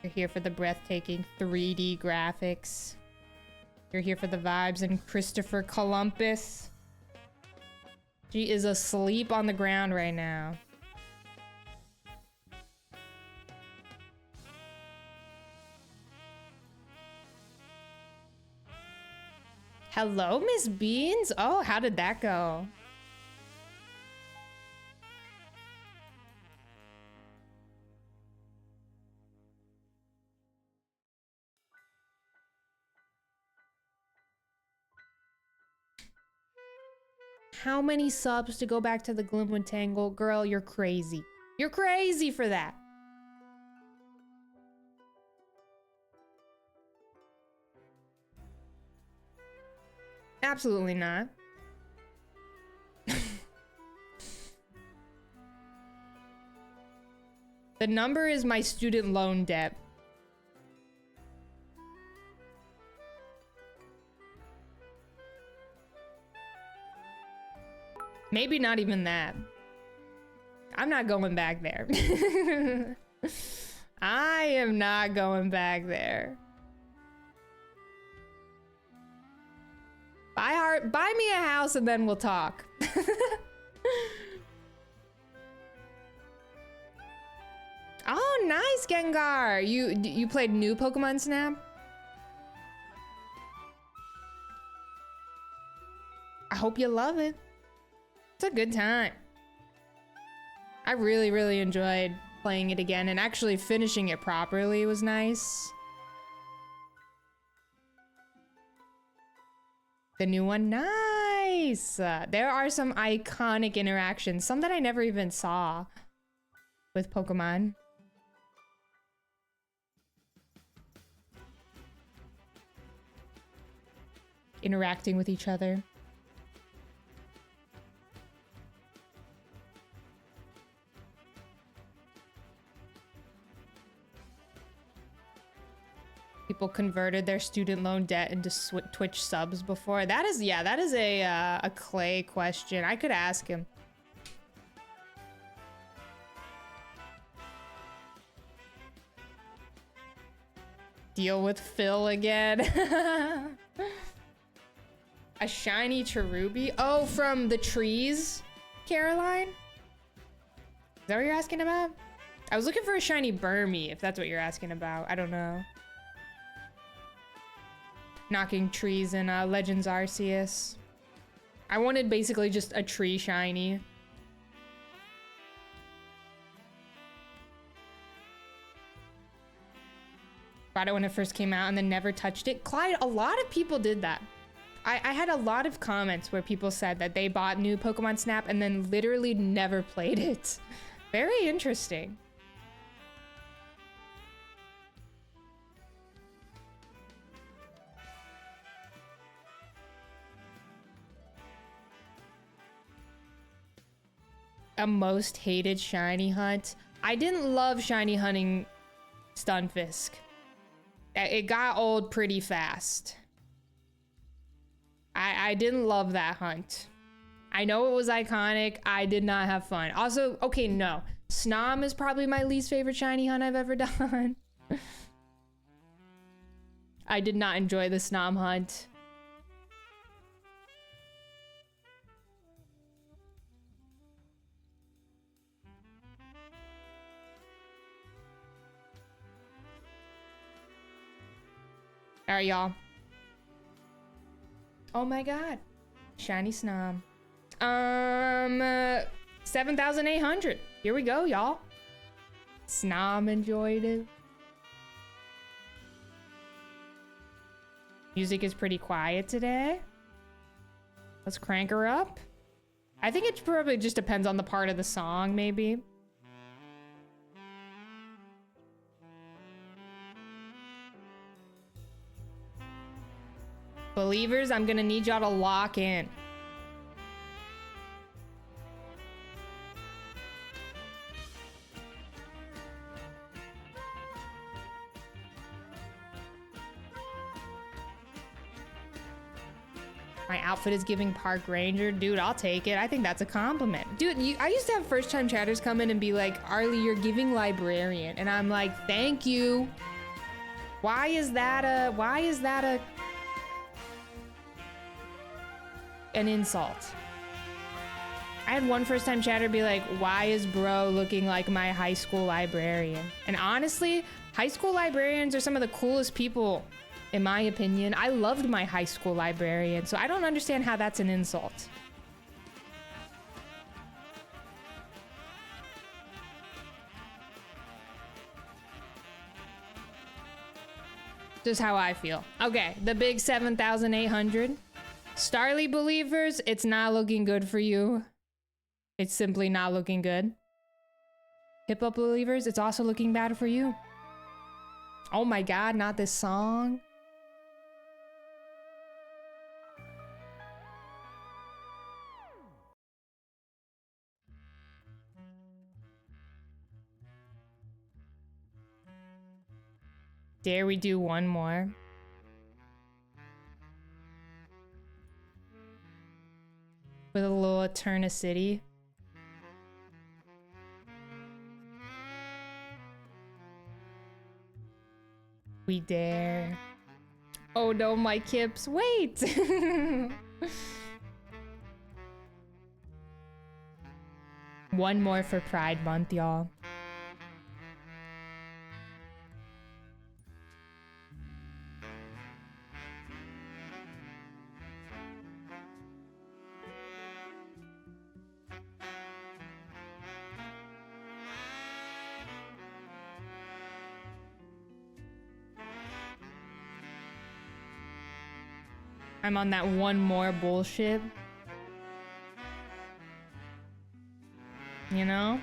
You're here for the breathtaking 3D graphics. You're here for the vibes and Christopher Columbus. She is asleep on the ground right now. Hello, Miss Beans. Oh, how did that go? How many subs to go back to the Glimwood Tangle? Girl, you're crazy. You're crazy for that. Absolutely not. The number is my student loan debt. Maybe not even that. I'm not going back there. I am not going back there. Buy me a house and then we'll talk. Oh, nice, Gengar. You played new Pokemon Snap? I hope you love it. It's a good time. I really, really enjoyed playing it again, and actually finishing it properly was nice. The new one, nice. There are some iconic interactions, some that I never even saw with Pokemon. Interacting with each other. People converted their student loan debt into Twitch subs before. That is, yeah, that is a Clay question. I could ask him. Deal with Phil again. A shiny Cherubi? Oh, from the trees, Caroline? Is that what you're asking about? I was looking for a shiny Burmy, if that's what you're asking about. I don't know. Knocking trees in Legends Arceus. I wanted basically just a tree shiny. Bought it when it first came out and then never touched it. Clyde, a lot of people did that. I had a lot of comments where people said that they bought new Pokemon Snap and then literally never played it. Very interesting. A most hated shiny hunt. I didn't love shiny hunting Stunfisk. It got old pretty fast. I didn't love that hunt. I know it was iconic. I did not have fun. Also, okay, no. Snom is probably my least favorite shiny hunt I've ever done. I did not enjoy the Snom hunt. All right, y'all. Oh my god. Shiny Snom. 7,800. Here we go, y'all. Snom enjoyed it. Music is pretty quiet today. Let's crank her up. I think it probably just depends on the part of the song, maybe. Believers, I'm gonna need y'all to lock in. My outfit is giving park ranger. Dude, I'll take it. I think that's a compliment. Dude, I used to have first time chatters come in and be like, Arlie, you're giving librarian. And I'm like, thank you. Why is that an insult? I had one first time chatter be like, why is bro looking like my high school librarian? And honestly, high school librarians are some of the coolest people, in my opinion. I loved my high school librarian, so I don't understand how that's an insult. Just how I feel. Okay, the big 7,800. Starly believers, it's not looking good for you. It's simply not looking good. Piplup believers, it's also looking bad for you. Oh my god, not this song. Dare we do one more? With a little Eternicity. We dare. Oh no, my Kips, wait! One more for Pride Month, y'all. I'm on that one more bullshit. You know?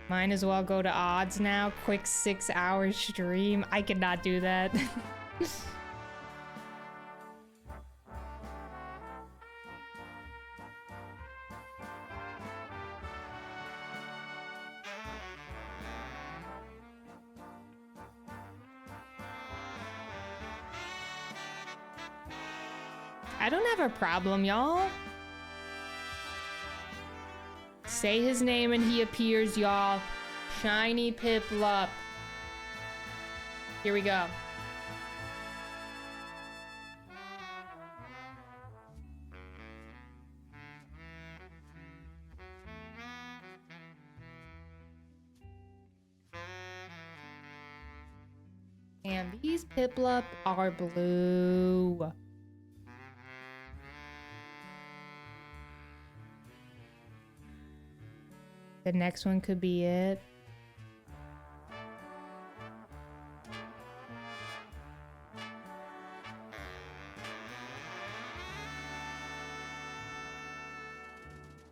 Might as well go to odds now. Quick 6-hour stream. I could not do that. I don't have a problem, y'all. Say his name and he appears, y'all. Shiny Piplup. Here we go. And these Piplup are blue. The next one could be it.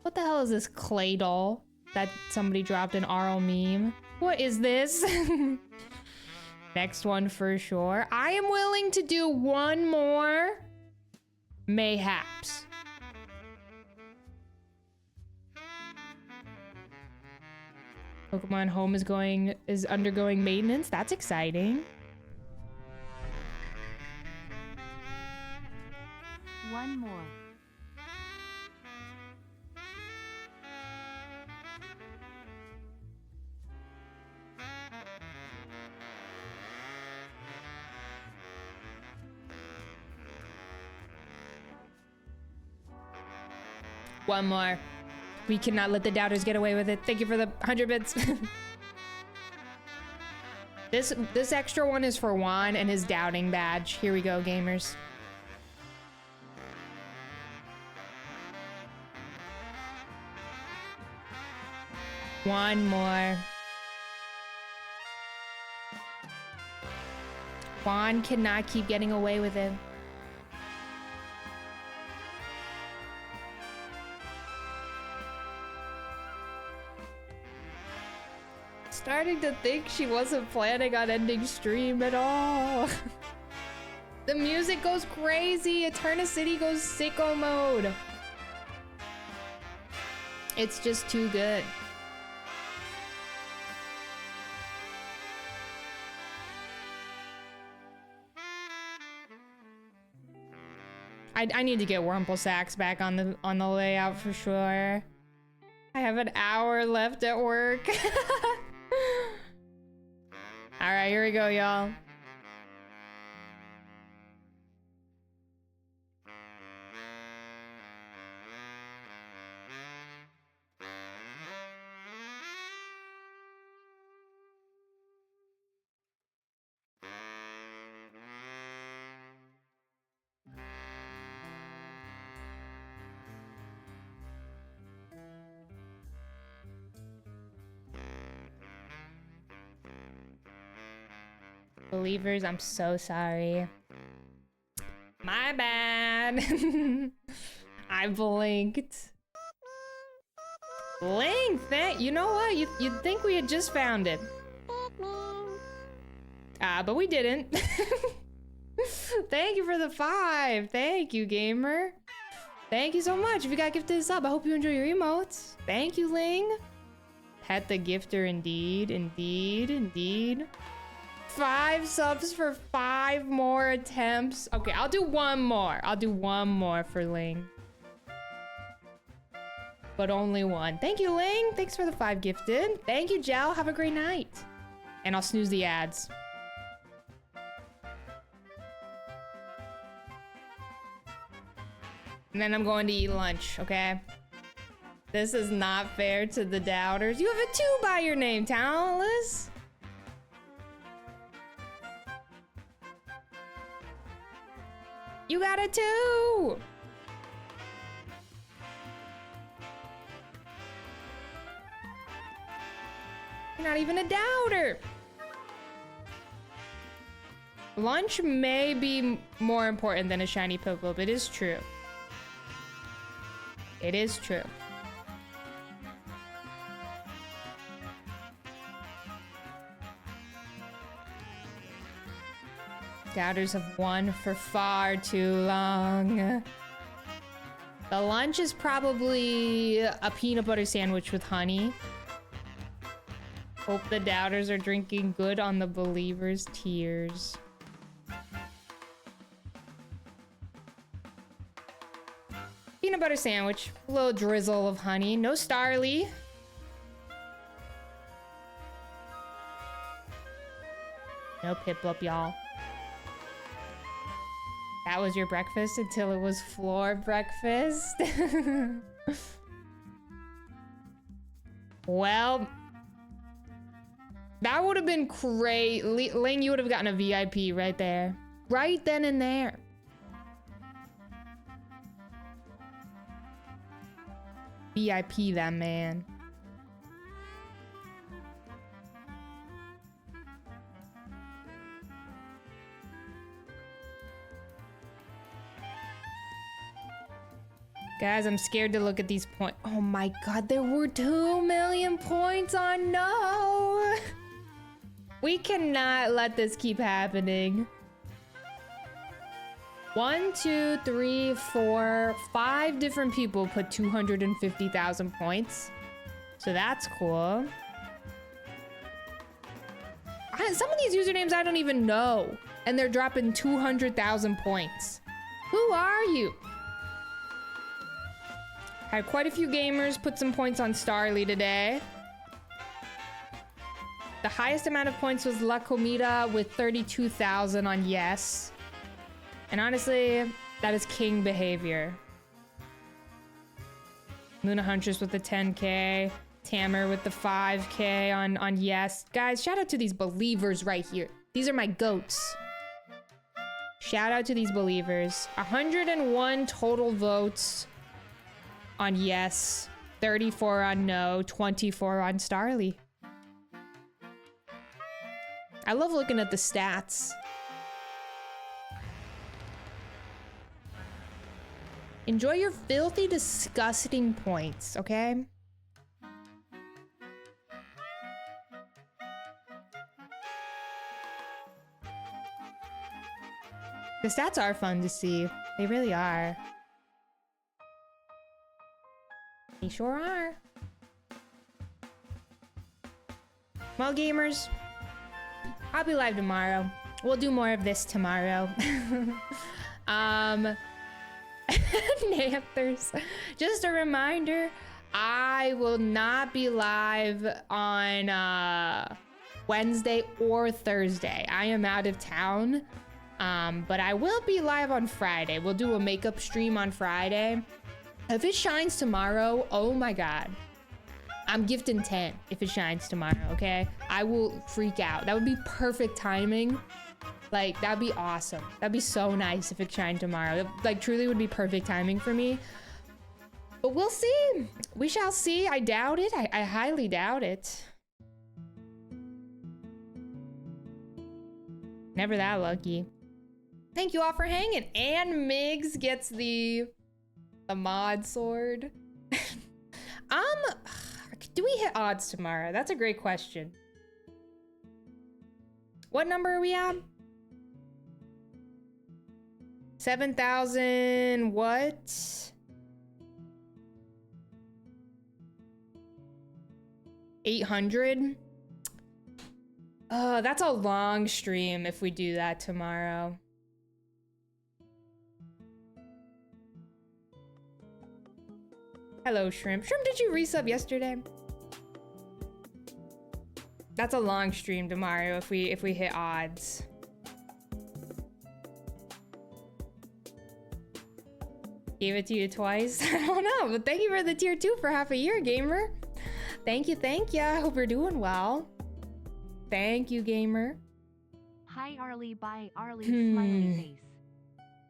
What the hell is this clay doll that somebody dropped an RL meme? What is this? Next one for sure. I am willing to do one more. Mayhaps. Pokemon Home is undergoing maintenance. That's exciting. One more. One more. We cannot let the doubters get away with it. Thank you for the 100 bits. This extra one is for Juan and his doubting badge. Here we go, gamers. One more. Juan cannot keep getting away with it. Starting to think she wasn't planning on ending stream at all. The music goes crazy. Eterna City goes sicko mode. It's just too good. I need to get Wurmple Sacks back on the layout for sure. I have an hour left at work. All right, here we go, y'all. Believers, I'm so sorry. My bad. I blinked. Link, you know what? You'd think we had just found it. But we didn't. Thank you for the 5. Thank you, gamer. Thank you so much. If you got gifted sub, I hope you enjoy your emotes. Thank you, Ling. Pet the gifter, indeed, indeed, indeed. 5 subs for 5 more attempts. Okay, I'll do one more. I'll do one more for Ling. But only one. Thank you, Ling. Thanks for the 5 gifted. Thank you, Gel. Have a great night. And I'll snooze the ads. And then I'm going to eat lunch, okay? This is not fair to the doubters. You have a 2 by your name, Talentless. You got a 2! You're not even a doubter! Lunch may be more important than a shiny Piplup. It is true. It is true. Doubters have won for far too long. The lunch is probably a peanut butter sandwich with honey. Hope the doubters are drinking good on the believers' tears. Peanut butter sandwich, a little drizzle of honey. No Starly. No Piplup, y'all. That was your breakfast until it was floor breakfast. Well, that would have been great. Ling, you would have gotten a VIP right there. Right then and there. VIP, that man. Guys, I'm scared to look at these points. Oh my god, there were 2 million points on no! We cannot let this keep happening. 1, 2, 3, 4, 5 different people put 250,000 points. So that's cool. Some of these usernames I don't even know. And they're dropping 200,000 points. Who are you? Had quite a few gamers put some points on Starly today. The highest amount of points was La Comida with 32,000 on yes. And honestly, that is king behavior. Luna Huntress with the 10K. Tamer with the 5K on yes. Guys, shout out to these believers right here. These are my goats. Shout out to these believers. 101 total votes on yes. 34 on no. 24 on Starly. I love looking at the stats. Enjoy your filthy, disgusting points, okay? The stats are fun to see. They really are. They sure are. Well, gamers, I'll be live tomorrow. We'll do more of this tomorrow. Nanthers. Just a reminder, I will not be live on Wednesday or Thursday. I am out of town. But I will be live on Friday. We'll do a makeup stream on Friday. If it shines tomorrow, oh my god. I'm gifting 10 if it shines tomorrow, okay? I will freak out. That would be perfect timing. Like, that'd be awesome. That'd be so nice if it shined tomorrow. It, like, truly would be perfect timing for me. But we'll see. We shall see. I doubt it. I highly doubt it. Never that lucky. Thank you all for hanging. And Migs gets the mod sword. Do we hit odds tomorrow? That's a great question. What number are we at? 7,000 what? 800? That's a long stream if we do that tomorrow. Hello, Shrimp. Shrimp, did you resub yesterday? That's a long stream tomorrow if we hit odds. Gave it to you twice? I don't know, but thank you for the tier 2 for half a year, gamer. Thank you, thank you. I hope you're doing well. Thank you, gamer. Hi, Arlie. Bye, Arlie. Smiley face.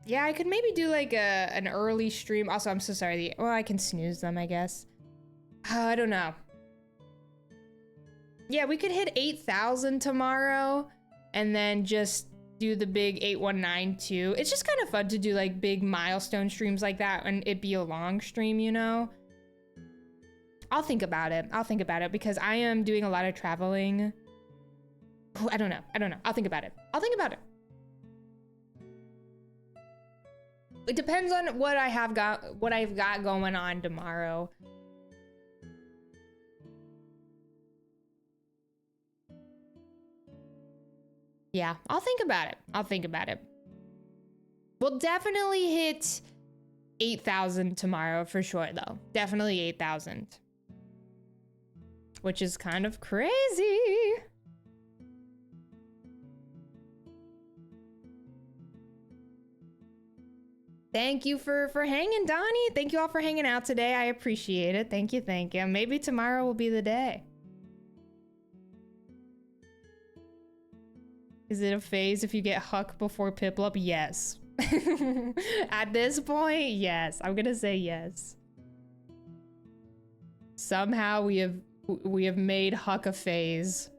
Yeah, I could maybe do like an early stream. Also, I'm so sorry. Well, I can snooze them, I guess. I don't know. Yeah, we could hit 8,000 tomorrow and then just do the big 819 too. It's just kind of fun to do like big milestone streams like that and it be a long stream, you know? I'll think about it. I'll think about it because I am doing a lot of traveling. Ooh, I don't know. I'll think about it. It depends on what I've got going on tomorrow. Yeah, I'll think about it. We'll definitely hit 8,000 tomorrow for sure though. Definitely 8,000. Which is kind of crazy. Thank you for hanging, Donnie. Thank you all for hanging out today. I appreciate it. Thank you. Maybe tomorrow will be the day. Is it a phase if you get Huck before Piplup? Yes. At this point, yes. I'm gonna say yes. Somehow we have made Huck a phase.